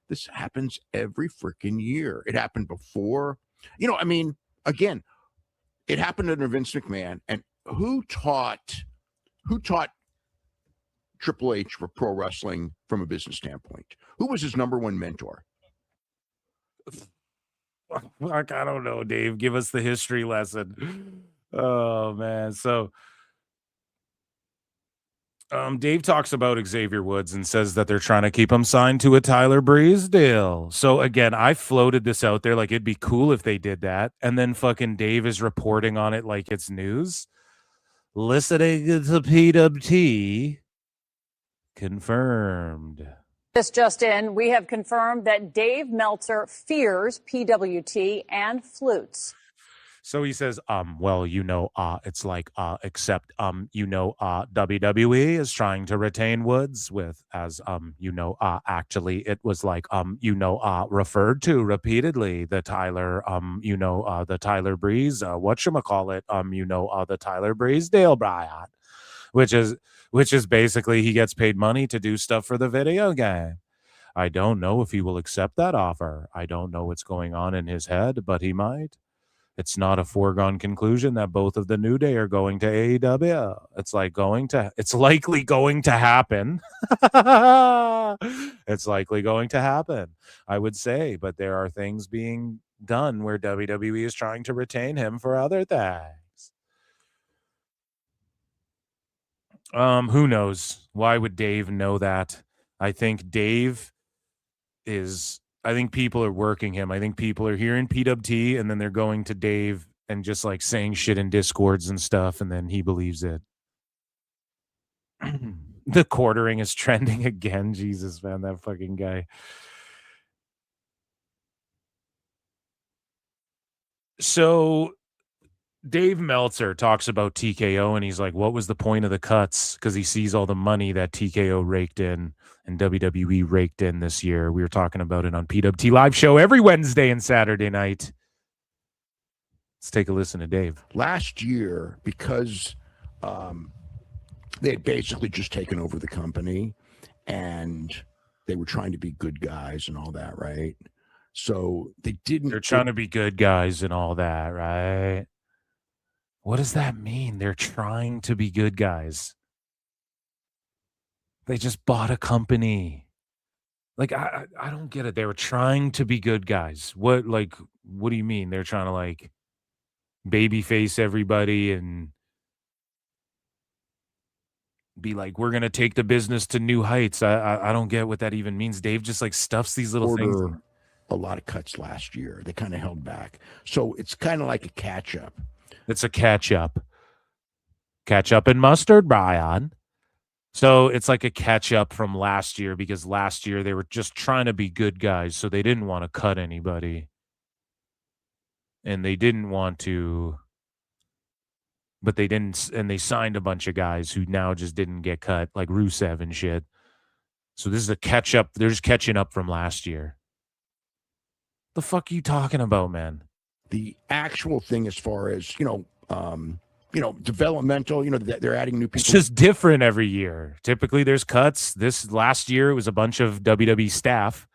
this happens every freaking year. It happened before, you know, I mean, again, it happened under Vince McMahon. And who taught Triple H for pro wrestling from a business standpoint? Who was his number one mentor? Like, I don't know, Dave. Give us the history lesson. Oh, man. So Dave talks about Xavier Woods and says that they're trying to keep him signed to a Tyler Breeze deal. So again, I floated this out there like it'd be cool if they did that. And then fucking Dave is reporting on it like it's news. Listening to PWT, confirmed. This just in, we have confirmed that Dave Meltzer fears PWT and flutes. So he says, well, it's like, except, WWE is trying to retain Woods with, as, actually it was like, referred to repeatedly, the Tyler, the Tyler Breeze, whatchamacallit, the Tyler Breeze deal, Brian, which is basically he gets paid money to do stuff for the video game. I don't know if he will accept that offer. I don't know what's going on in his head, but he might. It's not a foregone conclusion that both of the New Day are going to AEW. It's likely going to happen. It's likely going to happen, I would say. But there are things being done where WWE is trying to retain him for other things. Who knows? Why would Dave know that? I think people are working him. I think people are hearing PWT and then they're going to Dave and just like saying shit in Discords and stuff, and then he believes it. The quartering is trending again. Jesus, man, that fucking guy. So Dave Meltzer talks about TKO, and he's like, what was the point of the cuts? Because he sees all the money that TKO raked in and WWE raked in this year. We were talking about it on PWT Live Show every Wednesday and Saturday night. Let's take a listen to Dave. Last year, because they had basically just taken over the company and they were trying to be good guys and all that, right? So they didn't. They're trying to be good guys and all that, right? What does that mean? They're trying to be good guys. They just bought a company. Like, I don't get it. They were trying to be good guys. What do you mean? They're trying to like babyface everybody and be like, we're gonna take the business to new heights. I don't get what that even means. Dave just like stuffs these little things. A lot of cuts last year. They kind of held back. So it's kind of like a catch up. It's a catch-up. Ketchup and mustard, Bryan. So it's like a catch-up from last year because last year they were just trying to be good guys, so they didn't want to cut anybody. And they didn't want to, but they didn't, and they signed a bunch of guys who now just didn't get cut, like Rusev and shit. So this is a catch-up. They're just catching up from last year. The fuck are you talking about, man? The actual thing as far as, developmental, they're adding new people. It's just different every year. Typically there's cuts. This last year, it was a bunch of WWE staff.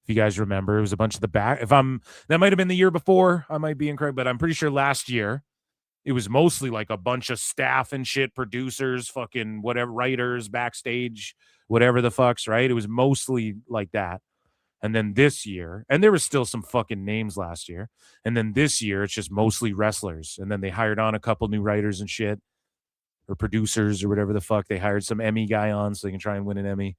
If you guys remember, it was a bunch of the back. That might've been the year before. I might be incorrect, but I'm pretty sure last year it was mostly like a bunch of staff and shit, producers, fucking whatever, writers, backstage, whatever the fucks, right? It was mostly like that. And then this year, and there was still some fucking names last year. And then this year, it's just mostly wrestlers. And then they hired on a couple new writers and shit, or producers or whatever the fuck. They hired some Emmy guy on so they can try and win an Emmy.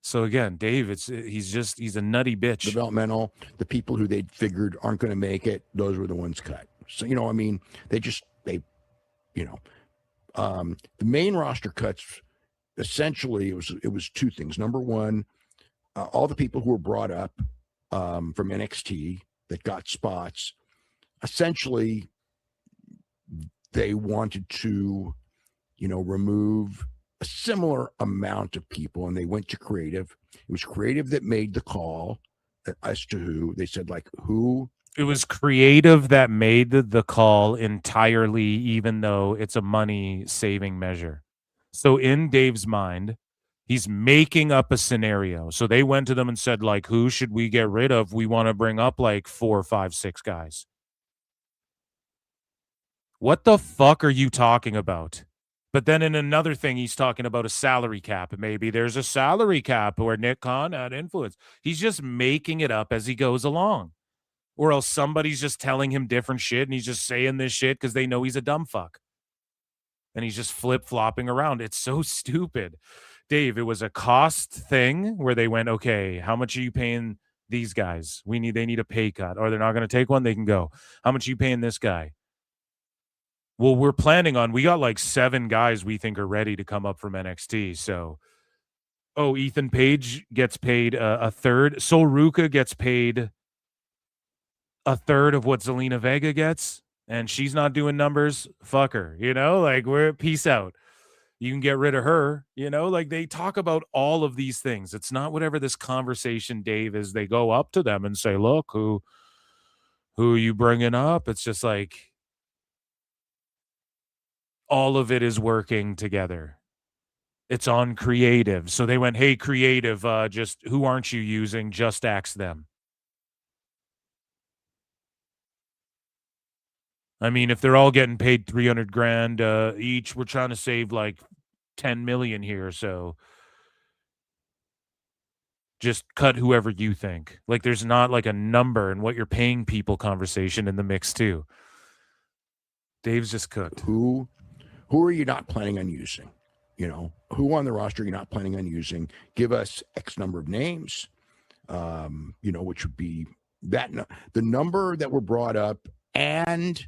So again, Dave, he's a nutty bitch. Developmental, the people who they figured aren't going to make it, those were the ones cut. So, the main roster cuts, essentially it was two things. Number one, all the people who were brought up from NXT that got spots, essentially they wanted to, remove a similar amount of people, and they went to creative. It was creative that made the call as to who. They said, like, who. It was creative that made the call entirely, even though it's a money-saving measure. So in Dave's mind, he's making up a scenario. So they went to them and said, like, who should we get rid of? We want to bring up like 4, 5, 6 guys. What the fuck are you talking about? But then in another thing, he's talking about a salary cap. Maybe there's a salary cap where Nick Khan had influence. He's just making it up as he goes along. Or else somebody's just telling him different shit and he's just saying this shit because they know he's a dumb fuck. And he's just flip-flopping around. It's so stupid. Dave, it was a cost thing where they went, okay, how much are you paying these guys? They need a pay cut, or they're not going to take one. They can go. How much are you paying this guy? Well, we got like 7 guys we think are ready to come up from NXT. So, Ethan Page gets paid a third. Sol Ruka gets paid a third of what Zelina Vega gets, and she's not doing numbers. Fuck her, we're peace out. You can get rid of her, they talk about all of these things. It's not whatever this conversation, Dave, is. They go up to them and say, look, who are you bringing up? It's just like all of it is working together. It's on creative. So they went, hey, creative, just who aren't you using? Just ask them. I mean, if they're all getting paid $300,000 each, we're trying to save like 10 million here. So just cut whoever you think. Like, there's not like a number and what you're paying people conversation in the mix too. Dave's just cooked. Who are you not planning on using? Who on the roster you're not planning on using? Give us X number of names, which would be the number that were brought up, and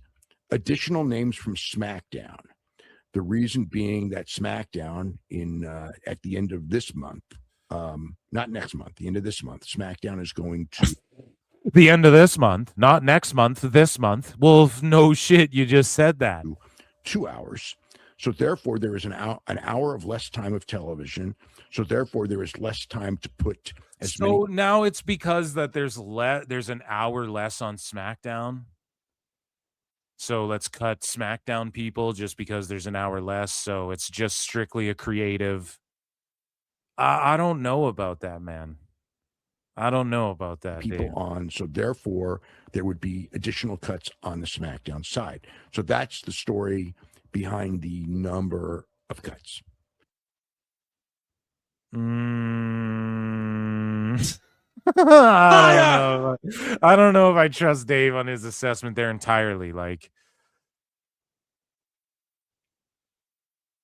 additional names from SmackDown. The reason being that SmackDown at the end of this month, not next month, the end of this month, SmackDown is going to The end of this month, not next month, this month. Well, no shit, you just said that. 2 hours. So therefore, there is an hour of less time of television. So therefore, there is less time to put as many. So now it's because that there's an hour less on SmackDown. So let's cut SmackDown people just because there's an hour less. So it's just strictly a creative. I don't know about that, man. I don't know about that. People Dave. on. So therefore, there would be additional cuts on the SmackDown side. So that's the story behind the number of cuts. I don't know if I trust Dave on his assessment there entirely. Like,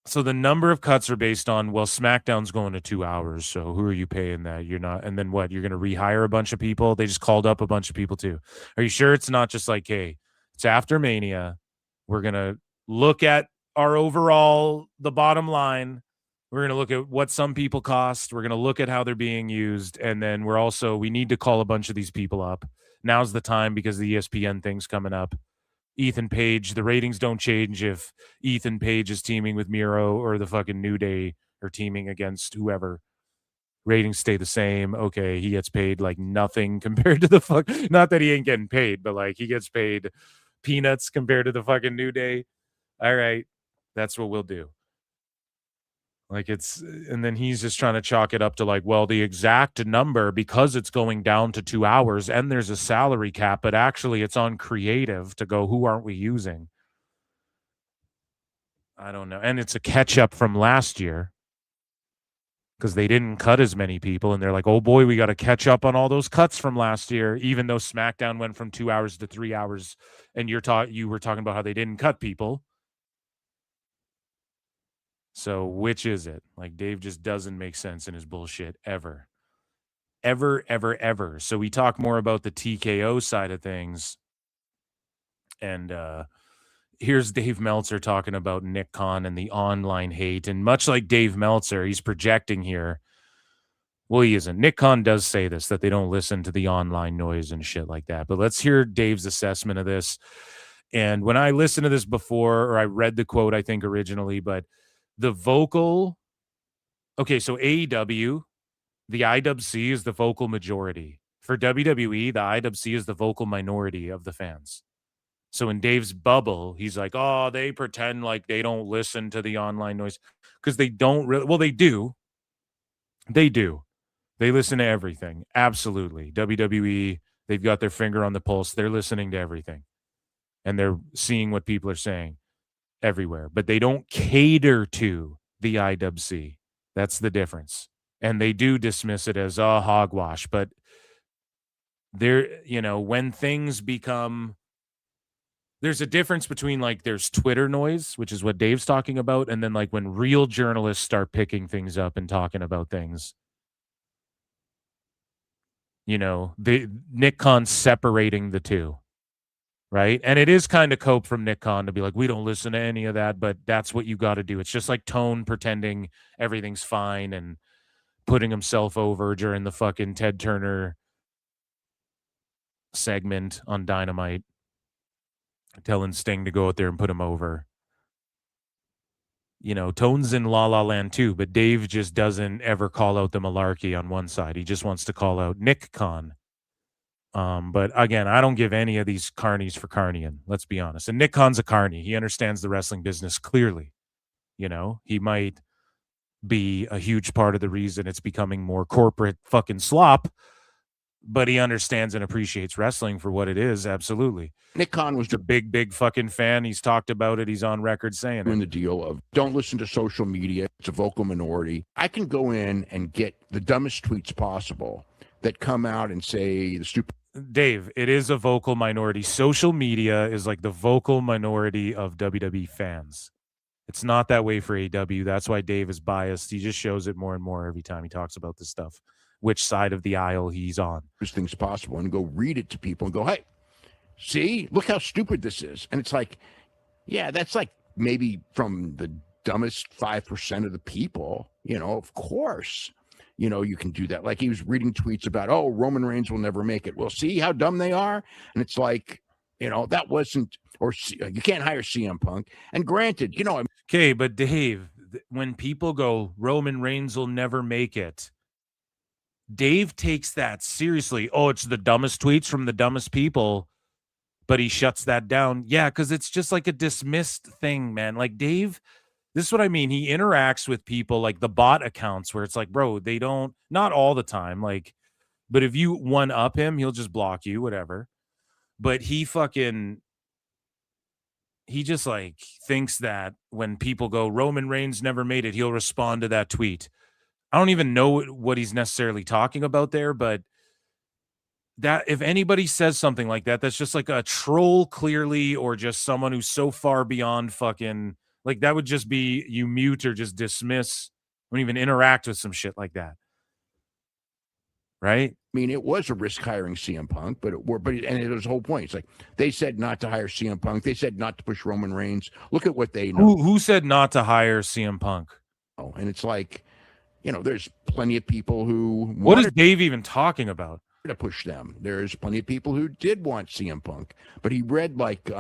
so the number of cuts are based on, well, SmackDown's going to 2 hours. So who are you paying that? You're not. And then what? You're going to rehire a bunch of people? They just called up a bunch of people too. Are you sure it's not just like, hey, it's after Mania. We're going to look at our overall, the bottom line. We're going to look at what some people cost. We're going to look at how they're being used. And then we need to call a bunch of these people up. Now's the time because the ESPN thing's coming up. Ethan Page, the ratings don't change if Ethan Page is teaming with Miro or the fucking New Day or teaming against whoever. Ratings stay the same. Okay, he gets paid like nothing compared to the fuck. Not that he ain't getting paid, but like he gets paid peanuts compared to the fucking New Day. All right, that's what we'll do. Like and then he's just trying to chalk it up to like, well, the exact number because it's going down to 2 hours and there's a salary cap, but actually it's on creative to go, who aren't we using? I don't know. And it's a catch up from last year because they didn't cut as many people. And they're like, oh boy, we got to catch up on all those cuts from last year, even though SmackDown went from 2 hours to 3 hours. And you were talking about how they didn't cut people. So which is it? Like Dave just doesn't make sense in his bullshit ever. Ever. So we talk more about the TKO side of things. And here's Dave Meltzer talking about Nick Khan and the online hate. And much like Dave Meltzer, he's projecting here. Well, he isn't. Nick Khan does say this, that they don't listen to the online noise and shit like that. But let's hear Dave's assessment of this. And when I listened to this before, or I read the quote, I think originally, but the vocal, okay, so AEW, the IWC is the vocal majority. For WWE, the IWC is the vocal minority of the fans. So in Dave's bubble, he's like, oh, they pretend like they don't listen to the online noise because they don't really, well, they do. They do. They listen to everything. Absolutely. WWE, they've got their finger on the pulse. They're listening to everything. And they're seeing what people are saying everywhere, but they don't cater to the IWC. That's the difference. And they do dismiss it as hogwash, but there, when things become, there's a difference between like there's Twitter noise, which is what Dave's talking about, and then like when real journalists start picking things up and talking about things. Nick Khan separating the two. Right. And it is kind of cope from Nick Khan to be like, we don't listen to any of that, but that's what you got to do. It's just like Tone pretending everything's fine and putting himself over during the fucking Ted Turner segment on Dynamite, telling Sting to go out there and put him over. Tone's in La La Land too, but Dave just doesn't ever call out the malarkey on one side. He just wants to call out Nick Khan. But again, I don't give any of these carnies for carnying. Let's be honest. And Nick Khan's a carny. He understands the wrestling business clearly. He might be a huge part of the reason it's becoming more corporate fucking slop, but he understands and appreciates wrestling for what it is. Absolutely. Nick Khan was a big fucking fan. He's talked about it. He's on record saying doing it. The deal of don't listen to social media. It's a vocal minority. I can go in and get the dumbest tweets possible that come out and say the stupid. Dave, it is a vocal minority. Social media is like the vocal minority of WWE fans. It's not that way for AEW. That's why Dave is biased. He just shows it more and more every time he talks about this stuff, which side of the aisle he's on. There's things possible and go read it to people and go, hey, see, look how stupid this is. And it's like, yeah, that's like maybe from the dumbest 5% of the people, of course. you can do that. Like he was reading tweets about, oh, Roman Reigns will never make it. Well, see how dumb they are? And it's like, that wasn't, or you can't hire CM Punk. And granted, Okay, but Dave, when people go, Roman Reigns will never make it, Dave takes that seriously. Oh, it's the dumbest tweets from the dumbest people, but he shuts that down. Yeah, because it's just like a dismissed thing, man. Like Dave, this is what I mean. He interacts with people like the bot accounts where it's like, bro, they don't, not all the time. Like, but if you one up him, he'll just block you, whatever. But he just like thinks that when people go, Roman Reigns never made it, he'll respond to that tweet. I don't even know what he's necessarily talking about there, but that if anybody says something like that, that's just like a troll clearly, or just someone who's so far beyond fucking, like that would just be you mute or just dismiss, don't even interact with some shit like that. Right? I mean, it was a risk hiring CM Punk, and it was the whole point. It's like they said not to hire CM Punk. They said not to push Roman Reigns. Look at what they know. Who said not to hire CM Punk? Oh, and it's like, there's plenty of people who. What is Dave even talking about? To push them. There's plenty of people who did want CM Punk, but he read like,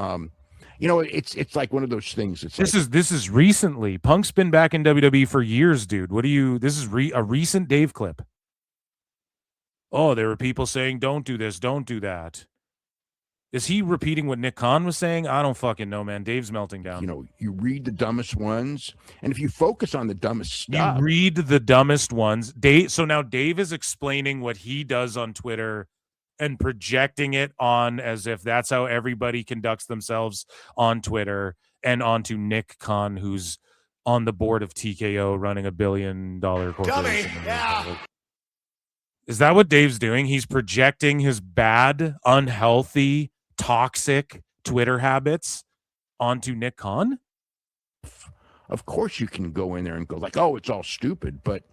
it's like one of those things. This is recently. Punk's been back in WWE for years, dude. This is a recent Dave clip. Oh, there were people saying, don't do this, don't do that. Is he repeating what Nick Khan was saying? I don't fucking know, man. Dave's melting down. You read the dumbest ones, and if you focus on the dumbest stuff. You read the dumbest ones. So now Dave is explaining what he does on Twitter and projecting it on as if that's how everybody conducts themselves on Twitter, and onto Nick Khan, who's on the board of TKO running $1 billion corporation. Yeah. Is that what Dave's doing? He's projecting his bad, unhealthy, toxic Twitter habits onto Nick Khan? Of course you can go in there and go like, oh, it's all stupid, but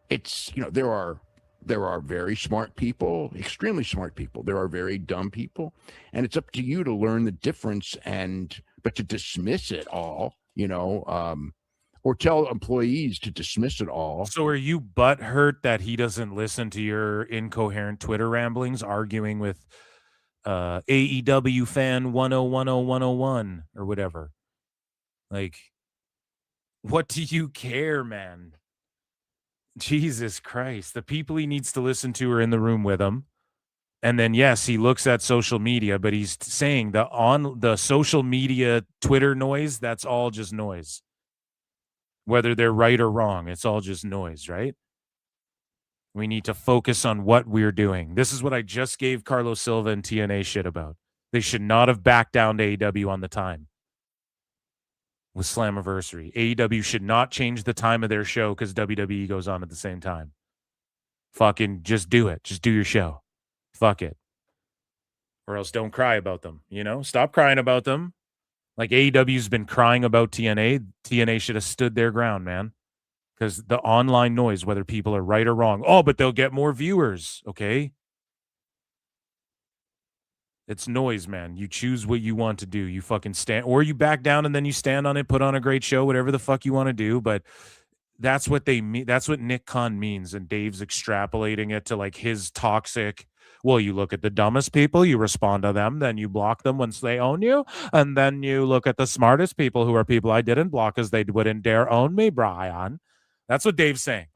it's, there are very smart people, extremely smart people. There are very dumb people, and it's up to you to learn the difference but to dismiss it all, or tell employees to dismiss it all. So are you butthurt that he doesn't listen to your incoherent Twitter ramblings, arguing with AEW fan 1010101 or whatever? Like, what do you care, man? Jesus Christ. The people he needs to listen to are in the room with him. And then, yes, he looks at social media, but he's saying the social media Twitter noise, that's all just noise. Whether they're right or wrong, it's all just noise, right? We need to focus on what we're doing. This is what I just gave Carlos Silva and TNA shit about. They should not have backed down to AEW on the time with Slammiversary. AEW should not change the time of their show because WWE goes on at the same time. Fucking just do it. Just do your show. Fuck it. Or else don't cry about them, Stop crying about them. Like AEW's been crying about TNA. TNA should have stood their ground, man. Because the online noise, whether people are right or wrong. Oh, but they'll get more viewers. Okay. It's noise, man. You choose what you want to do. You fucking stand, or you back down and then you stand on it, put on a great show, whatever the fuck you want to do. But that's what they mean. That's what Nick Khan means. And Dave's extrapolating it to like his toxic. Well, you look at the dumbest people, you respond to them, then you block them once they own you, and then you look at the smartest people who are people I didn't block because they wouldn't dare own me, Bryan. That's what Dave's saying.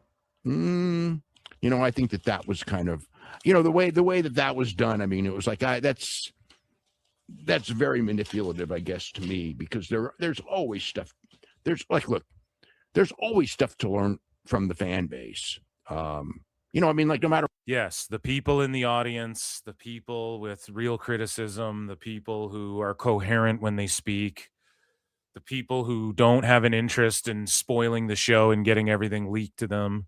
I think that was kind of, the way that was done. I mean, it was like, that's very manipulative, I guess, to me, because there's always stuff. There's always stuff to learn from the fan base. No matter. Yes, the people in the audience, the people with real criticism, the people who are coherent when they speak, the people who don't have an interest in spoiling the show and getting everything leaked to them.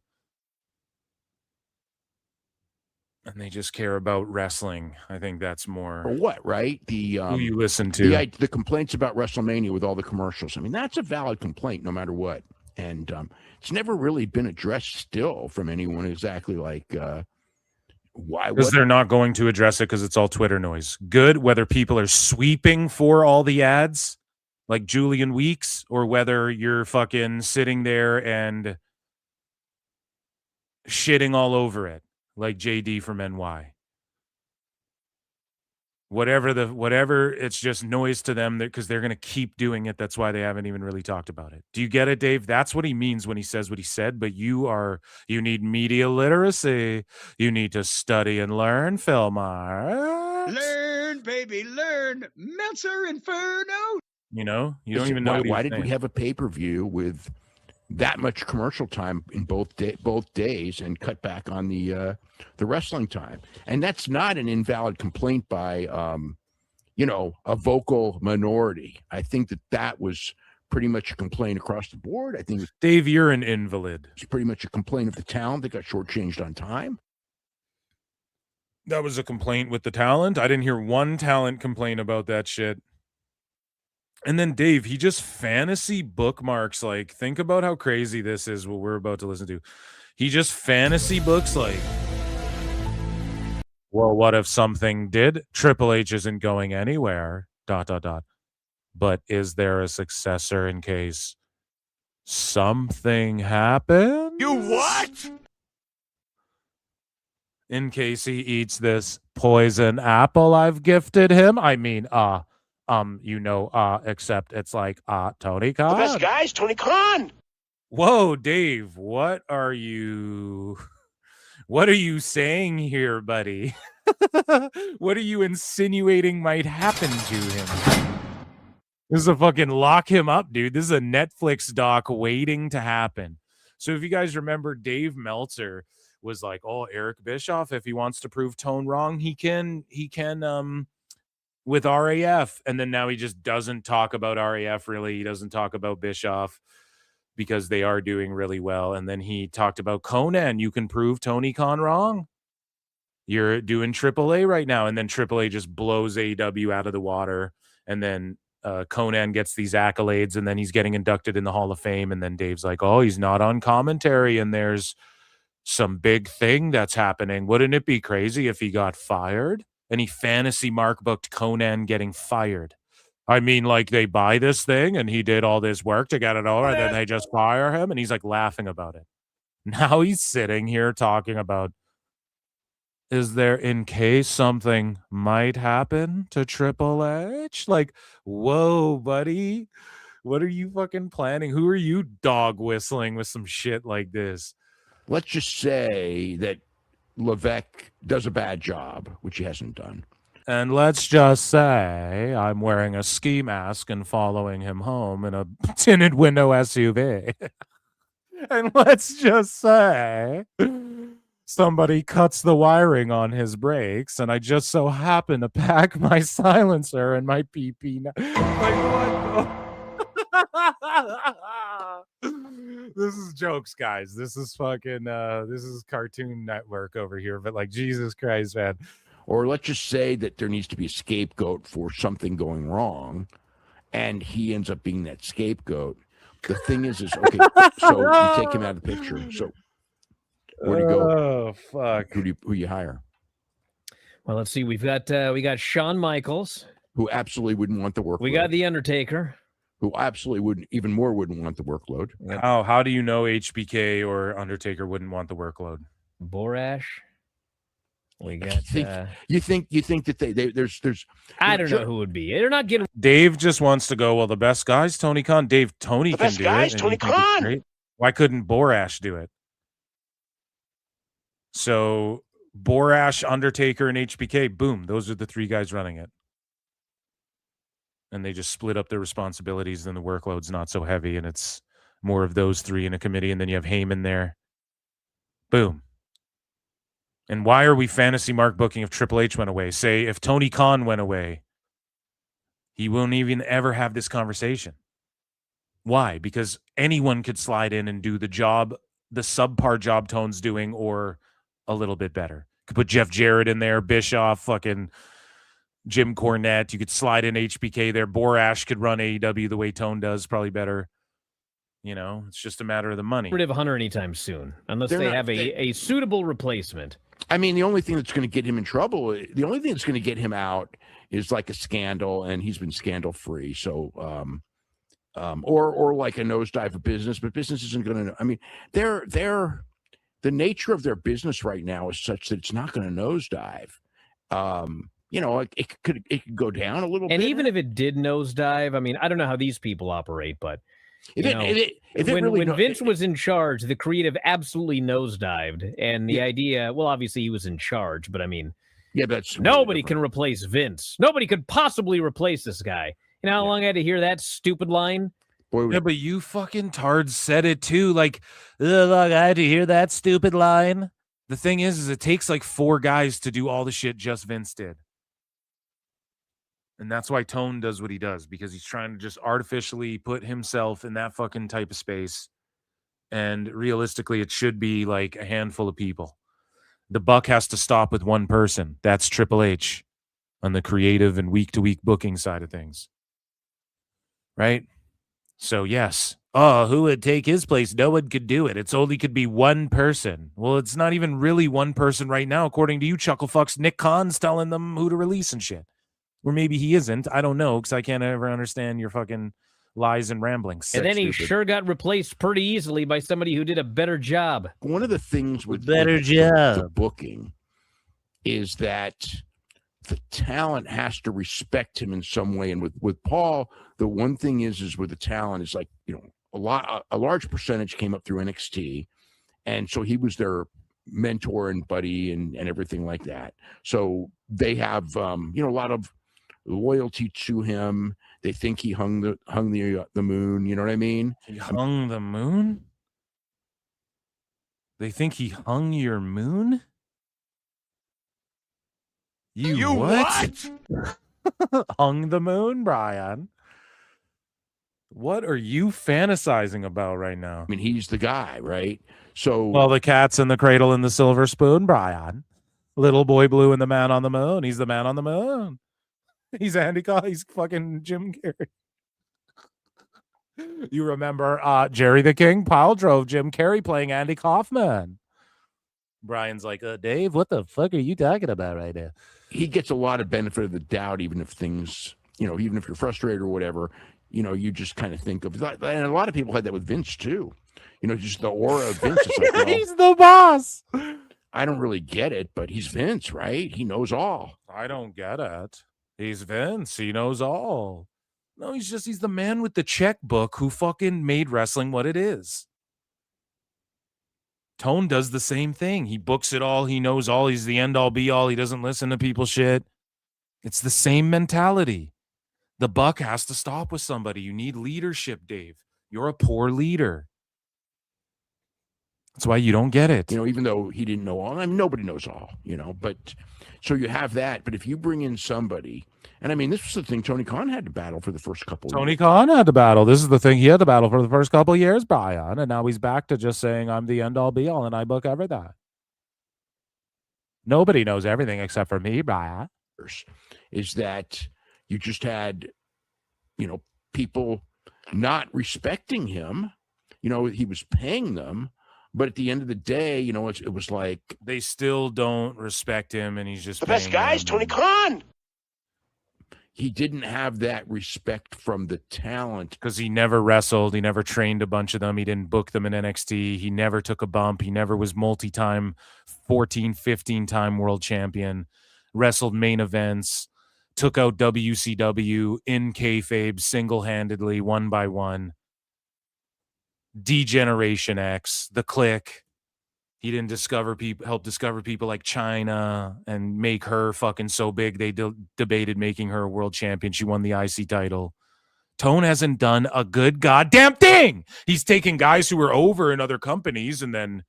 And they just care about wrestling. I think that's more. Or what, right? Who you listen to. The complaints about WrestleMania with all the commercials. I mean, that's a valid complaint no matter what. And it's never really been addressed still from anyone exactly like why. Because they're not going to address it because it's all Twitter noise. Good, whether people are sweeping for all the ads like Julian Weeks, or whether you're fucking sitting there and shitting all over it, like JD from NY. Whatever, it's just noise to them because they're going to keep doing it. That's why they haven't even really talked about it. Do you get it, Dave? That's what he means when he says what he said, but you need media literacy. You need to study and learn, Phil Marks. Learn, baby, learn. Meltzer Inferno. You don't even know. Why did we have a pay-per-view with that much commercial time in both days and cut back on the wrestling time? And that's not an invalid complaint by a vocal minority. I think that was pretty much a complaint across the board. I think Dave, you're an invalid. It's pretty much a complaint of the talent that got shortchanged on time. That was a complaint with the talent. I didn't hear one talent complain about that shit. And then Dave, he just fantasy bookmarks, like, think about how crazy this is, what we're about to listen to. He just fantasy books, like, well, what if something did? Triple H isn't going anywhere, ... But is there a successor in case something happens? You what? In case he eats this poison apple I've gifted him? I mean, except it's like, Tony Khan. The best guy's Tony Khan. Whoa, Dave, what are you saying here, buddy? What are you insinuating might happen to him? This is a fucking lock him up, dude. This is a Netflix doc waiting to happen. So if you guys remember, Dave Meltzer was like, oh, Eric Bischoff, if he wants to prove Tone wrong, he can with RAF. And then now he just doesn't talk about RAF really. He doesn't talk about Bischoff because they are doing really well. And then he talked about Conan. You can prove Tony Khan wrong. You're doing AAA right now. And then AAA just blows AEW out of the water. And then Conan gets these accolades and then he's getting inducted in the Hall of Fame. And then Dave's like, oh, he's not on commentary and there's some big thing that's happening. Wouldn't it be crazy if he got fired? And he fantasy mark booked Conan getting fired. I mean, like, they buy this thing and he did all this work to get it over and then they just fire him and he's like laughing about it. Now he's sitting here talking about, is there in case something might happen to Triple H? Like, whoa, buddy. What are you fucking planning? Who are you dog whistling with some shit like this? Let's just say that Levesque does a bad job, which he hasn't done. And let's just say I'm wearing a ski mask and following him home in a tinted window SUV. And let's just say somebody cuts the wiring on his brakes and I just so happen to pack my silencer and my PP. This is jokes, guys. This is fucking this is Cartoon Network over here, but like, Jesus Christ, man. Or let's just say that there needs to be a scapegoat for something going wrong and he ends up being that scapegoat. The thing is okay, so you take him out of the picture. So where do you go? Oh, fuck. Who you hire? Well, let's see. We got Shawn Michaels, who absolutely wouldn't want the workload. We got The Undertaker, who absolutely wouldn't want the workload. How do you know HBK or Undertaker wouldn't want the workload? Borash. We got. You think that there's. I don't know who would be. They're not getting. Dave just wants to go. Well, the best guy's Tony Khan. Dave, Tony can do it. Tony Khan. Why couldn't Borash do it? So Borash, Undertaker, and HBK. Boom. Those are the three guys running it. And they just split up their responsibilities, and the workload's not so heavy, and it's more of those three in a committee, and then you have Heyman there. Boom. And why are we fantasy mark booking if Triple H went away? Say, if Tony Khan went away, he won't even ever have this conversation. Why? Because anyone could slide in and do the job, the subpar job Tone's doing, or a little bit better. Could put Jeff Jarrett in there, Bischoff, fucking Jim Cornette. You could slide in HBK there. Borash could run AEW the way Tone does, probably better. You know, it's just a matter of the money. Rid of Hunter anytime soon, unless they have a suitable replacement. I mean, the only thing that's going to get him in trouble, the only thing that's going to get him out is like a scandal, and he's been scandal free. So, or like a nosedive of business, but business isn't going to. I mean, they're the nature of their business right now is such that it's not going to nosedive. It could go down a little bit. And even if it did nosedive, I mean, I don't know how these people operate, but when Vince was in charge, the creative absolutely nosedived. And the idea, well, obviously he was in charge, but I mean, that's nobody can replace Vince. Nobody could possibly replace this guy. You know how long I had to hear that stupid line? Yeah, but you fucking tards said it too. Like, look, I had to hear that stupid line. The thing is it takes like 4 guys to do all the shit just Vince did. And that's why Tone does what he does, because he's trying to just artificially put himself in that fucking type of space. And realistically, it should be like a handful of people. The buck has to stop with one person. That's Triple H on the creative and week-to-week booking side of things. Right? So, yes. Oh, who would take his place? No one could do it. It's only could be one person. Well, it's not even really one person right now, according to you, Chucklefucks. Nick Khan's telling them who to release and shit. Or maybe he isn't. I don't know, because I can't ever understand your fucking lies and ramblings. And then he sure got replaced pretty easily by somebody who did a better job. One of the things with job booking is that the talent has to respect him in some way. And with Paul, the one thing is with the talent is like, a large percentage came up through NXT. And so he was their mentor and buddy and everything like that. So they have, a lot of loyalty to him. They think he hung the moon. You know what I mean? He hung the moon? They think he hung your moon? You what? Hung the moon, Bryan? What are you fantasizing about right now? I mean, he's the guy, right? So, well, the cat's in the cradle and the silver spoon, Bryan. Little boy blue and the man on the moon. He's the man on the moon. He's Andy. He's fucking Jim Carrey. You remember Jerry the King Powell drove Jim Carrey playing Andy Kaufman. Bryan's like, Dave, what the fuck are you talking about right now? He gets a lot of benefit of the doubt, even if things, even if you're frustrated or whatever, you just kind of think of that. And a lot of people had that with Vince too. Just the aura of Vince. Is like, well, he's the boss. I don't really get it, but he's Vince, right? He knows all. I don't get it. He's Vince. He knows all. No, he's the man with the checkbook who fucking made wrestling what it is. Tone does the same thing. He books it all. He knows all. He's the end all be all. He doesn't listen to people's shit. It's the same mentality. The buck has to stop with somebody. You need leadership, Dave. You're a poor leader. That's why you don't get it. Even though he didn't know all. I mean, nobody knows all, but so you have that. But if you bring in somebody, and I mean, this was the thing Tony Khan had to battle for the first couple of years. Tony Khan had to battle. This is the thing he had to battle for the first couple of years, Bryan. And now he's back to just saying, I'm the end all be all and I book everything. Nobody knows everything except for me, Bryan. Is that you just had, people not respecting him. He was paying them. But at the end of the day, it was like they still don't respect him, and he's just the best guy is Tony Khan. He didn't have that respect from the talent because he never wrestled. He never trained a bunch of them. He didn't book them in NXT. He never took a bump. He never was multi-time 14, 15-time world champion, wrestled main events, took out WCW in kayfabe single-handedly, one by one. D-Generation X, the Click. He didn't help discover people like China and make her fucking so big they debated making her a world champion. She won the IC title. Tone hasn't done a good goddamn thing. He's taken guys who were over in other companies and then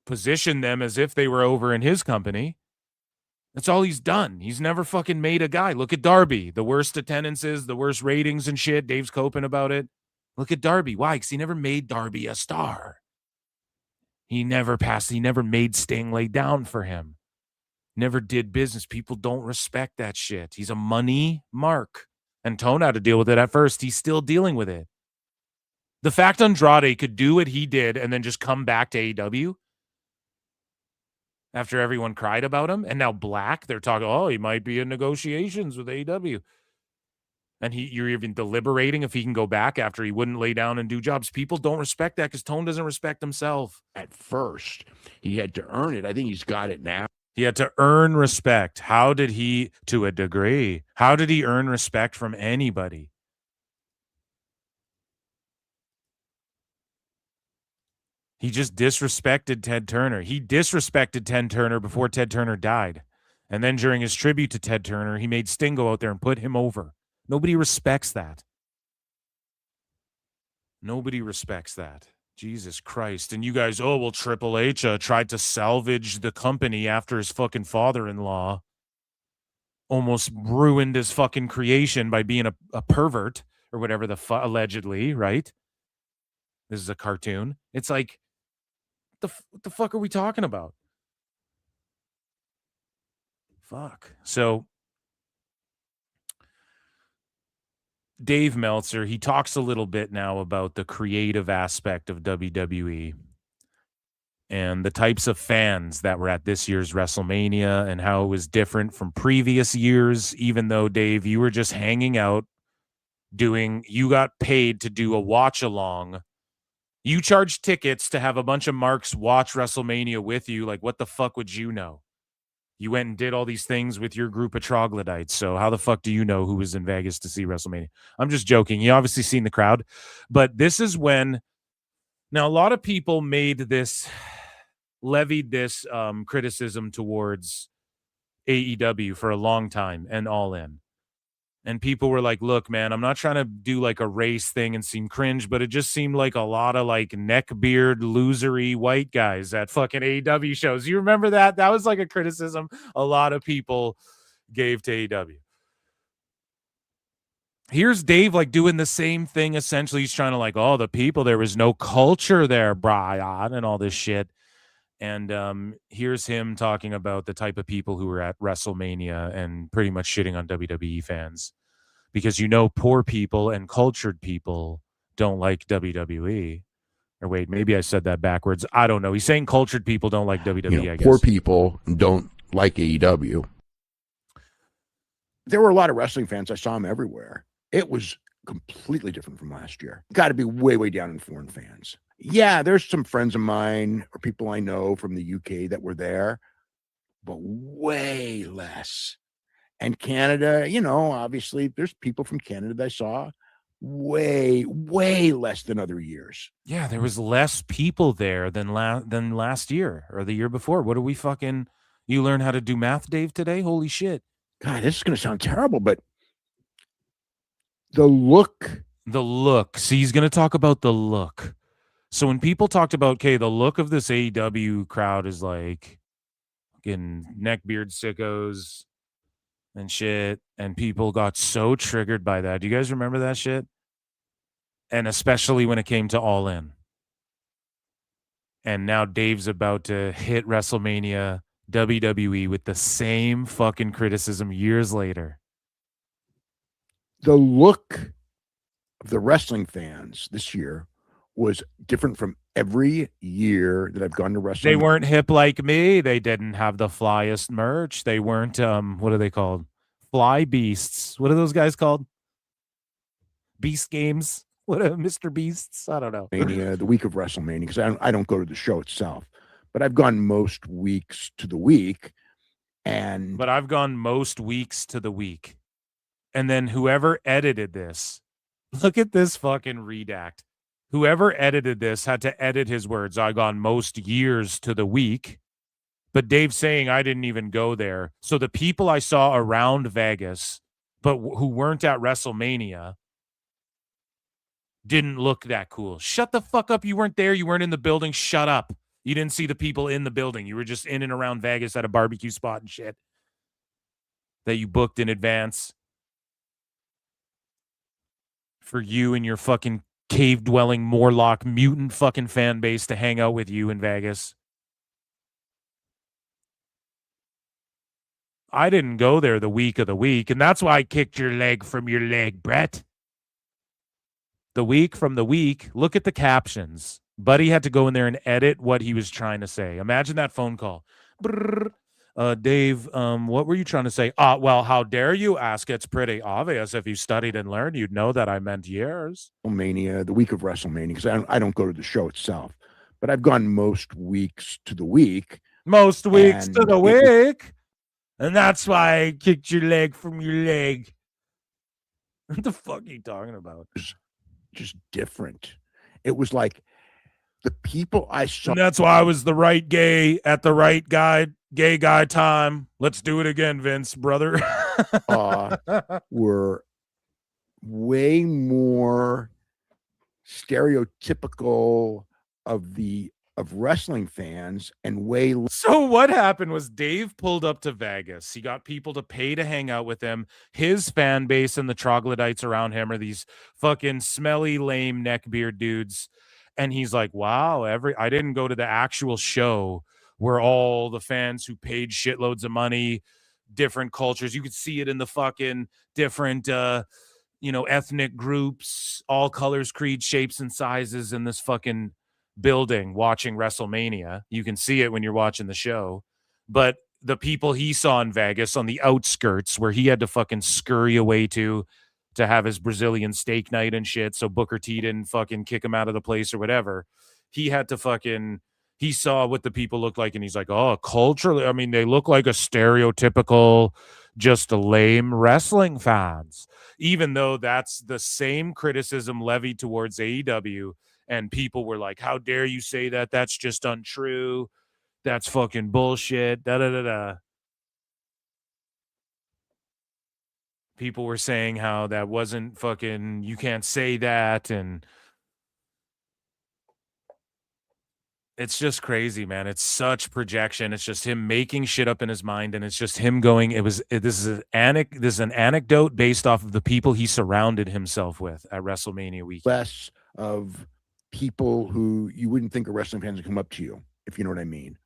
positioned them as if they were over in his company. That's all he's done. He's never fucking made a guy. Look at Darby. The worst attendances, the worst ratings and shit. Dave's coping about it. Look at Darby. Why? Because he never made Darby a star. He never made Sting lay down for him. Never did business. People don't respect that shit. He's a money mark. And Tone had to deal with it at first. He's still dealing with it. The fact Andrade could do what he did and then just come back to AEW after everyone cried about him, and now Black, they're talking, he might be in negotiations with AEW. And you're even deliberating if he can go back after he wouldn't lay down and do jobs. People don't respect that because Tone doesn't respect himself. At first, he had to earn it. I think he's got it now. He had to earn respect. How did he, to a degree, how did he earn respect from anybody? He just disrespected Ted Turner. He disrespected Ted Turner before Ted Turner died. And then during his tribute to Ted Turner, he made Sting go out there and put him over. Nobody respects that. Nobody respects that. Jesus Christ. And you guys, oh, well, Triple H tried to salvage the company after his fucking father-in-law almost ruined his fucking creation by being a pervert or whatever allegedly, right? This is a cartoon. It's like, what the fuck are we talking about? Fuck. So Dave Meltzer, he talks a little bit now about the creative aspect of WWE and the types of fans that were at this year's WrestleMania and how it was different from previous years, even though, Dave, you were just hanging out you got paid to do a watch along. You charged tickets to have a bunch of marks watch WrestleMania with you. Like, what the fuck would you know? You went and did all these things with your group of troglodytes. So how the fuck do you know who was in Vegas to see WrestleMania? I'm just joking. You obviously seen the crowd. But this is when... Now, a lot of people levied this criticism towards AEW for a long time and All In. And people were like, look, man, I'm not trying to do like a race thing and seem cringe, but it just seemed like a lot of like neckbeard, losery white guys at fucking AEW shows. You remember that? That was like a criticism a lot of people gave to AEW. Here's Dave like doing the same thing. Essentially, he's trying to like, oh, the people, there was no culture there, Bryan, and all this shit. And here's him talking about the type of people who were at WrestleMania and pretty much shitting on WWE fans. Because, poor people and cultured people don't like WWE. Or wait, maybe I said that backwards. I don't know. He's saying cultured people don't like WWE, I guess. Poor people don't like AEW. There were a lot of wrestling fans. I saw them everywhere. It was completely different from last year. Got to be way, way down in foreign fans. Yeah, there's some friends of mine or people I know from the UK that were there, but way less. And Canada, obviously there's people from Canada that I saw way, way less than other years. Yeah, there was less people there than last year or the year before. What are we fucking... You learn how to do math, Dave, today? Holy shit. God, this is going to sound terrible, but the look. See, he's going to talk about the look. So when people talked about, okay, the look of this AEW crowd is like fucking neckbeard sickos and shit, and people got so triggered by that. Do you guys remember that shit? And especially when it came to All In. And now Dave's about to hit WrestleMania WWE with the same fucking criticism years later. The look of the wrestling fans this year was different from every year that I've gone to wrestling. They weren't hip like me. They didn't have the flyest merch. They weren't, what are they called? Fly beasts. What are those guys called? Beast games? What are Mr. Beasts? I don't know. The week of WrestleMania, because I don't go to the show itself, but I've gone most weeks to the week. But I've gone most weeks to the week. And then whoever edited this, look at this fucking redact. Whoever edited this had to edit his words. I gone most years to the week. But Dave's saying I didn't even go there. So the people I saw around Vegas, but who weren't at WrestleMania, didn't look that cool. Shut the fuck up. You weren't there. You weren't in the building. Shut up. You didn't see the people in the building. You were just in and around Vegas at a barbecue spot and shit that you booked in advance for you and your fucking cave-dwelling Morlock mutant fucking fan base to hang out with you in Vegas. I didn't go there the week of the week, and that's why I kicked your leg from your leg, Brett. The week from the week, look at the captions. Buddy had to go in there and edit what he was trying to say. Imagine that phone call. Brrr, Dave, what were you trying to say? Well, how dare you ask? It's pretty obvious. If you studied and learned, you'd know that I meant years. WrestleMania, the week of WrestleMania, because I don't go to the show itself, but I've gone most weeks to the week. Most weeks to And the it was- week. And that's why I kicked your leg from your leg. What the fuck are you talking about? just different. It was like the people I saw. And that's why I was the right gay at the right gay guy time. Let's do it again, Vince, brother. Were way more stereotypical of wrestling fans and way So what happened was Dave pulled up to Vegas. He got people to pay to hang out with him. His fan base and the troglodytes around him are these fucking smelly, lame neckbeard dudes. And he's like, wow, I didn't go to the actual show where all the fans who paid shitloads of money, different cultures, you could see it in the fucking different ethnic groups, all colors, creeds, shapes, and sizes in this fucking building watching WrestleMania. You can see it when you're watching the show. But the people he saw in Vegas on the outskirts where he had to fucking scurry away to have his Brazilian steak night and shit, so Booker T didn't fucking kick him out of the place or whatever. He had to he saw what the people looked like, and he's like, oh, culturally, I mean, they look like a stereotypical, just a lame wrestling fans. Even though that's the same criticism levied towards AEW, and people were like, how dare you say that? That's just untrue. That's fucking bullshit. Da-da-da-da. People were saying how that wasn't fucking, you can't say that. And it's just crazy, man. It's such projection. It's just him making shit up in his mind. And it's just him going, this is an anecdote based off of the people he surrounded himself with at WrestleMania week. less of people who you wouldn't think are wrestling fans would come up to you, if you know what I mean.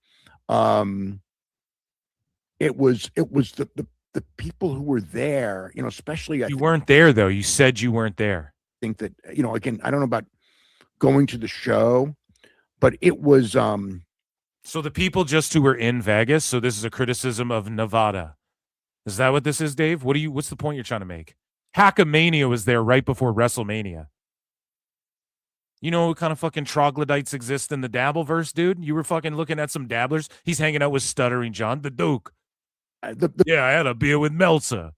It was the people who were there, especially You weren't there though. You said you weren't there. think that, again, I don't know about going to the show, but it was So the people just who were in Vegas. So this is a criticism of Nevada. Is that what this is, Dave? What's the point you're trying to make? Hackamania was there right before WrestleMania. You know what kind of fucking troglodytes exist in the Dabbleverse, dude? You were fucking looking at some dabblers. He's hanging out with Stuttering John, the Duke. Yeah, I had a beer with Meltzer.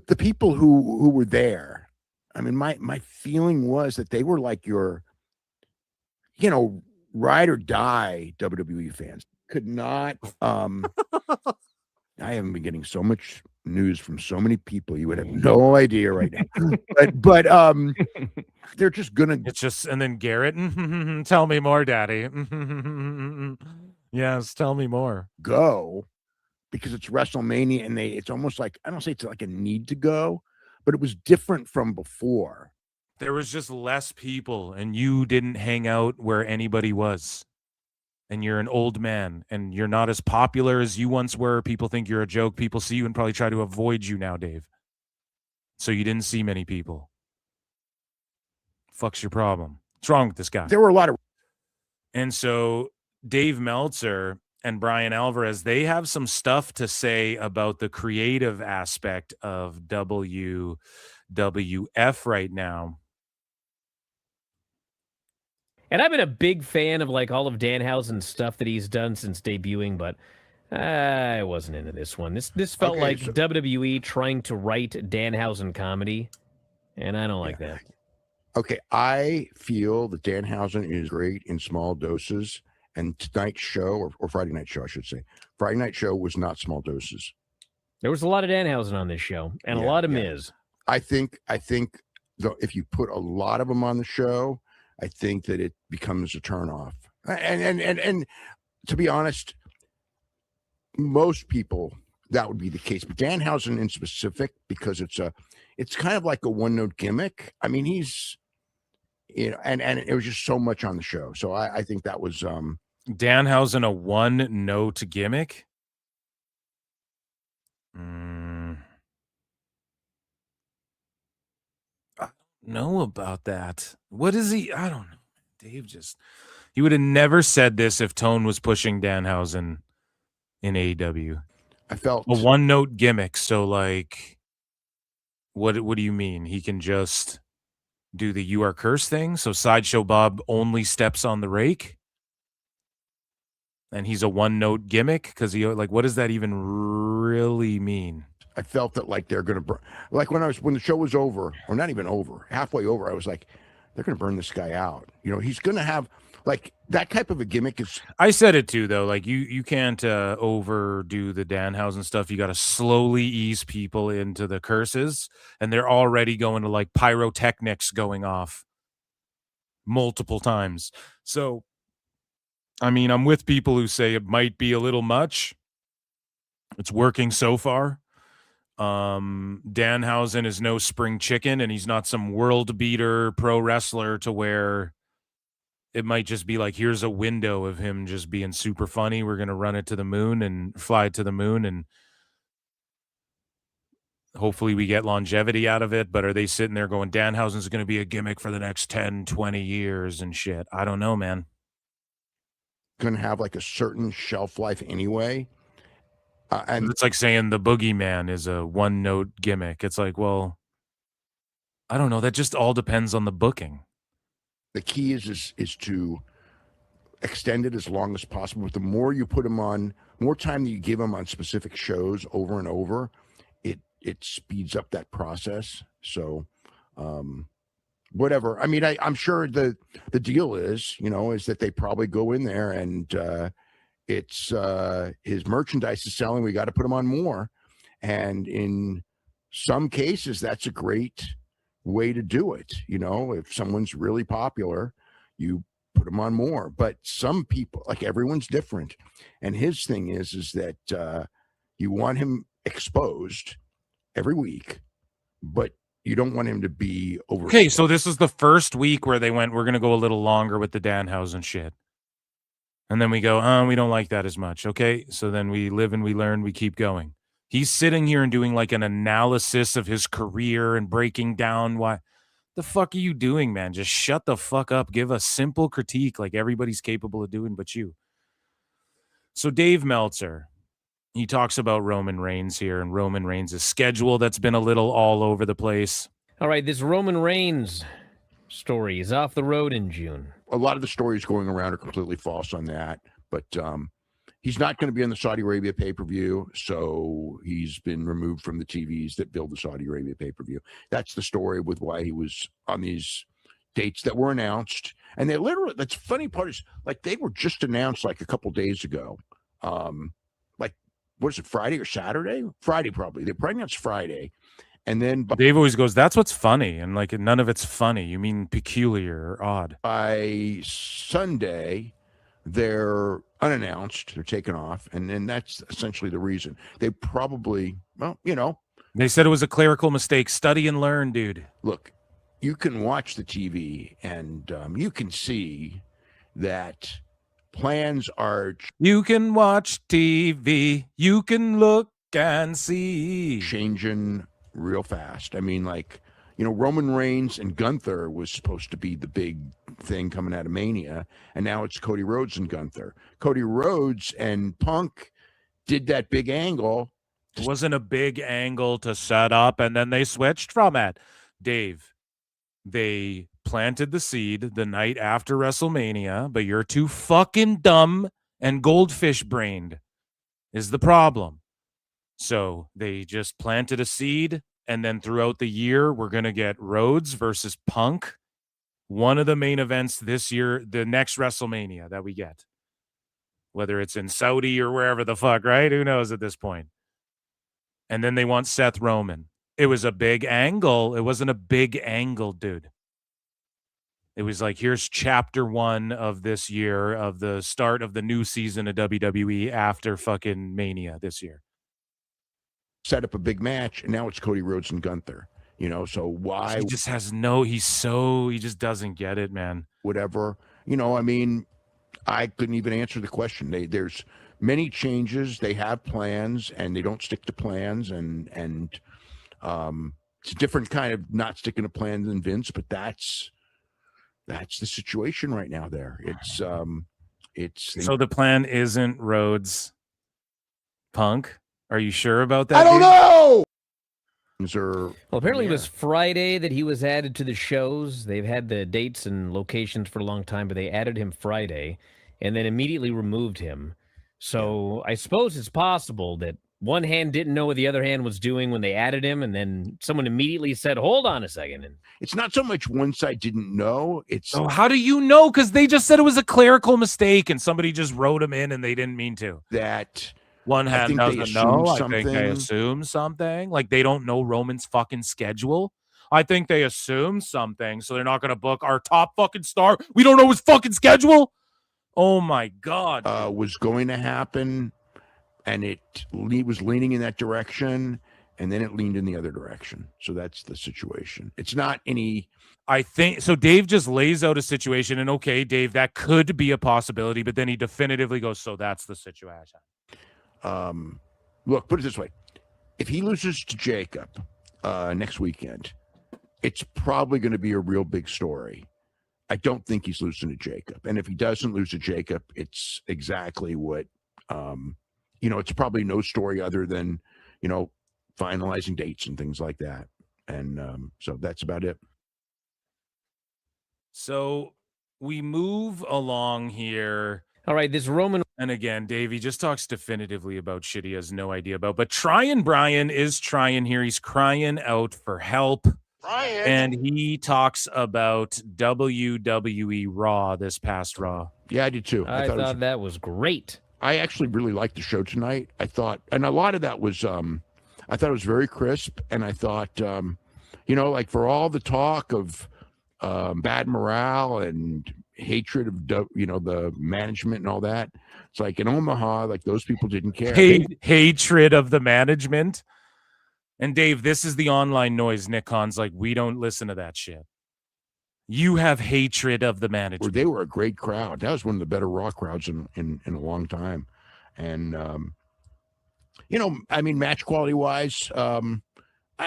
the people who were there. I mean, my feeling was that they were like your, ride or die WWE fans. Could not. I haven't been getting so much news from so many people. You would have no idea right now. but they're just gonna. It's just, and then Garrett, tell me more, Daddy. Yes, tell me more. Go because it's WrestleMania and it's almost like, I don't say it's like a need to go, but it was different from before. There was just less people, and you didn't hang out where anybody was. And you're an old man, and you're not as popular as you once were. People think you're a joke. People see you and probably try to avoid you now, Dave. So you didn't see many people. Fuck's your problem? What's wrong with this guy? There were a lot of. And so Dave Meltzer and Bryan Alvarez, they have some stuff to say about the creative aspect of WWF right now. And I've been a big fan of like all of Danhausen's stuff that he's done since debuting, but I wasn't into this one. This felt like WWE trying to write Danhausen comedy, and I don't like that. Okay, I feel that Danhausen is great in small doses, and tonight's show, or Friday night show, I should say, Friday night show was not small doses. There was a lot of Danhausen on this show, and a lot of Miz. I think though, if you put a lot of them on the show, I think that it becomes a turnoff. And to be honest, most people that would be the case, but Danhausen in specific, because it's kind of like a one-note gimmick. I mean, he's, and it was just so much on the show. So I think that was Danhausen, a one-note gimmick. I don't know about that. What is he? I don't know. Dave he would have never said this if Tone was pushing Danhausen in AEW. I felt a one-note gimmick. So, like, what do you mean? He can just do the "you are cursed" thing? So Sideshow Bob only steps on the rake? And he's a one-note gimmick? Because he, like, what does that even really mean? I felt that like they're gonna like when the show was over, or not even over, halfway over, I was like, they're gonna burn this guy out. You know, he's gonna have like that type of a gimmick is. I said it too, though. Like you can't overdo the Danhausen stuff. You got to slowly ease people into the curses, and they're already going to like pyrotechnics going off multiple times. So, I mean, I'm with people who say it might be a little much. It's working so far. Danhausen is no spring chicken, and he's not some world beater pro wrestler to where it might just be like, here's a window of him just being super funny. We're going to run it to the moon and fly it to the moon, and hopefully we get longevity out of it. But are they sitting there going, Danhausen's going to be a gimmick for the next 10, 20 years and shit? I don't know, man. Going to have like a certain shelf life anyway. And it's like saying the Boogeyman is a one-note gimmick. It's like, well, I don't know. That just all depends on the booking. The key is to extend it as long as possible. But the more you put them on, more time that you give them on specific shows over and over, it speeds up that process. So, whatever. I mean, I'm sure the deal is, is that they probably go in there and it's his merchandise is selling. We got to put him on more. And in some cases, that's a great way to do it. If someone's really popular, you put them on more. But some people, like everyone's different. And his thing is that you want him exposed every week, but you don't want him to be over. Okay, so this is the first week where they went, we're going to go a little longer with the Danhausen shit. And then we go, we don't like that as much. Okay, so then we live and we learn, we keep going. He's sitting here and doing like an analysis of his career and breaking down why. The fuck are you doing, man? Just shut the fuck up. Give a simple critique like everybody's capable of doing but you. So Dave Meltzer, he talks about Roman Reigns here and Roman Reigns' schedule that's been a little all over the place. All right, this Roman Reigns story is off the road in June. A lot of the stories going around are completely false on that, but he's not going to be on the Saudi Arabia pay-per-view, so he's been removed from the TVs that build the Saudi Arabia pay-per-view. That's the story with why he was on these dates that were announced. And they literally, that's funny part is, like, they were just announced like a couple days ago. Like, what is it, Friday or Saturday? Friday, probably. They probably announced Friday. And then Dave always goes, that's what's funny. And like, none of it's funny. You mean peculiar or odd. By Sunday, they're unannounced. They're taken off. And then that's essentially the reason. They probably, well, They said it was a clerical mistake. Study and learn, dude. Look, you can watch the TV and you can see that plans are. You can watch TV. You can look and see. Changing real fast. I mean, like, Roman Reigns and Gunther was supposed to be the big thing coming out of Mania, and now it's Cody Rhodes and Gunther. Cody Rhodes and Punk did that big angle. It wasn't a big angle to set up, and then they switched from it. Dave, they planted the seed the night after WrestleMania, but you're too fucking dumb and goldfish-brained is the problem. So they just planted a seed, and then throughout the year, we're going to get Rhodes versus Punk. One of the main events this year, the next WrestleMania that we get. Whether it's in Saudi or wherever the fuck, right? Who knows at this point? And then they want Seth Roman. It was a big angle. It wasn't a big angle, dude. It was like, here's chapter 1 of this year, of the start of the new season of WWE after fucking Mania this year. Set up a big match, and now it's Cody Rhodes and Gunther. So why? He just has he just doesn't get it, man. Whatever. I mean, I couldn't even answer the question. There's many changes. They have plans, and they don't stick to plans, and it's a different kind of not sticking to plans than Vince, but that's the situation right now there. It's so the plan isn't Rhodes Punk. Are you sure about that? I don't Dave? know. Well, apparently it was Friday that he was added to the shows. They've had the dates and locations for a long time, but they added him Friday and then immediately removed him. So I suppose it's possible that one hand didn't know what the other hand was doing when they added him, and then someone immediately said, hold on a second. And It's not so much one side didn't know. It's Oh, how do you know? Because they just said it was a clerical mistake and somebody just wrote him in and they didn't mean to. that One I hand think they doesn't know. assumed I think they something. assume something. Like they don't know Roman's fucking schedule. I think they assume something, so they're not going to book our top fucking star. We don't know his fucking schedule. Oh my God. was going to happen, and it was leaning in that direction, and then it leaned in the other direction. So that's the situation. It's not any. I think so. Dave just lays out a situation, and okay, Dave, that could be a possibility, but then he definitively goes, so that's the situation. Look, put it this way: if he loses to Jacob next weekend, it's probably going to be a real big story. I don't think he's losing to Jacob, and if he doesn't lose to Jacob, it's exactly what it's probably no story other than finalizing dates and things like that, and so that's about it. So we move along here. all right, this Roman. And again, Davey just talks definitively about shit he has no idea about. But Trying Brian is trying here. He's crying out for help. Brian. And he talks about WWE Raw this past Raw. Yeah, I did too. I thought that was great. I actually really liked the show tonight. I thought, and a lot of that was, I thought it was very crisp. And I thought, like for all the talk of bad morale and hatred of, the management and all that, it's like in Omaha, like those people didn't care. Hatred of the management. And Dave, this is the online noise. Nick Khan's like, we don't listen to that shit. You have hatred of the management. They were a great crowd. That was one of the better Raw crowds in a long time. And, match quality wise, I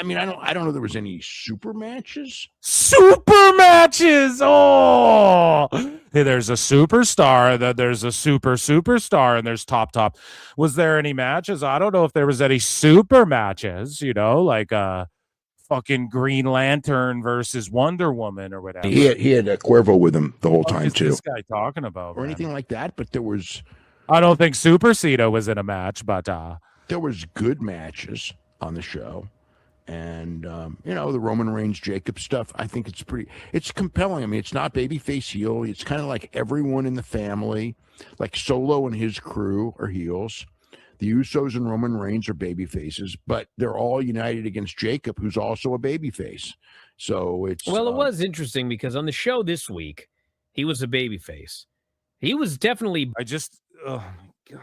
don't know there was any super matches. Super matches. Oh, hey, there's a superstar, there's a superstar, and there's top. Was there any matches? I don't know if there was any super matches, like fucking Green Lantern versus Wonder Woman or whatever. He had Cuervo with him the whole time What is too. this guy talking about? Or man? anything like that, but there was. I don't think Super Cena was in a match, but there was good matches on the show. And, the Roman Reigns, Jacob stuff, I think it's compelling. I mean, it's not babyface heel. It's kind of like everyone in the family, like Solo and his crew are heels. The Usos and Roman Reigns are babyfaces, but they're all united against Jacob, who's also a babyface. So it's. Well, it was interesting because on the show this week, he was a babyface. He was definitely. Oh my God.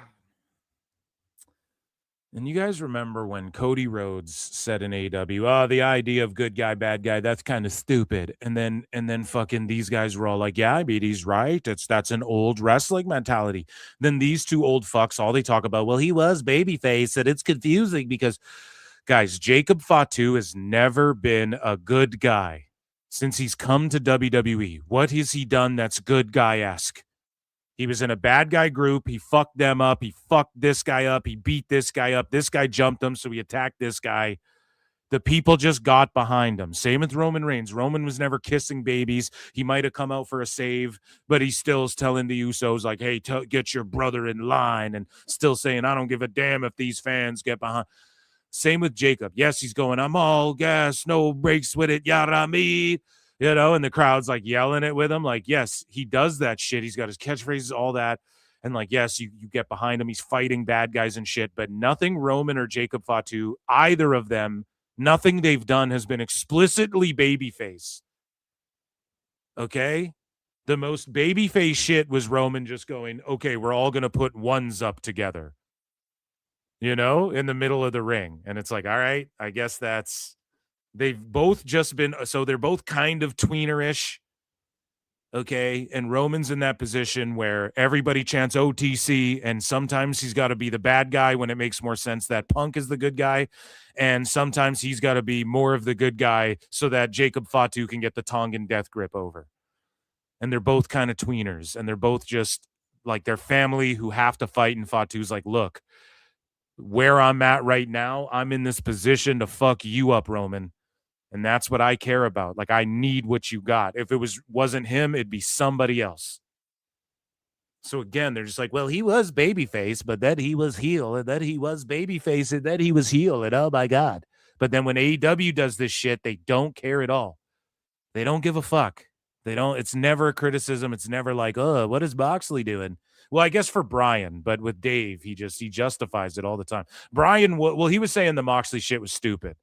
And you guys remember when Cody Rhodes said in AEW, the idea of good guy, bad guy, that's kind of stupid. And then fucking these guys were all like, yeah, I mean, he's right. That's an old wrestling mentality. Then these two old fucks, all they talk about, well, he was babyface, and it's confusing because, guys, Jacob Fatu has never been a good guy since he's come to WWE. What has he done that's good guy-esque? He was in a bad guy group. He fucked them up. He fucked this guy up. He beat this guy up. This guy jumped him, so he attacked this guy. The people just got behind him. Same with Roman Reigns. Roman was never kissing babies. He might have come out for a save, but he still is telling the Usos, like, hey, get your brother in line, and still saying, I don't give a damn if these fans get behind. Same with Jacob. Yes, he's going, I'm all gas, no brakes with it, yada me. And the crowd's like yelling it with him. Like, yes, he does that shit. He's got his catchphrases, all that. And like, yes, you get behind him. He's fighting bad guys and shit, but nothing Roman or Jacob Fatu, either of them, nothing they've done has been explicitly babyface. Okay? The most babyface shit was Roman just going, okay, we're all going to put ones up together, in the middle of the ring. And it's like, all right, I guess they've both just been, so they're both kind of tweener-ish, okay? And Roman's in that position where everybody chants OTC, and sometimes he's got to be the bad guy when it makes more sense that Punk is the good guy, and sometimes he's got to be more of the good guy so that Jacob Fatu can get the Tongan death grip over. And they're both kind of tweeners, and they're both just like their family who have to fight, and Fatu's like, look, where I'm at right now, I'm in this position to fuck you up, Roman. And that's what I care about. Like, I need what you got. If it wasn't him, it'd be somebody else. So again, they're just like, well, he was babyface, but then he was heel, and then he was babyface, and then he was heel, and oh my God. But then when AEW does this shit, they don't care at all. They don't give a fuck. They don't, it's never a criticism. It's never like, oh, what is Moxley doing? Well, I guess for Bryan, but with Dave, he justifies it all the time. Bryan, well, he was saying the Moxley shit was stupid.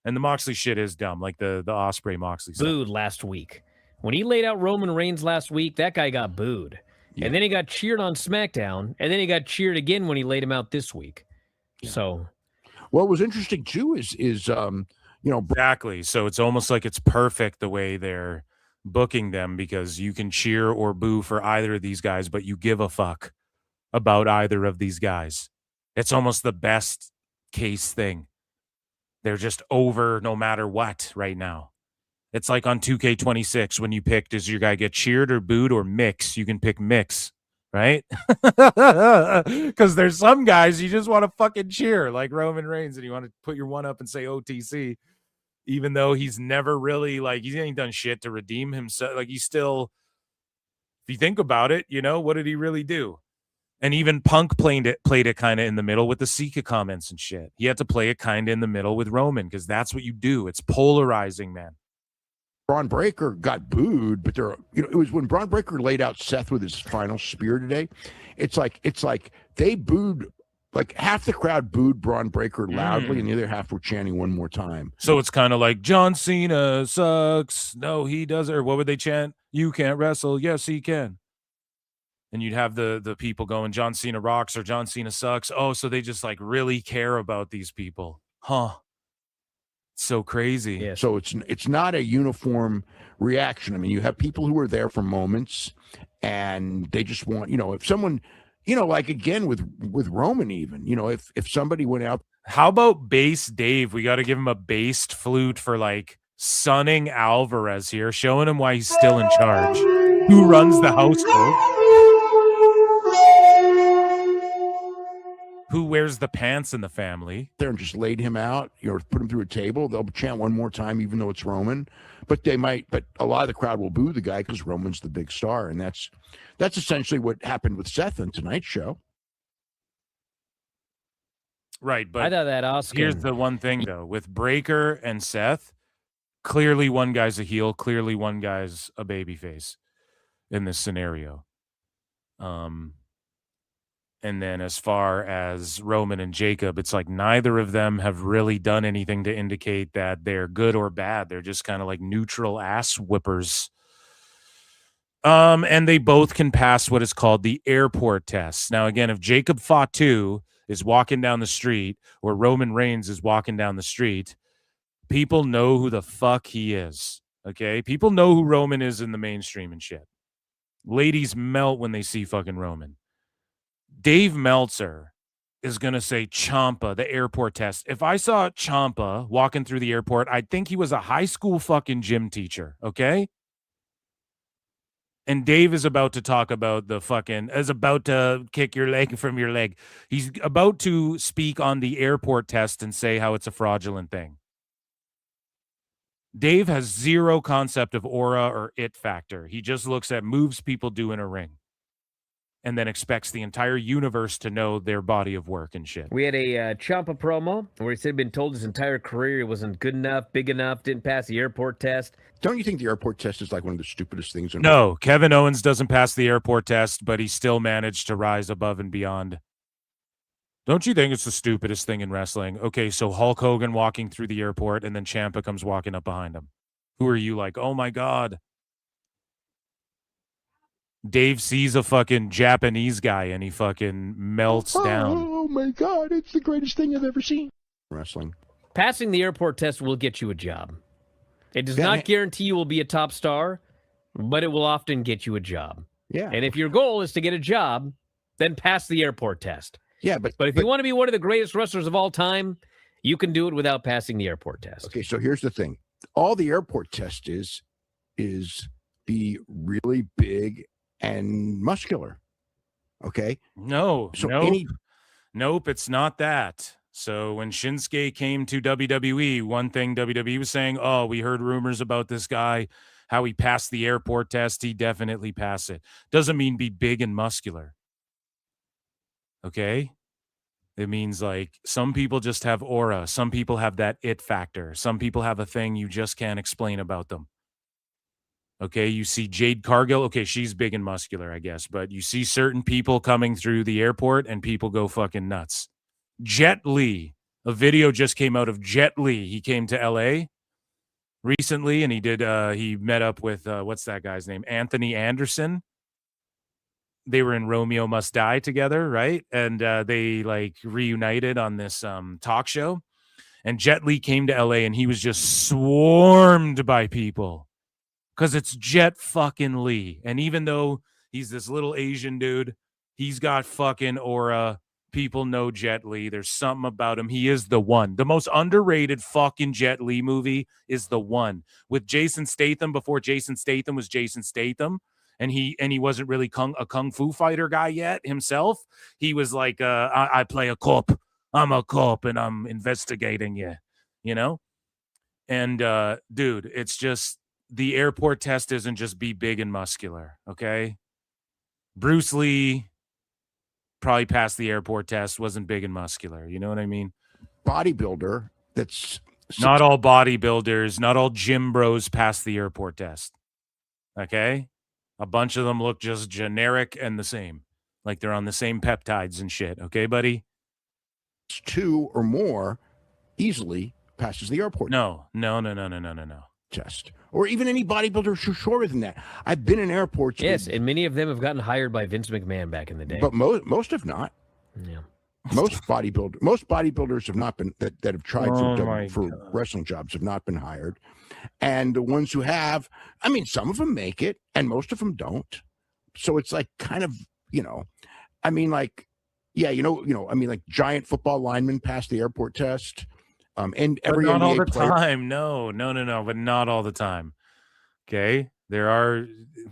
And the Moxley shit is dumb, like the Ospreay Moxley stuff. Booed last week. When he laid out Roman Reigns last week, that guy got booed. Yeah. And then he got cheered on SmackDown, and then he got cheered again when he laid him out this week. Yeah. So, what was interesting too is exactly. So it's almost like it's perfect the way they're booking them, because you can cheer or boo for either of these guys, but you give a fuck about either of these guys. It's almost the best case thing. They're just over no matter what right now. It's like on 2K26 when you pick, does your guy get cheered or booed or mix? You can pick mix, right? Because there's some guys you just want to fucking cheer, like Roman Reigns, and you want to put your one up and say OTC, even though he's never really, like, he ain't done shit to redeem himself. Like, he's still, if you think about it, what did he really do? And even Punk played it kind of in the middle with the Sika comments and shit. He had to play it kind of in the middle with Roman, because that's what you do. It's polarizing, man. Braun Breaker got booed, but it was when Braun Breaker laid out Seth with his final spear today. It's like they booed, like half the crowd booed Braun Breaker loudly, and the other half were chanting one more time. So it's kind of like John Cena sucks. No, he doesn't. Or what would they chant? You can't wrestle. Yes, he can. And you'd have the people going, John Cena rocks or John Cena sucks. Oh, so they just like really care about these people. Huh. So crazy. Yeah. So it's not a uniform reaction. I mean, you have people who are there for moments, and they just want, if someone, like again with Roman, even, if somebody went out. How about bass Dave? We got to give him a bassed flute for like sunning Alvarez here, showing him why he's still in charge. Who runs the household? Who wears the pants in the family? There and just laid him out, put him through a table. They'll chant one more time, even though it's Roman. But a lot of the crowd will boo the guy because Roman's the big star, and that's essentially what happened with Seth on tonight's show. Right, but I thought that Oscar. Here's the one thing though, with Breaker and Seth, clearly one guy's a heel, clearly one guy's a babyface in this scenario. And then as far as Roman and Jacob, it's like neither of them have really done anything to indicate that they're good or bad. They're just kind of like neutral ass whippers. And they both can pass what is called the airport test. Now, again, if Jacob Fatu is walking down the street or Roman Reigns is walking down the street, people know who the fuck he is. Okay? People know who Roman is in the mainstream and shit. Ladies melt when they see fucking Roman. Dave Meltzer is going to say Ciampa, the airport test. If I saw Ciampa walking through the airport, I'd think he was a high school fucking gym teacher, okay? And Dave is about to talk about is about to kick your leg from your leg. He's about to speak on the airport test and say how it's a fraudulent thing. Dave has zero concept of aura or it factor. He just looks at moves people do in a ring, and then expects the entire universe to know their body of work and shit. We had a Ciampa promo where he said he'd been told his entire career he wasn't good enough, big enough, didn't pass the airport test. Don't you think the airport test is like one of the stupidest things? No, Kevin Owens doesn't pass the airport test, but he still managed to rise above and beyond. Don't you think it's the stupidest thing in wrestling? Okay, so Hulk Hogan walking through the airport, and then Ciampa comes walking up behind him. Who are you like, oh my God? Dave sees a fucking Japanese guy and he fucking melts down. Oh my God, it's the greatest thing I've ever seen. Wrestling. Passing the airport test will get you a job. It does not guarantee you will be a top star, but it will often get you a job. Yeah. And if your goal is to get a job, then pass the airport test. Yeah, but if you want to be one of the greatest wrestlers of all time, you can do it without passing the airport test. Okay, so here's the thing. All the airport test is be really big and muscular. Okay. No, Nope, it's not that. So when Shinsuke came to WWE, one thing WWE was saying, oh, we heard rumors about this guy, how he passed the airport test. He definitely passed it. Doesn't mean be big and muscular. Okay? It means like some people just have aura. Some people have that it factor. Some people have a thing you just can't explain about them. Okay, you see Jade Cargill. Okay, she's big and muscular, I guess. But you see certain people coming through the airport and people go fucking nuts. Jet Li. A video just came out of Jet Li. He came to LA recently and he met up with, what's that guy's name? Anthony Anderson. They were in Romeo Must Die together, right? And they like reunited on this talk show. And Jet Li came to LA and he was just swarmed by people because it's Jet fucking Li. And even though he's this little Asian dude, he's got fucking aura. People know Jet Li. There's something about him. He is the one. The most underrated fucking Jet Li movie is The One with Jason Statham before Jason Statham was Jason Statham. And he wasn't really a kung fu fighter guy yet himself. He was like, I play a cop. I'm a cop and I'm investigating you, you know? And dude, it's just the airport test isn't just be big and muscular, okay? Bruce Lee probably passed the airport test, wasn't big and muscular. You know what I mean? Bodybuilder that's not all bodybuilders, not all gym bros pass the airport test. Okay? A bunch of them look just generic and the same. Like they're on the same peptides and shit. Okay, buddy? 2 or more easily passes the airport. No. Test. Or even any bodybuilder shorter than that. I've been in airports. Yes, and many of them have gotten hired by Vince McMahon back in the day. But most have not. Yeah. Most bodybuilders have not been that have tried for wrestling jobs have not been hired. And the ones who have, I mean, some of them make it and most of them don't. So it's like kind of, I mean, like, yeah, I mean, like giant football linemen pass the airport test. And every but not NBA all the player, time. No, but not all the time. Okay. There are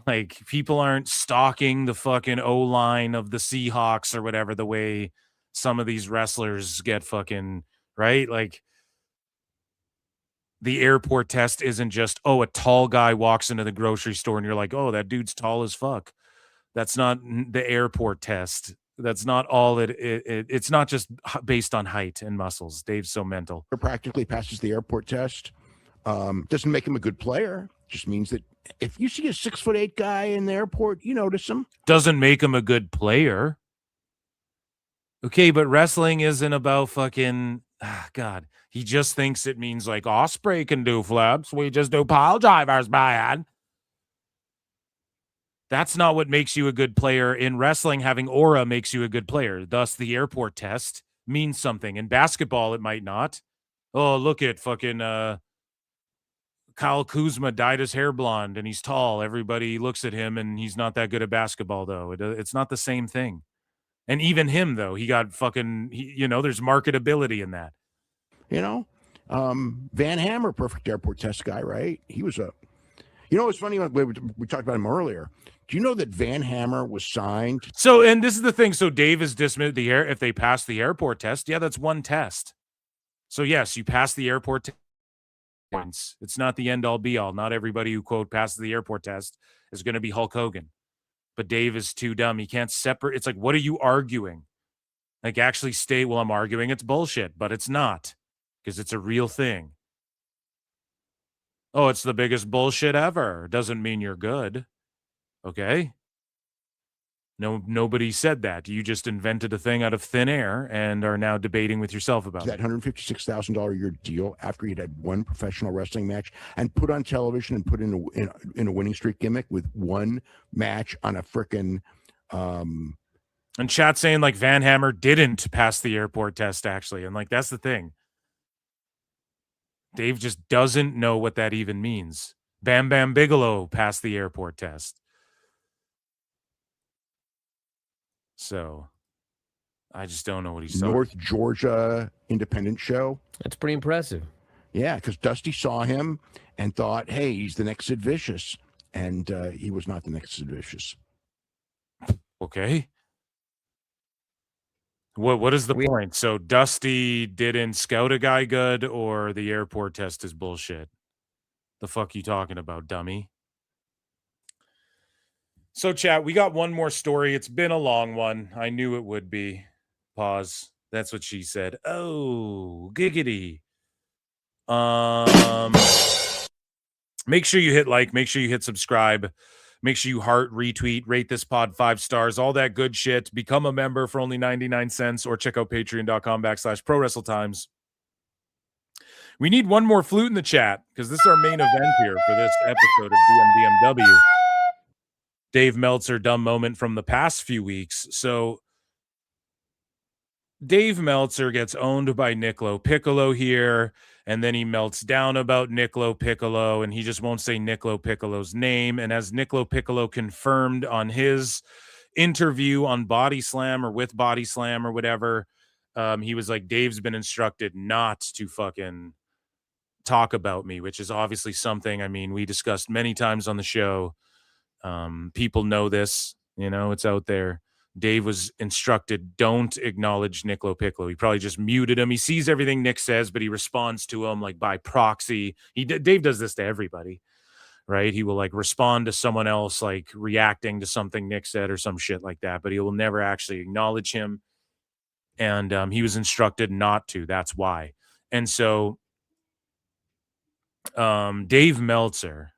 like people aren't stalking the fucking O-line of the Seahawks or whatever the way some of these wrestlers get fucking right. Like the airport test isn't just, a tall guy walks into the grocery store and you're like, oh, that dude's tall as fuck. That's not the airport test. That's not all it's not just based on height and muscles. Dave's so mental. Practically passes the airport test. Doesn't make him a good player. Just means that if you see a 6'8" guy in the airport, you notice him. Doesn't make him a good player. Okay, but wrestling isn't about fucking God. He just thinks it means like Osprey can do flips. We just do pile drivers, man. That's not what makes you a good player. In wrestling, having aura makes you a good player. Thus, the airport test means something. In basketball, it might not. Oh, look at fucking Kyle Kuzma dyed his hair blonde and he's tall. Everybody looks at him and he's not that good at basketball, though. It's not the same thing. And even him, though, he got fucking, there's marketability in that. Van Hammer, perfect airport test guy, right? He was it's funny, we talked about him earlier. Do you know that Van Hammer was signed? So, and this is the thing. So Dave is dismissed the air. If they pass the airport test, yeah, that's one test. So yes, you pass the airport test. It's not the end all be all. Not everybody who quote passes the airport test is going to be Hulk Hogan. But Dave is too dumb. He can't separate. It's like, what are you arguing? Like actually state, well, I'm arguing it's bullshit, but it's not because it's a real thing. Oh, it's the biggest bullshit ever. Doesn't mean you're good. Okay. No, nobody said that. You just invented a thing out of thin air and are now debating with yourself about that $156,000 a year deal after he'd had one professional wrestling match and put on television and put in a winning streak gimmick with one match on a frickin' and chat saying like Van Hammer didn't pass the airport test actually. And like, that's the thing. Dave just doesn't know what that even means. Bam Bam Bigelow passed the airport test. So I just don't know what he's North Georgia independent show. That's pretty impressive. Yeah, because Dusty saw him and thought, hey, he's the next Sid Vicious. And he was not the next Sid Vicious. Okay. What is the point? So Dusty didn't scout a guy good, or the airport test is bullshit? The fuck you talking about, dummy? So chat, we got one more story. It's been a long one. I knew it would be. Pause. That's what she said. Oh, giggity. Make sure you hit like, make sure you hit subscribe. Make sure you heart, retweet, rate this pod 5 stars, all that good shit. Become a member for only 99 cents or check out patreon.com/ProWrestleTimes. We need one more flute in the chat because this is our main event here for this episode of DMDMW. Dave Meltzer, dumb moment from the past few weeks. So Dave Meltzer gets owned by Niccolo Piccolo here, and then he melts down about Niccolo Piccolo, and he just won't say Niccolo Piccolo's name. And as Niccolo Piccolo confirmed on his interview on Body Slam or with Body Slam or whatever, he was like, Dave's been instructed not to fucking talk about me, which is obviously something, I mean, we discussed many times on the show. People know this, you know, it's out there. Dave was instructed, don't acknowledge Niccolo Piccolo. He probably just muted him. He sees everything Nick says, but he responds to him like by proxy. Dave does this to everybody, right? He will like respond to someone else, like reacting to something Nick said or some shit like that, but he will never actually acknowledge him. And he was instructed not to. That's why. And so Dave Meltzer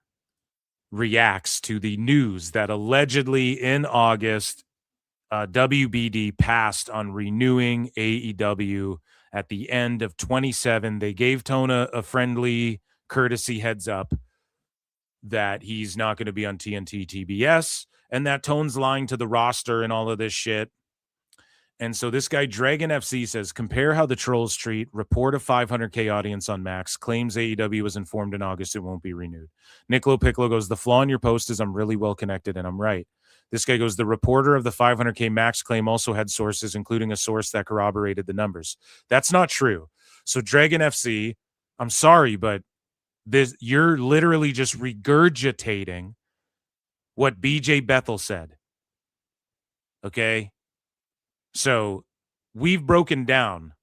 reacts to the news that allegedly in August, WBD passed on renewing AEW at the end of 27. They gave Tona a friendly courtesy heads up that he's not going to be on TNT TBS, and that Tone's lying to the roster and all of this shit. And so this guy, Dragon FC, says, compare how the trolls treat, report a 500K audience on Max, claims AEW was informed in August it won't be renewed. Niccolo Piccolo goes, the flaw in your post is I'm really well connected and I'm right. This guy goes, the reporter of the 500K Max claim also had sources, including a source that corroborated the numbers. That's not true. So Dragon FC, I'm sorry, but you're literally just regurgitating what BJ Bethel said. Okay? So we've broken down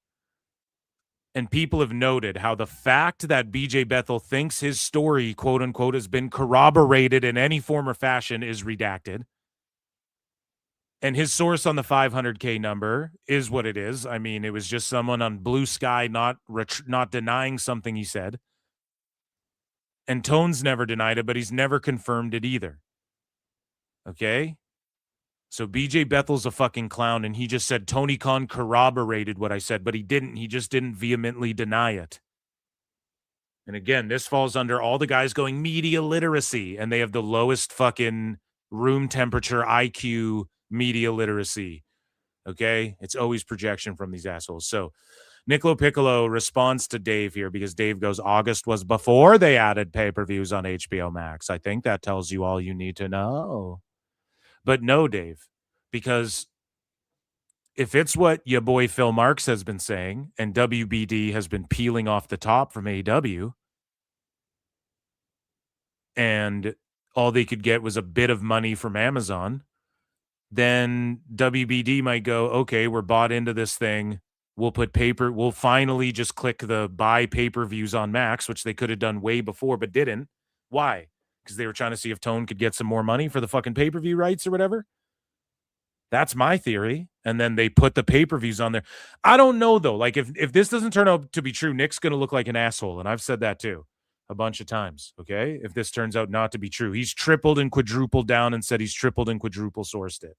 and people have noted how the fact that BJ Bethel thinks his story, quote unquote, has been corroborated in any form or fashion is redacted. And his source on the 500K number is what it is. I mean, it was just someone on Blue Sky not denying something he said. And Tone's never denied it, but he's never confirmed it either. Okay? So BJ Bethel's a fucking clown, and he just said Tony Khan corroborated what I said, but he didn't. He just didn't vehemently deny it. And again, this falls under all the guys going media literacy, and they have the lowest fucking room temperature IQ media literacy. Okay? It's always projection from these assholes. So Niccolo Piccolo responds to Dave here because Dave goes, August was before they added pay-per-views on HBO Max. I think that tells you all you need to know. But no, Dave, because if it's what your boy Phil Marks has been saying and WBD has been peeling off the top from AEW and all they could get was a bit of money from Amazon, then WBD might go, okay, we're bought into this thing. We'll finally just click the buy pay-per-views on Max, which they could have done way before, but didn't. Why? Because they were trying to see if Tone could get some more money for the fucking pay-per-view rights or whatever. That's my theory. And then they put the pay-per-views on there. I don't know, though. Like, if this doesn't turn out to be true, Nick's going to look like an asshole. And I've said that, too, a bunch of times, okay? If this turns out not to be true. He's tripled and quadrupled down and said he's tripled and quadruple sourced it.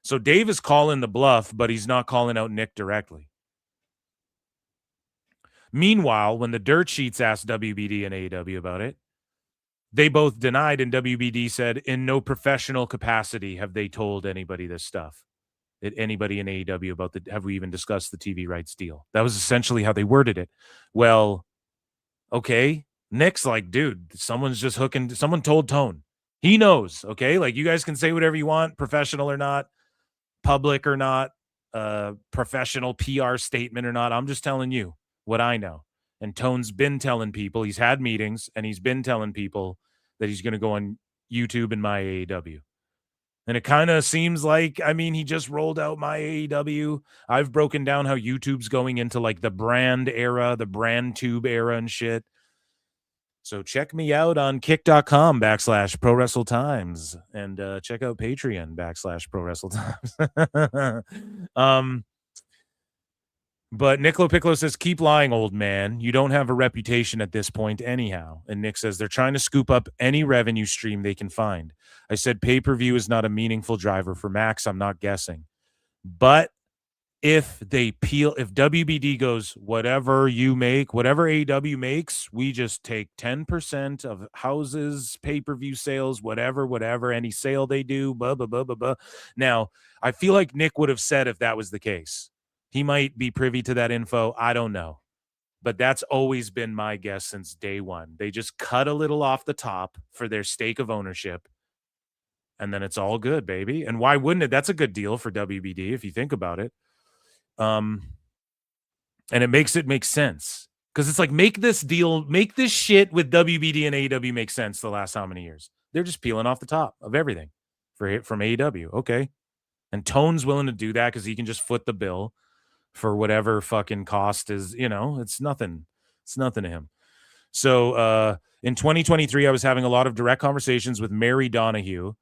So Dave is calling the bluff, but he's not calling out Nick directly. Meanwhile, when the dirt sheets asked WBD and AEW about it, they both denied, and WBD said, in no professional capacity have they told anybody this stuff. Anybody in AEW about have we even discussed the TV rights deal? That was essentially how they worded it. Well, okay. Nick's like, dude, someone's just hooking. Someone told Tone. He knows, okay? Like, you guys can say whatever you want, professional or not, public or not, professional PR statement or not. I'm just telling you what I know. And Tone's been telling people, he's had meetings, and he's been telling people that he's going to go on YouTube and my AEW. And it kind of seems like, I mean, he just rolled out my AEW. I've broken down how YouTube's going into like the brand era, the brand tube era and shit. So check me out on kick.com/Pro Wrestle Times and check out Patreon /Pro Wrestle Times. But Nicolo Piccolo says, keep lying, old man. You don't have a reputation at this point anyhow. And Nick says, they're trying to scoop up any revenue stream they can find. I said pay-per-view is not a meaningful driver for Max. I'm not guessing. But if WBD goes, whatever you make, whatever AEW makes, we just take 10% of houses, pay-per-view sales, whatever, any sale they do, blah, blah, blah, blah, blah. Now, I feel like Nick would have said if that was the case. He might be privy to that info. I don't know. But that's always been my guess since day one. They just cut a little off the top for their stake of ownership. And then it's all good, baby. And why wouldn't it? That's a good deal for WBD if you think about it. And it makes sense. Because it's like, make this shit with WBD and AEW make sense the last how many years? They're just peeling off the top of everything from AEW. Okay. And Tone's willing to do that because he can just foot the bill for whatever fucking cost is, it's nothing. It's nothing to him. So in 2023, I was having a lot of direct conversations with Mary Donahue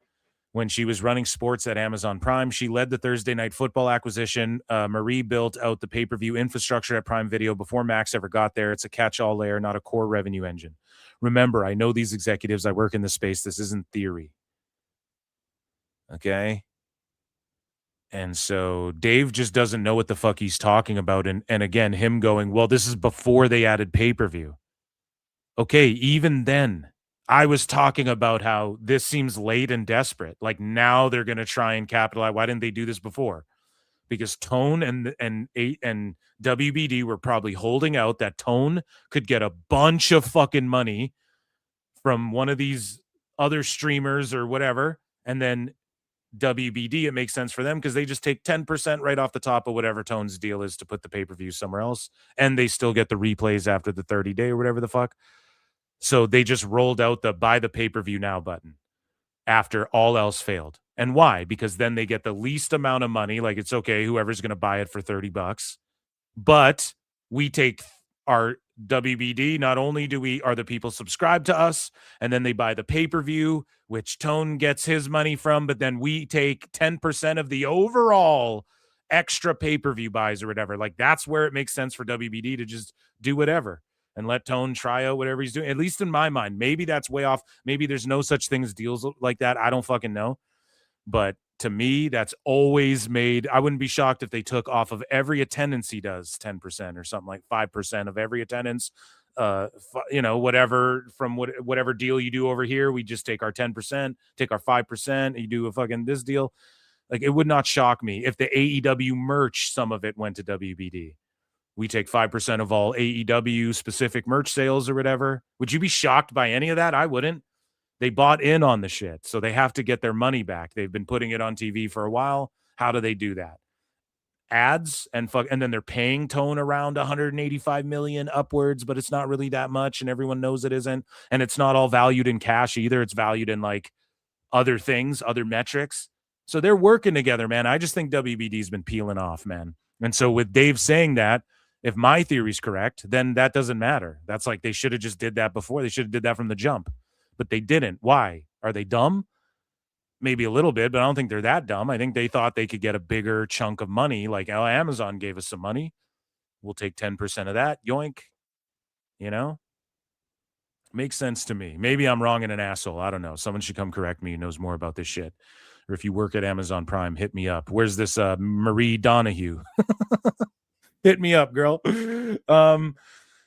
when she was running sports at Amazon Prime. She led the Thursday Night Football acquisition. Marie built out the pay-per-view infrastructure at Prime Video before Max ever got there. It's a catch-all layer, not a core revenue engine. Remember, I know these executives. I work in this space. This isn't theory. Okay? And so Dave just doesn't know what the fuck he's talking about. And again, him going, well, this is before they added pay-per-view. Okay, even then, I was talking about how this seems late and desperate. Like now they're going to try and capitalize. Why didn't they do this before? Because Tone and WBD were probably holding out that Tone could get a bunch of fucking money from one of these other streamers or whatever. And then WBD, it makes sense for them because they just take 10% right off the top of whatever Tone's deal is to put the pay-per-view somewhere else. And they still get the replays after the 30-day or whatever the fuck. So they just rolled out the buy the pay-per-view now button after all else failed. And why? Because then they get the least amount of money. Like, it's okay, whoever's going to buy it for $30. But we take our WBD, not only are the people subscribed to us, and then they buy the pay-per-view, which Tone gets his money from, but then we take 10% of the overall extra pay-per-view buys or whatever. Like, that's where it makes sense for WBD to just do whatever and let Tone try out whatever he's doing. At least in my mind, maybe that's way off. Maybe there's no such thing as deals like that. I don't fucking know. But to me, that's always made. I wouldn't be shocked if they took off of every attendance he does 10% or something, like 5% of every attendance. Whatever from whatever deal you do over here, we just take our 10%, take our 5%. You do a fucking this deal. Like, it would not shock me if the AEW merch, some of it went to WBD. We take 5% of all AEW specific merch sales or whatever. Would you be shocked by any of that? I wouldn't. They bought in on the shit, so they have to get their money back. They've been putting it on TV for a while. How do they do that? Ads and then they're paying Tone around 185 million upwards, but it's not really that much, and everyone knows it isn't. And it's not all valued in cash either. It's valued in like other things, other metrics. So they're working together, man. I just think WBD's been peeling off, man. And so with Dave saying that, if my theory's correct, then that doesn't matter. That's like they should have just did that before. They should have did that from the jump. But they didn't. Why? Are they dumb? Maybe a little bit, but I don't think they're that dumb. I think they thought they could get a bigger chunk of money. Like, oh, Amazon gave us some money. We'll take 10% of that. Yoink. Makes sense to me. Maybe I'm wrong and an asshole. I don't know. Someone should come correct me who knows more about this shit. Or if you work at Amazon Prime, hit me up. Where's this Marie Donahue? Hit me up, girl.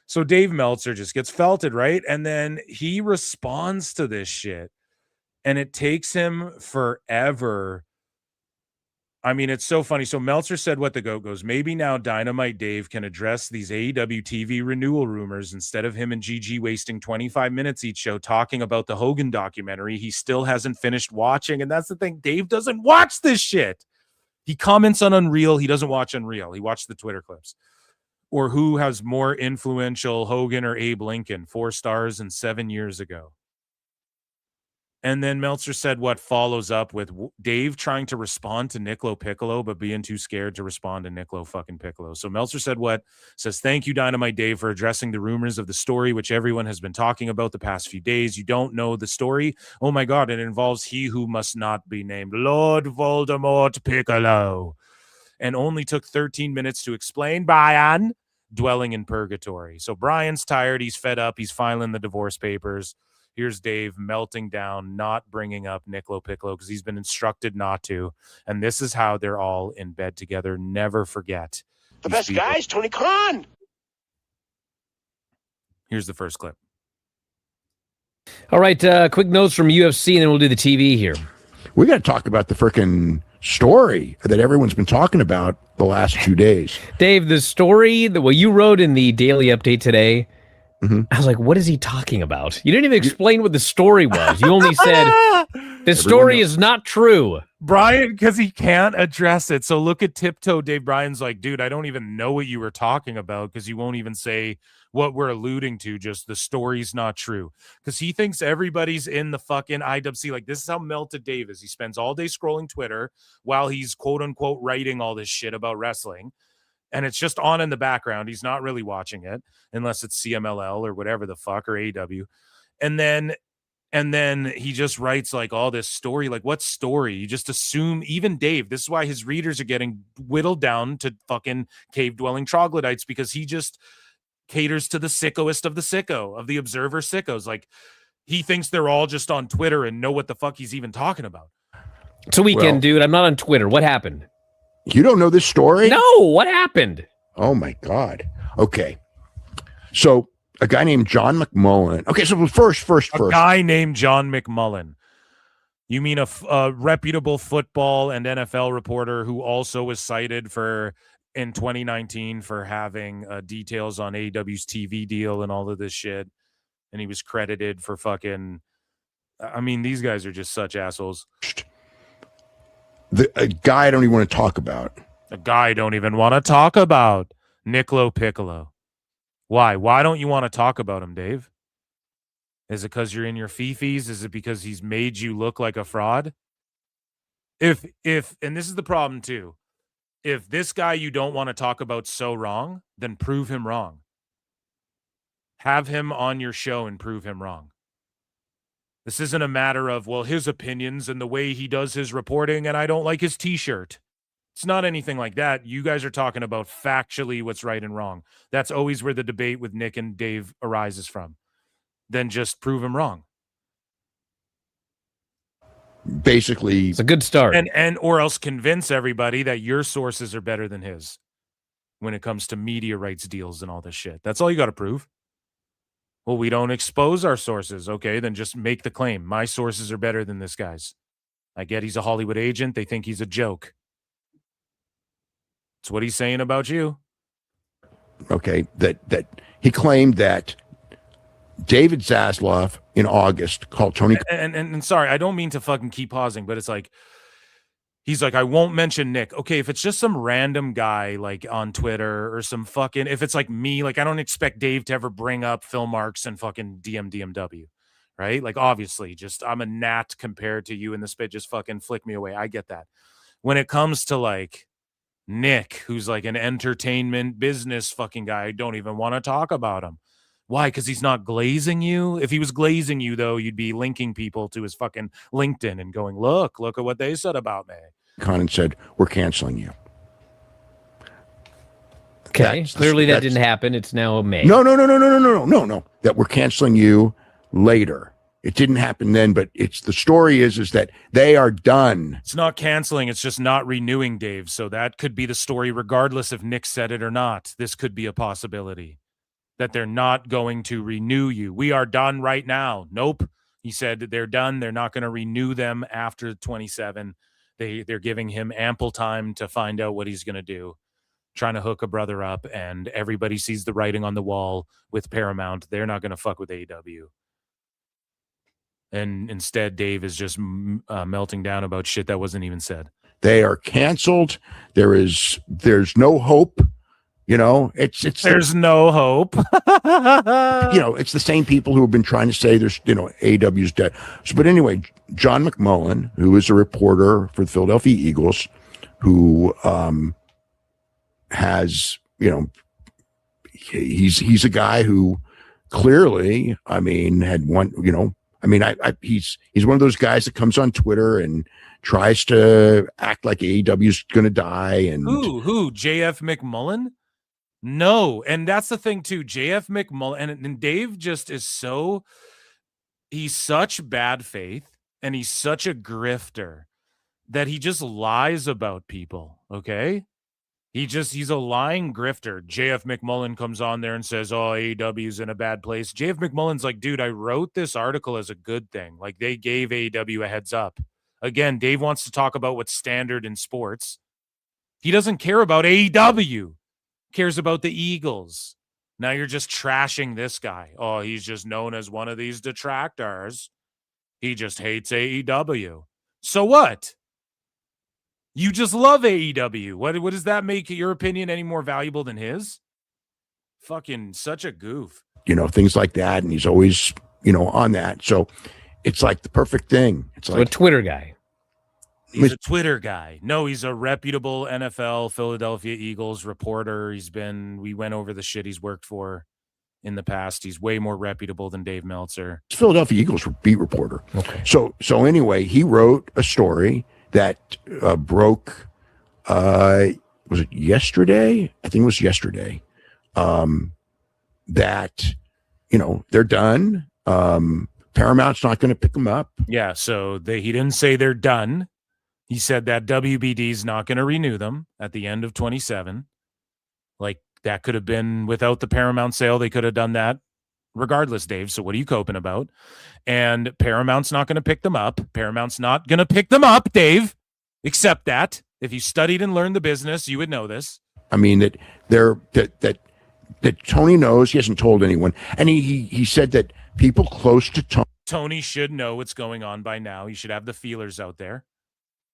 So Dave Meltzer just gets felted, right? And then he responds to this shit. And it takes him forever. I mean, it's so funny. So Meltzer said what the goat goes, maybe now Dynamite Dave can address these AEW TV renewal rumors instead of him and GG wasting 25 minutes each show talking about the Hogan documentary he still hasn't finished watching. And that's the thing. Dave doesn't watch this shit. He comments on Unreal. He doesn't watch Unreal. He watched the Twitter clips. Or who has more influential, Hogan or Abe Lincoln, 4 stars and 7 years ago. And then Meltzer said what follows up with Dave trying to respond to Niccolo Piccolo, but being too scared to respond to Niccolo fucking Piccolo. So Meltzer said what? Says, thank you, Dynamite Dave, for addressing the rumors of the story, which everyone has been talking about the past few days. You don't know the story? Oh my God, it involves he who must not be named, Lord Voldemort Piccolo. And only took 13 minutes to explain. Bryan, dwelling in purgatory. So Bryan's tired. He's fed up. He's filing the divorce papers. Here's Dave melting down, not bringing up Niccolo Piccolo because he's been instructed not to. And this is how they're all in bed together. Never forget. The best guys, Tony Khan. Here's the first clip. All right, quick notes from UFC, and then we'll do the TV here. We got to talk about the freaking story that everyone's been talking about the last 2 days. Dave, the story, what you wrote in the daily update today, I was like, what is he talking about? You didn't even explain what the story was. You only said, the story is not true. Bryan, because he can't address it. So look at Tiptoe Dave. Bryan's like, dude, I don't even know what you were talking about because you won't even say what we're alluding to. Just the story's not true. Because he thinks everybody's in the fucking IWC. Like, this is how melted Dave is. He spends all day scrolling Twitter while he's quote unquote writing all this shit about wrestling. And it's just on in the background. He's not really watching it unless it's CMLL or whatever the fuck, or AEW. And then he just writes like all this story. Like, what story? You just assume, even Dave, this is why his readers are getting whittled down to fucking cave-dwelling troglodytes, because he just caters to the sickoest of the sicko, of the observer sickos. Like, he thinks they're all just on Twitter and know what the fuck he's even talking about. It's a weekend, dude. I'm not on Twitter. What happened? You don't know this story? No, what happened? Oh my God. Okay. So a guy named John McMullen. Okay, so first. A guy named John McMullen. You mean a reputable football and NFL reporter who also was cited in 2019 for having details on AEW's TV deal and all of this shit. And he was credited for fucking, I mean, these guys are just such assholes. A guy I don't even want to talk about. A guy I don't even want to talk about. Niccolo Piccolo. Why? Why don't you want to talk about him, Dave? Is it because you're in your fifis? Is it because he's made you look like a fraud? If and this is the problem too, if this guy you don't want to talk about so wrong, then prove him wrong. Have him on your show and prove him wrong. This isn't a matter of, well, his opinions and the way he does his reporting, and I don't like his t-shirt. It's not anything like that. You guys are talking about factually what's right and wrong. That's always where the debate with Nick and Dave arises from. Then just prove him wrong. Basically, it's a good start. And or else convince everybody that your sources are better than his when it comes to media rights deals and all this shit. That's all you got to prove. Well, we don't expose our sources. Okay, then just make the claim. My sources are better than this guy's. I get he's a Hollywood agent. They think he's a joke. That's what he's saying about you. Okay, that he claimed that David Zaslav in August called Tony. And sorry, I don't mean to fucking keep pausing, but it's like, he's like, I won't mention Nick. Okay, if it's just some random guy like on Twitter or some fucking, if it's like me, like I don't expect Dave to ever bring up Phil Marks and fucking DMDMW, right? Like obviously, just I'm a gnat compared to you in the spit. Just fucking flick me away. I get that. When it comes to like Nick, who's like an entertainment business fucking guy, I don't even want to talk about him. Why? Because he's not glazing you? If he was glazing you, though, you'd be linking people to his fucking LinkedIn and going, look at what they said about me. Conan said, we're canceling you. Okay, clearly that didn't happen. It's now May. No. That we're canceling you later. It didn't happen then, but it's the story is that they are done. It's not canceling. It's just not renewing, Dave. So that could be the story, regardless if Nick said it or not. This could be a possibility. That they're not going to renew you. We are done right now. Nope. He said that they're done. They're not going to renew them after 27. They're giving him ample time to find out what he's going to do. Trying to hook a brother up, and everybody sees the writing on the wall with Paramount. They're not going to fuck with AEW. And instead, Dave is just melting down about shit that wasn't even said. They are canceled. There's no hope You know, There's no hope. It's the same people who have been trying to say there's, AEW's dead. So, but anyway, John McMullen, who is a reporter for the Philadelphia Eagles, who has, he's a guy who clearly, had one, he's one of those guys that comes on Twitter and tries to act like AEW's going to die. And who? JF McMullen? No, and that's the thing too. JF McMullen and Dave just is he's such bad faith and he's such a grifter that he just lies about people. Okay. He's a lying grifter. JF McMullen comes on there and says, oh, AEW's in a bad place. JF McMullen's like, dude, I wrote this article as a good thing. Like they gave AEW a heads up. Again, Dave wants to talk about what's standard in sports. He doesn't care about AEW. Cares about the Eagles. Now you're just trashing this guy. Oh, he's just known as one of these detractors. He just hates AEW. So what? You just love AEW. What does that make your opinion any more valuable than his? Fucking such a goof. Things like that. And he's always, on that. So it's like the perfect thing. It's like a Twitter guy. He's a Twitter guy. No, he's a reputable NFL Philadelphia Eagles reporter. We went over the shit he's worked for in the past. He's way more reputable than Dave Meltzer. Philadelphia Eagles beat reporter. Okay. So anyway, he wrote a story that broke, was it yesterday? I think it was yesterday. That, they're done. Paramount's not going to pick them up. Yeah. So he didn't say they're done. He said that WBD's not going to renew them at the end of 27. Like that could have been without the Paramount sale. They could have done that regardless, Dave. So what are you coping about? And Paramount's not going to pick them up. Paramount's not going to pick them up, Dave. Accept that. If you studied and learned the business, you would know this. That Tony knows. He hasn't told anyone. And he said that people close to Tony should know what's going on by now. He should have the feelers out there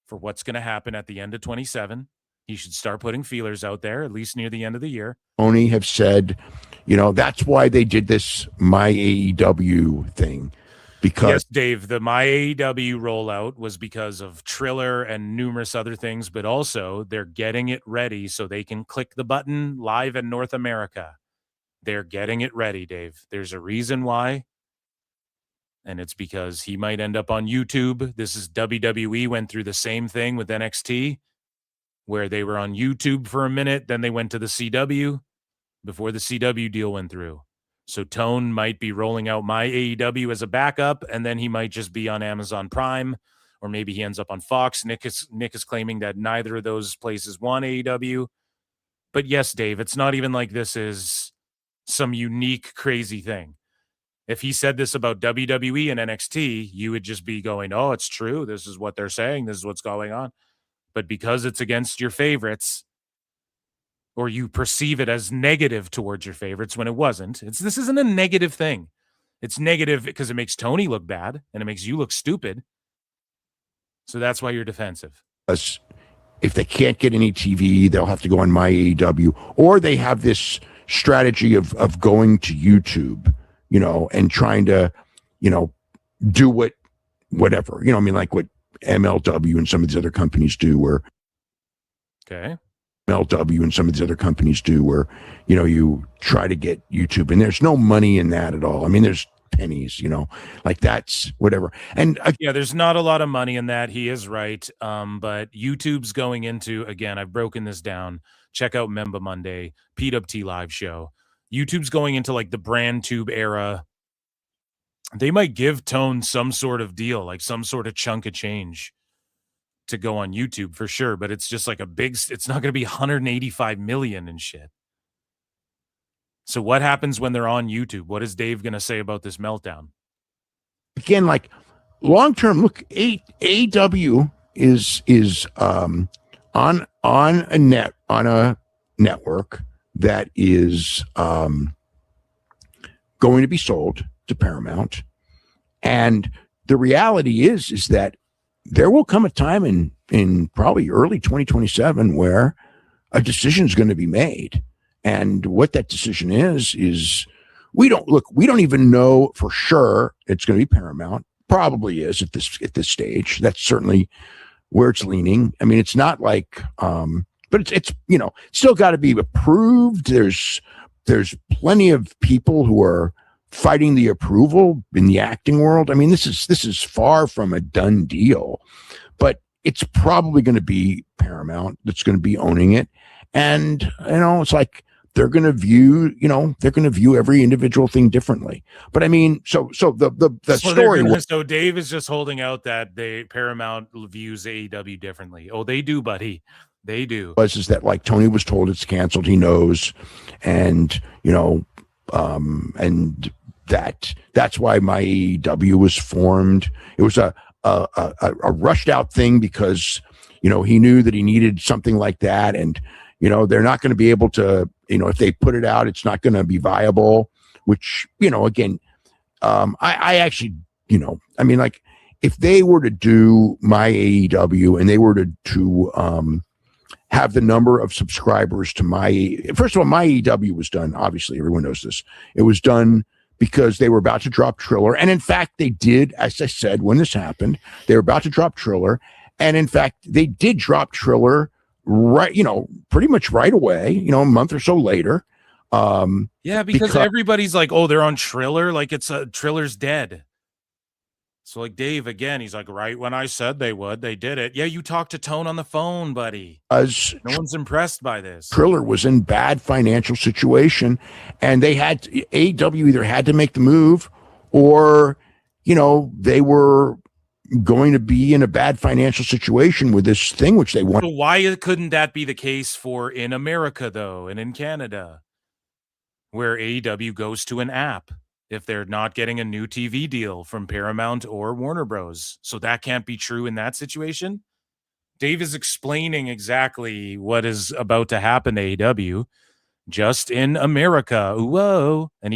for what's going to happen at the end of 27. He should start putting feelers out there, at least near the end of the year. Tony have said, that's why they did this My AEW thing. Because yes, Dave, the My AEW rollout was because of Triller and numerous other things, but also they're getting it ready so they can click the button live in North America. They're getting it ready, Dave. There's a reason why. And it's because he might end up on YouTube. This is WWE went through the same thing with NXT, where they were on YouTube for a minute. Then they went to the CW before the CW deal went through. So Tone might be rolling out My AEW as a backup, and then he might just be on Amazon Prime, or maybe he ends up on Fox. Nick is claiming that neither of those places want AEW. But yes, Dave, it's not even like this is some unique, crazy thing. If he said this about WWE and NXT, you would just be going, oh, it's true. This is what they're saying. This is what's going on. But because it's against your favorites, or you perceive it as negative towards your favorites when it wasn't, this isn't a negative thing. It's negative because it makes Tony look bad and it makes you look stupid. So that's why you're defensive. If they can't get any TV, they'll have to go on My AEW, or they have this strategy of going to YouTube, and trying to, do whatever, like what MLW and some of these other companies do, where MLW and some of these other companies do, where, you try to get YouTube, and there's no money in that at all. There's pennies, like that's whatever. And there's not a lot of money in that. He is right. But YouTube's going into, again, I've broken this down. Check out Memba Monday, PWT live show. YouTube's going into like the brand tube era. They might give Tone some sort of deal, like some sort of chunk of change to go on YouTube for sure. But it's just like it's not going to be 185 million and shit. So what happens when they're on YouTube? What is Dave going to say about this meltdown? Again, like long term, look, AEW is on a network that is going to be sold to Paramount. And the reality is that there will come a time in probably early 2027 where a decision is going to be made. And what that decision is we don't even know for sure it's going to be Paramount. Probably is at this stage. That's certainly where it's leaning. I mean, it's not like, but it's still got to be approved. There's plenty of people who are fighting the approval in the acting world. I mean, this is far from a done deal, but it's probably going to be Paramount that's going to be owning it. And, it's like, they're going to view every individual thing differently. But I mean, so the story. So Dave is just holding out that Paramount views AEW differently. Oh, they do, buddy. They do. Is that like Tony was told it's canceled? He knows, and and that's why my AEW was formed. It was a rushed out thing because he knew that he needed something like that, and they're not going to be able to, if they put it out, it's not going to be viable, which, again, I actually, I mean, like, if they were to do my AEW and they were to have the number of subscribers to first of all, my AEW was done, obviously, everyone knows this. It was done because they were about to drop Triller. And in fact, they did, as I said, when this happened, they were about to drop Triller. And in fact, they did drop Triller right, pretty much right away, a month or so later. Because everybody's like, oh, they're on Triller. Like Triller's dead. So like Dave, again, he's like, right when I said they would, they did it. Yeah, you talked to Tone on the phone, buddy. No one's impressed by this. Triller was in bad financial situation, and AEW either had to make the move or, they were going to be in a bad financial situation with this thing, which they want. So why couldn't that be the case for in America, though, and in Canada, where AEW goes to an app if they're not getting a new TV deal from Paramount or Warner Bros? So that can't be true in that situation. Dave is explaining exactly what is about to happen to AEW just in America. Whoa. And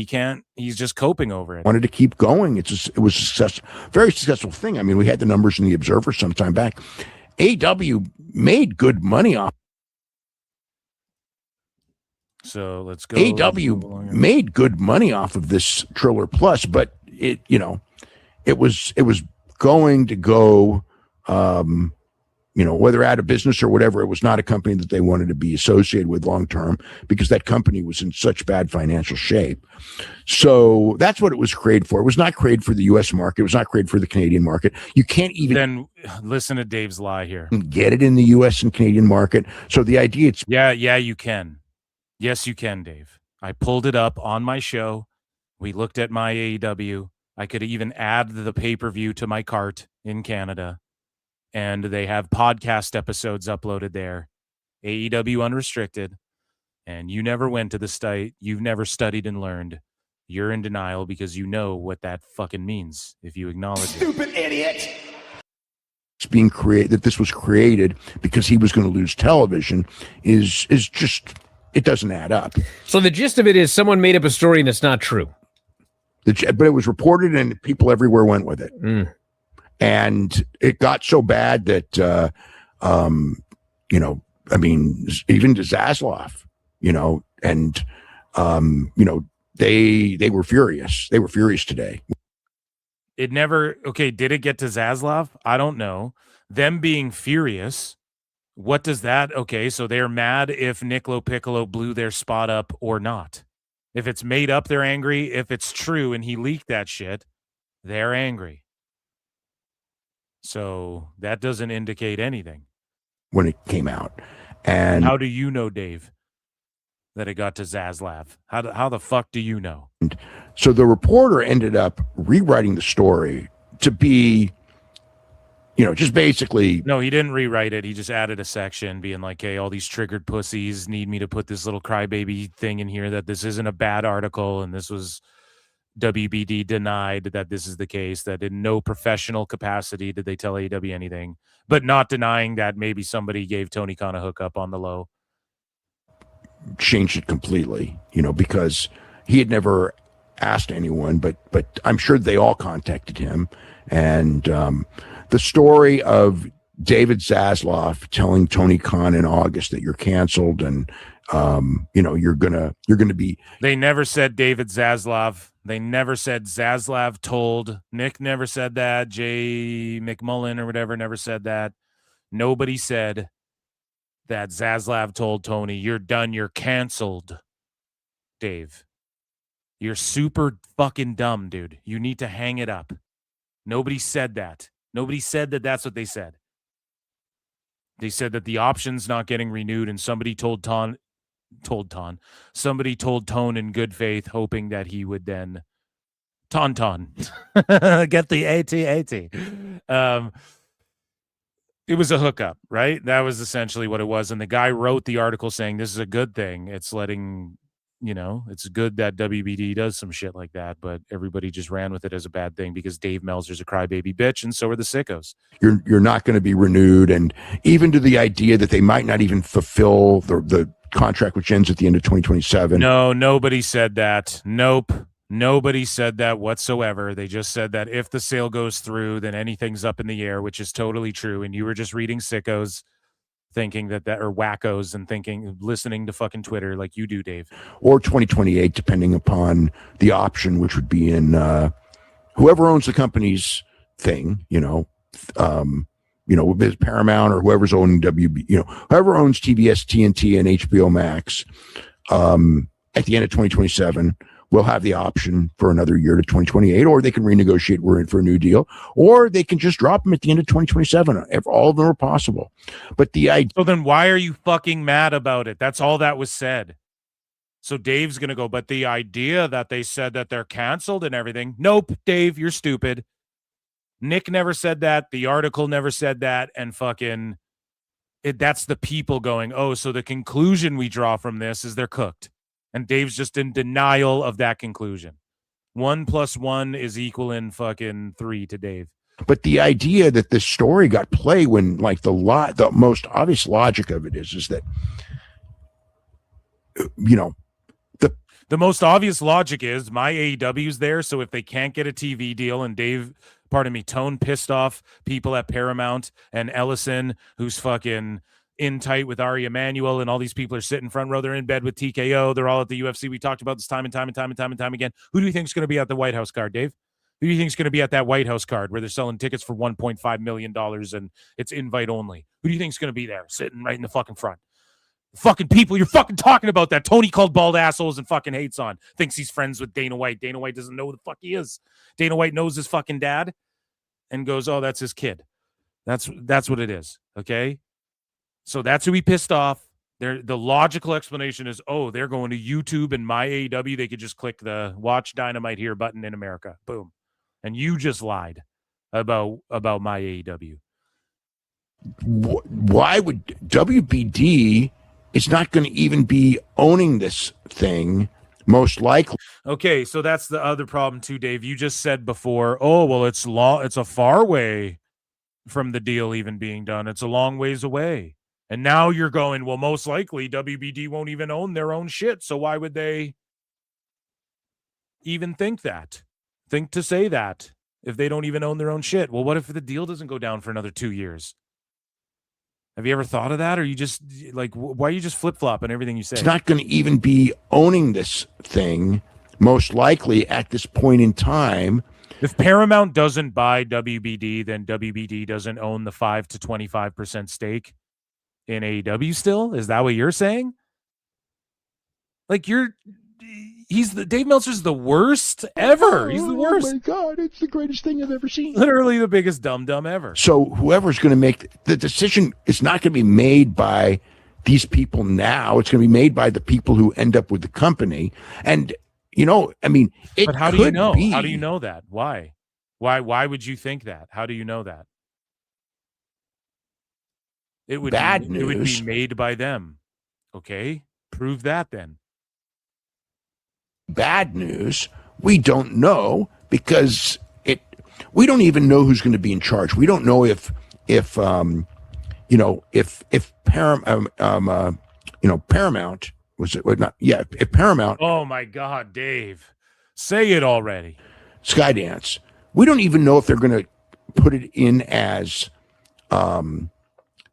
he's just coping over it. Wanted to keep going. It was a very successful thing. I mean, we had the numbers in the Observer some time back. AEW made good money off. So let's go. AEW made good money off of this Triller Plus, but it was going to go, whether out of business or whatever, it was not a company that they wanted to be associated with long term because that company was in such bad financial shape. So that's what it was created for. It was not created for the U.S. market. It was not created for the Canadian market. You can't even then listen to Dave's lie here. Get it in the U.S. and Canadian market. So the idea yeah, you can. Yes, you can, Dave. I pulled it up on my show. We looked at my AEW. I could even add the pay-per-view to my cart in Canada. And they have podcast episodes uploaded there. AEW Unrestricted. And you never went to the site. You've never studied and learned. You're in denial because you know what that fucking means if you acknowledge it. Stupid idiot. It's being created, that this was created because he was going to lose television is just, it doesn't add up. So the gist of it is someone made up a story and it's not true. But it was reported and people everywhere went with it. And it got so bad that, I mean, even to Zaslav, they were furious. They were furious today. Did it get to Zaslav? I don't know. Them being furious, what does that, so they're mad if Nicolo Piccolo blew their spot up or not. If it's made up, they're angry. If it's true and he leaked that shit, they're angry. So that doesn't indicate anything. When it came out. And how do you know, Dave, that it got to Zaslav? How the fuck do you know? So the reporter ended up rewriting the story to be, just basically. No, he didn't rewrite it. He just added a section being like, hey, all these triggered pussies need me to put this little crybaby thing in here that this isn't a bad article and this was WBD denied that this is the case, that in no professional capacity did they tell AEW anything, but not denying that maybe somebody gave Tony Khan a hookup on the low. Changed it completely, because he had never asked anyone, but I'm sure they all contacted him. And the story of David Zaslav telling Tony Khan in August that you're canceled and you're gonna be. They never said David Zaslav. They never said Zaslav told. Nick never said that. Jay McMullen or whatever never said that. Nobody said that Zaslav told Tony, "You're done. You're canceled." Dave, you're super fucking dumb, dude. You need to hang it up. Nobody said that. Nobody said that that's what they said. They said that the option's not getting renewed, and somebody told Tone in good faith, hoping that he would then Ton get the AT. It was a hookup, right? That was essentially what it was. And the guy wrote the article saying this is a good thing. It's letting, it's good that WBD does some shit like that, but everybody just ran with it as a bad thing because Dave Meltzer's a crybaby bitch, and so are the sickos. You're not going to be renewed, and even to the idea that they might not even fulfill the contract which ends at the end of 2027. No, nobody said that. Nope. Nobody said that whatsoever. They just said that if the sale goes through, then anything's up in the air, which is totally true. And you were just reading sickos thinking that or wackos and listening to fucking Twitter like you do, Dave. Or 2028, depending upon the option, which would be in whoever owns the company's thing, with Paramount or whoever's owning WB, whoever owns TBS, TNT, and HBO Max, at the end of 2027, we'll have the option for another year to 2028, or they can renegotiate. We're in for a new deal, or they can just drop them at the end of 2027. If all of them are possible. But so then why are you fucking mad about it? That's all that was said. So Dave's going to go, but the idea that they said that they're canceled and everything. Nope, Dave, you're stupid. Nick never said that. The article never said that. And fucking that's the people going, oh, so the conclusion we draw from this is they're cooked. And Dave's just in denial of that conclusion. 1 + 1 is equal in fucking 3 to Dave. But the idea that this story got play when, like, the most obvious logic of it is that, the most obvious logic is my AEW's there. So if they can't get a TV deal, and Tone pissed off people at Paramount and Ellison, who's fucking in tight with Ari Emanuel, and all these people are sitting front row. They're in bed with TKO. They're all at the UFC. We talked about this time and time again. Who do you think is going to be at the White House card, Dave? Who do you think is going to be at that White House card where they're selling tickets for $1.5 million and it's invite only? Who do you think is going to be there sitting right in the fucking front? The fucking people you're fucking talking about that Tony called bald assholes and fucking hates on. Thinks he's friends with Dana White. Dana White doesn't know who the fuck he is. Dana White knows his fucking dad and goes, oh, that's his kid. That's what it is. Okay. So that's who he pissed off. The logical explanation is, oh, they're going to YouTube and my AEW. They could just click the Watch Dynamite Here button in America. Boom. And you just lied about my AEW. Why would WBD is not going to even be owning this thing, most likely. Okay, so that's the other problem too, Dave. You just said before, oh, well, it's a far way from the deal even being done. It's a long ways away. And now you're going, well, most likely WBD won't even own their own shit. So why would they even think to say that if they don't even own their own shit? Well, what if the deal doesn't go down for another 2 years? Have you ever thought of that? Or you just like, why are you just flip-flopping everything you say? It's not going to even be owning this thing, most likely at this point in time. If Paramount doesn't buy WBD, then WBD doesn't own the 5 to 25% stake in AEW still? Is that what you're saying? Like Dave Meltzer's the worst ever. He's the worst. Oh my God, it's the greatest thing I've ever seen. Literally the biggest dum-dum ever. So whoever's going to make the decision, it's not going to be made by these people now. It's going to be made by the people who end up with the company. And, but how do you know? How do you know that? Why? Why would you think that? How do you know that? It would be made by them. Okay, prove that then. Bad news. We don't know because we don't even know who's going to be in charge. We don't know if Paramount was it not? Yeah, if Paramount. Oh my God, Dave, say it already. Skydance. We don't even know if they're going to put it in as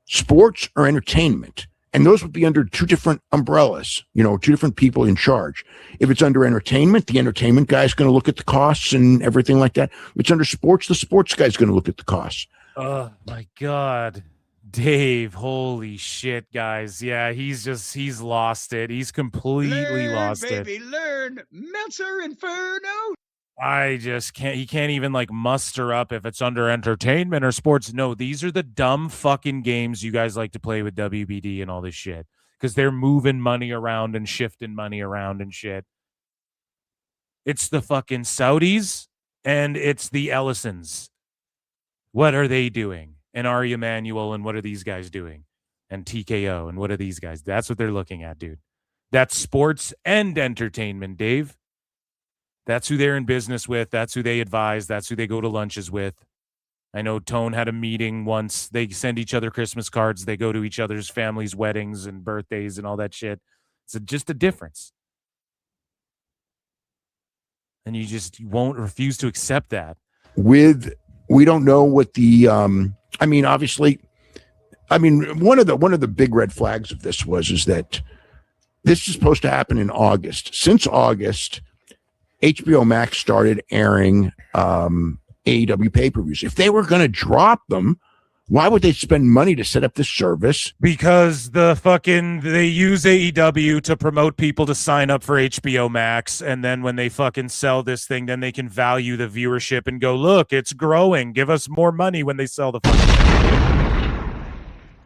sports or entertainment. And those would be under two different umbrellas, two different people in charge. If it's under entertainment, the entertainment guy's going to look at the costs and everything like that. If it's under sports, the sports guy's going to look at the costs. Oh my God. Dave, holy shit, guys. Yeah, he's lost it. He's completely lost it. Learn, Meltzer Inferno. I just can't. He can't even like muster up if it's under entertainment or sports. No, these are the dumb fucking games you guys like to play with WBD and all this shit because they're moving money around and shifting money around and shit. It's the fucking Saudis and it's the Ellisons. What are they doing? And Ari Emanuel and what are these guys doing? And TKO and what are these guys? That's what they're looking at, dude. That's sports and entertainment, Dave. That's who they're in business with. That's who they advise. That's who they go to lunches with. I know Tone had a meeting once. They send each other Christmas cards. They go to each other's families' weddings and birthdays and all that shit. It's just a difference. And you won't refuse to accept that. We don't know what the, obviously, one of the big red flags of this is that this is supposed to happen in August. Since August, HBO Max started airing AEW pay-per-views. If they were going to drop them, why would they spend money to set up this service? Because they use AEW to promote people to sign up for HBO Max, and then when they fucking sell this thing, then they can value the viewership and go, look, it's growing. Give us more money when they sell the fucking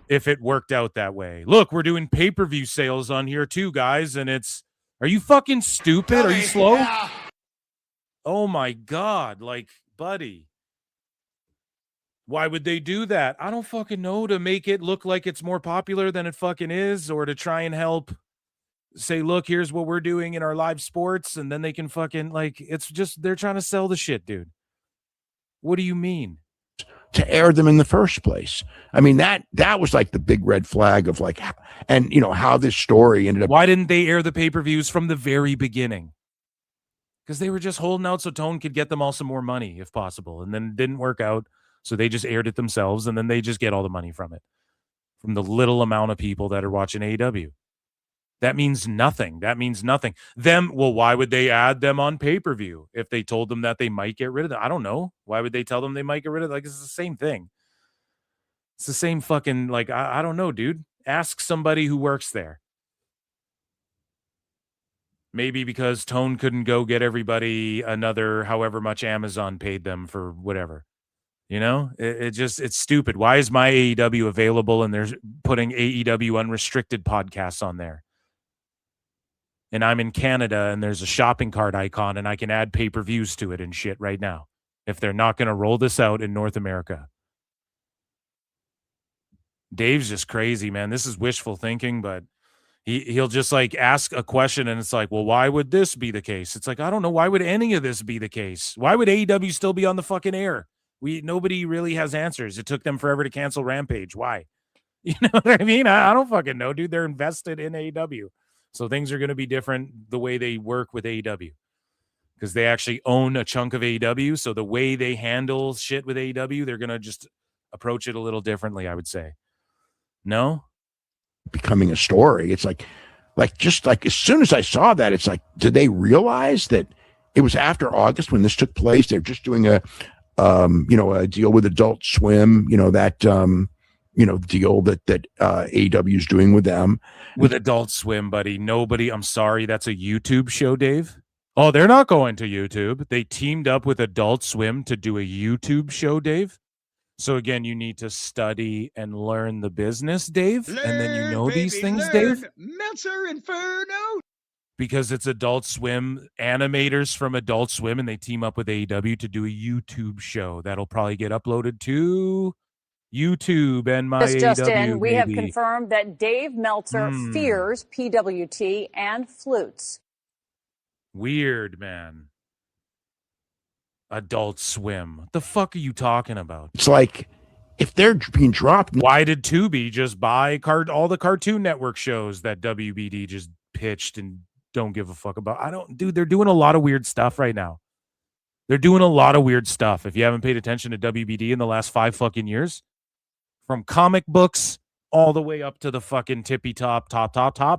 if it worked out that way. Look, we're doing pay-per-view sales on here too, guys, and are you fucking stupid? Are you slow? Yeah. Oh my God, buddy. Why would they do that? I don't fucking know, to make it look like it's more popular than it fucking is, or to try and help say, look, here's what we're doing in our live sports, and then they can fucking it's just they're trying to sell the shit, dude. What do you mean? To air them in the first place. That was the big red flag of how this story ended up. Why didn't they air the pay-per-views from the very beginning? Because they were just holding out so Tone could get them all some more money if possible, and then it didn't work out. So they just aired it themselves, and then they just get all the money from it, from the little amount of people that are watching AEW. That means nothing. Why would they add them on pay-per-view if they told them that they might get rid of them? I don't know. Why would they tell them they might get rid of them? It's the same thing. It's the same fucking, I don't know, dude. Ask somebody who works there. Maybe because Tone couldn't go get everybody another however much Amazon paid them for whatever. It's stupid. Why is my AEW available and they're putting AEW unrestricted podcasts on there? And I'm in Canada and there's a shopping cart icon and I can add pay-per-views to it and shit right now if they're not going to roll this out in North America. Dave's just crazy, man. This is wishful thinking, but he'll just ask a question and it's well, why would this be the case? It's I don't know. Why would any of this be the case? Why would AEW still be on the fucking air? Nobody really has answers. It took them forever to cancel Rampage. Why? You know what I mean? I don't fucking know, dude. They're invested in AEW. So things are going to be different the way they work with AEW because they actually own a chunk of AEW. So the way they handle shit with AEW, they're going to just approach it a little differently, I would say. No? Becoming a story. It's just as soon as I saw that, it's did they realize that it was after August when this took place? They're just doing a deal with Adult Swim, that deal that AEW is doing with them. With Adult Swim, buddy. Nobody, I'm sorry, that's a YouTube show, Dave. Oh, they're not going to YouTube. They teamed up with Adult Swim to do a YouTube show, Dave. So again, you need to study and learn the business, Dave. And then these things, Dave. Meltzer Inferno. Because it's Adult Swim, animators from Adult Swim, and they team up with AEW to do a YouTube show that'll probably get uploaded to YouTube and my AEW. Just in, we have confirmed that Dave Meltzer fears PWT and flutes. Weird, man. Adult Swim. What the fuck are you talking about? It's if they're being dropped. Why did Tubi just buy all the Cartoon Network shows that WBD just pitched and don't give a fuck about? They're doing a lot of weird stuff right now. They're doing a lot of weird stuff. If you haven't paid attention to WBD in the last 5 fucking years, from comic books all the way up to the fucking tippy top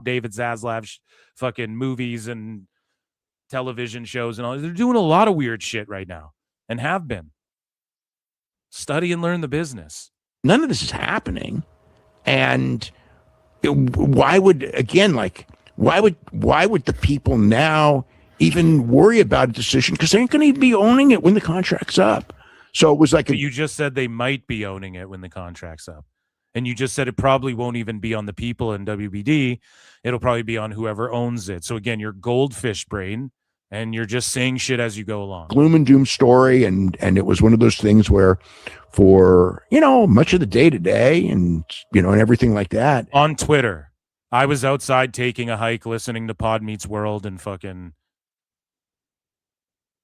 David Zaslav fucking movies and television shows and all. They're doing a lot of weird shit right now and have been. Study and learn the business. None of this is happening. And why would the people now even worry about a decision? Because they ain't going to be owning it when the contract's up. So it was like you just said they might be owning it when the contract's up. And you just said it probably won't even be on the people in WBD. It'll probably be on whoever owns it. So again, you're goldfish brain and you're just saying shit as you go along. Gloom and doom story. And it was one of those things where for, much of the day to day and, and everything like that. On Twitter, I was outside taking a hike, listening to Pod Meets World and fucking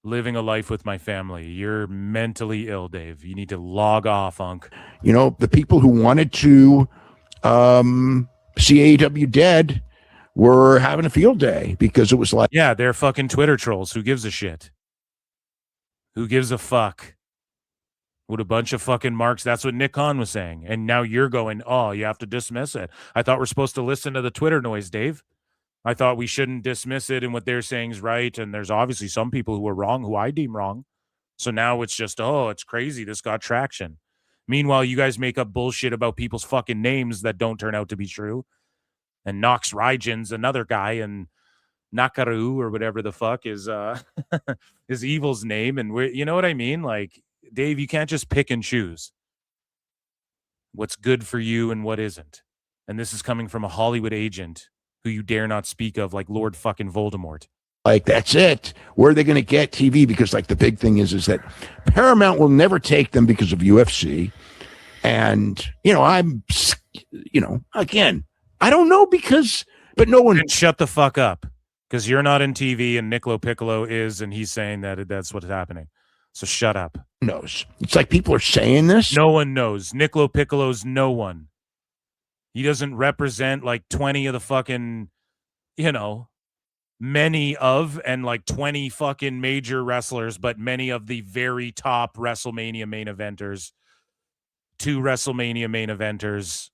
living a life with my family. You're mentally ill, Dave. You need to log off, Unc. The people who wanted to see AEW dead were having a field day because it was like... Yeah, they're fucking Twitter trolls. Who gives a shit? Who gives a fuck? With a bunch of fucking marks. That's what Nick Khan was saying. And now you're going, oh, you have to dismiss it. I thought we're supposed to listen to the Twitter noise, Dave. I thought we shouldn't dismiss it and what they're saying is right. And there's obviously some people who are wrong, who I deem wrong. So now it's just, oh, it's crazy. This got traction. Meanwhile, you guys make up bullshit about people's fucking names that don't turn out to be true. And Nox Rygen's another guy, and Nakaru or whatever the fuck is is Evil's name. And you know what I mean? Like, Dave, you can't just pick and choose what's good for you and what isn't. And this is coming from a Hollywood agent who you dare not speak of, like Lord fucking Voldemort. Like, that's it. Where are they going to get TV? Because, like, the big thing is that Paramount will never take them because of UFC. And, again, I don't know but no one... Shut the fuck up. Because you're not in TV and Niccolo Piccolo is, and he's saying that that's what's happening. So shut up. Knows. It's like people are saying this. No one knows. Niccolo Piccolo's no one. He doesn't represent like 20 of the fucking, many of and like 20 fucking major wrestlers, but many of the very top WrestleMania main eventers, 2 WrestleMania main eventers,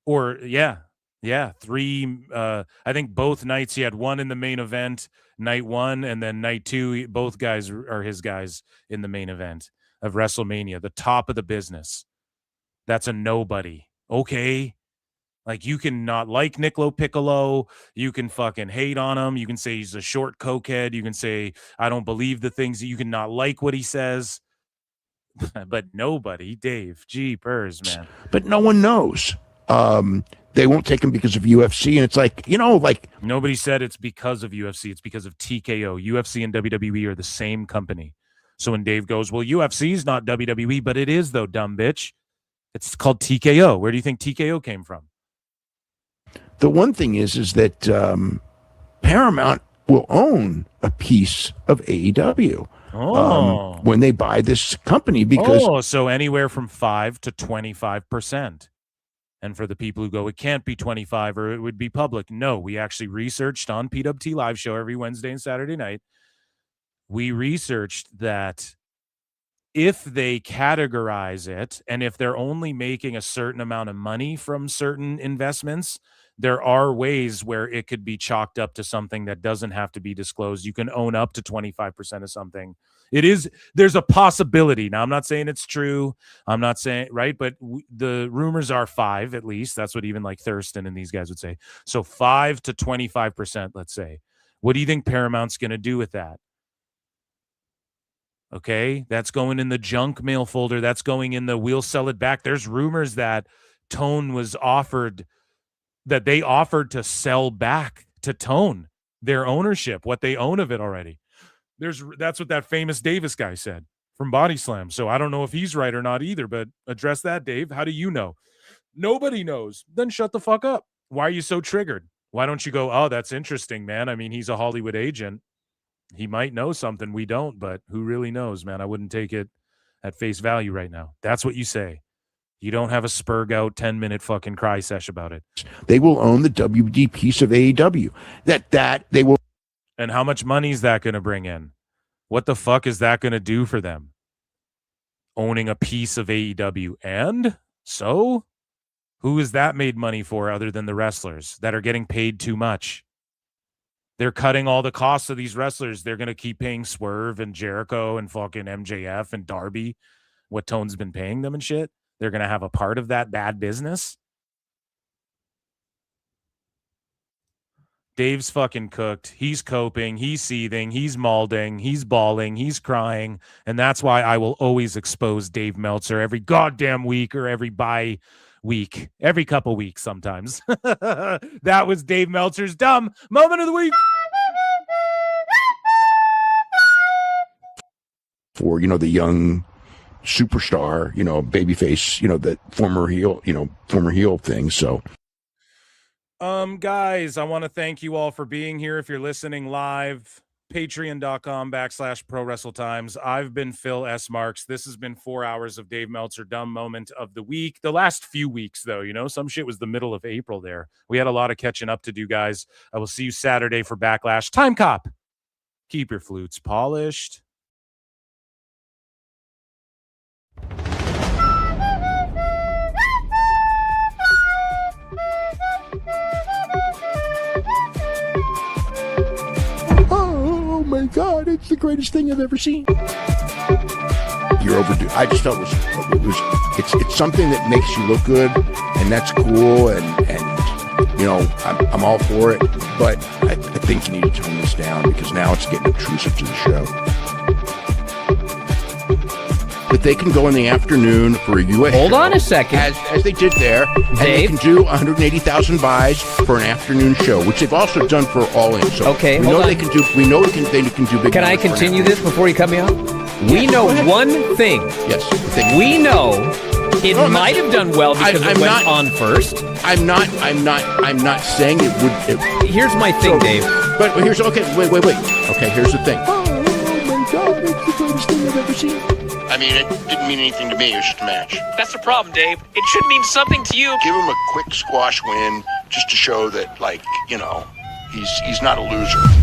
or 3. I think both nights he had one in the main event, night 1, and then night 2, both guys are his guys in the main event of WrestleMania, the top of the business. That's a nobody. Okay. Like, you can not like Niccolo Piccolo. You can fucking hate on him. You can say he's a short cokehead. You can say, I don't believe the things that you can not like what he says. But nobody, Dave, jeepers, man. But no one knows. They won't take him because of UFC. And it's like, nobody said it's because of UFC. It's because of TKO. UFC and WWE are the same company. So when Dave goes, well, UFC is not WWE, but it is though, dumb bitch. It's called TKO. Where do you think TKO came from? The one thing is that Paramount will own a piece of AEW when they buy this company because so anywhere from 5 to 25%. And for the people who go, it can't be 25 or it would be public. No, we actually researched on PWT Live Show every Wednesday and Saturday night. We researched that if they categorize it and if they're only making a certain amount of money from certain investments, there are ways where it could be chalked up to something that doesn't have to be disclosed. You can own up to 25% of something. There's a possibility. Now, I'm not saying it's true. I'm not saying, right? But the rumors are 5, at least. That's what even like Thurston and these guys would say. So 5 to 25%, let's say. What do you think Paramount's going to do with that? Okay, that's going in the junk mail folder. That's going in the we'll sell it back. There's rumors that Tone was offered, that they offered to sell back to Tone their ownership, what they own of it already. That's what that famous Davis guy said from Body Slam. So I don't know if he's right or not either, but address that, Dave. How do you know? Nobody knows. Then shut the fuck up. Why are you so triggered? Why don't you go, oh, that's interesting, man. I mean, he's a Hollywood agent. He might know something we don't, but who really knows, man? I wouldn't take it at face value right now. That's what you say. You don't have a spurg out 10-minute fucking cry sesh about it. They will own the WD piece of AEW. That they will. And how much money is that going to bring in? What the fuck is that going to do for them? Owning a piece of AEW. And so Who is that made money for other than the wrestlers that are getting paid too much? They're cutting all the costs of these wrestlers. They're going to keep paying Swerve and Jericho and fucking MJF and Darby what Tone's been paying them and shit. They're going to have a part of that bad business. Dave's fucking cooked. He's coping. He's seething. He's maulding. He's bawling. He's crying. And that's why I will always expose Dave Meltzer every goddamn week or every week, every couple weeks sometimes. That was Dave Meltzer's dumb moment of the week. For, the young superstar, babyface, the former heel thing. So, guys, I want to thank you all for being here. If you're listening live, patreon.com/ProWrestleTimes. I've been Phil S. Marks. This has been 4 hours of Dave Meltzer dumb moment of the week. The last few weeks, though, some shit was the middle of April there. We had a lot of catching up to do, guys. I will see you Saturday for Backlash. Time Cop. Keep your flutes polished. oh my God, it's the greatest thing I've ever seen. You're overdue. I just felt it's something that makes you look good, and that's cool, and I'm all for it, but I think you need to tone this down because now it's getting obtrusive to the show. But they can go in the afternoon for a U.S. Hold show, on a second. as they did there, and they Dave? can do 180,000 buys for an afternoon show, which they've also done for All In. So Okay, we hold know on. they can do. We know they can do big. Can I numbers for an continue afternoon this before you cut me off? We know one thing. Yes. We know it No, I'm not- might have done well because I'm it went not- on first. I'm not saying it would. Here's my thing, Dave. But here's okay. Wait. Okay, here's the thing. Oh my God, it's the greatest thing I've ever seen. I mean, it didn't mean anything to me. It was just a match. That's the problem, Dave. It should mean something to you. Give him a quick squash win just to show that, he's not a loser.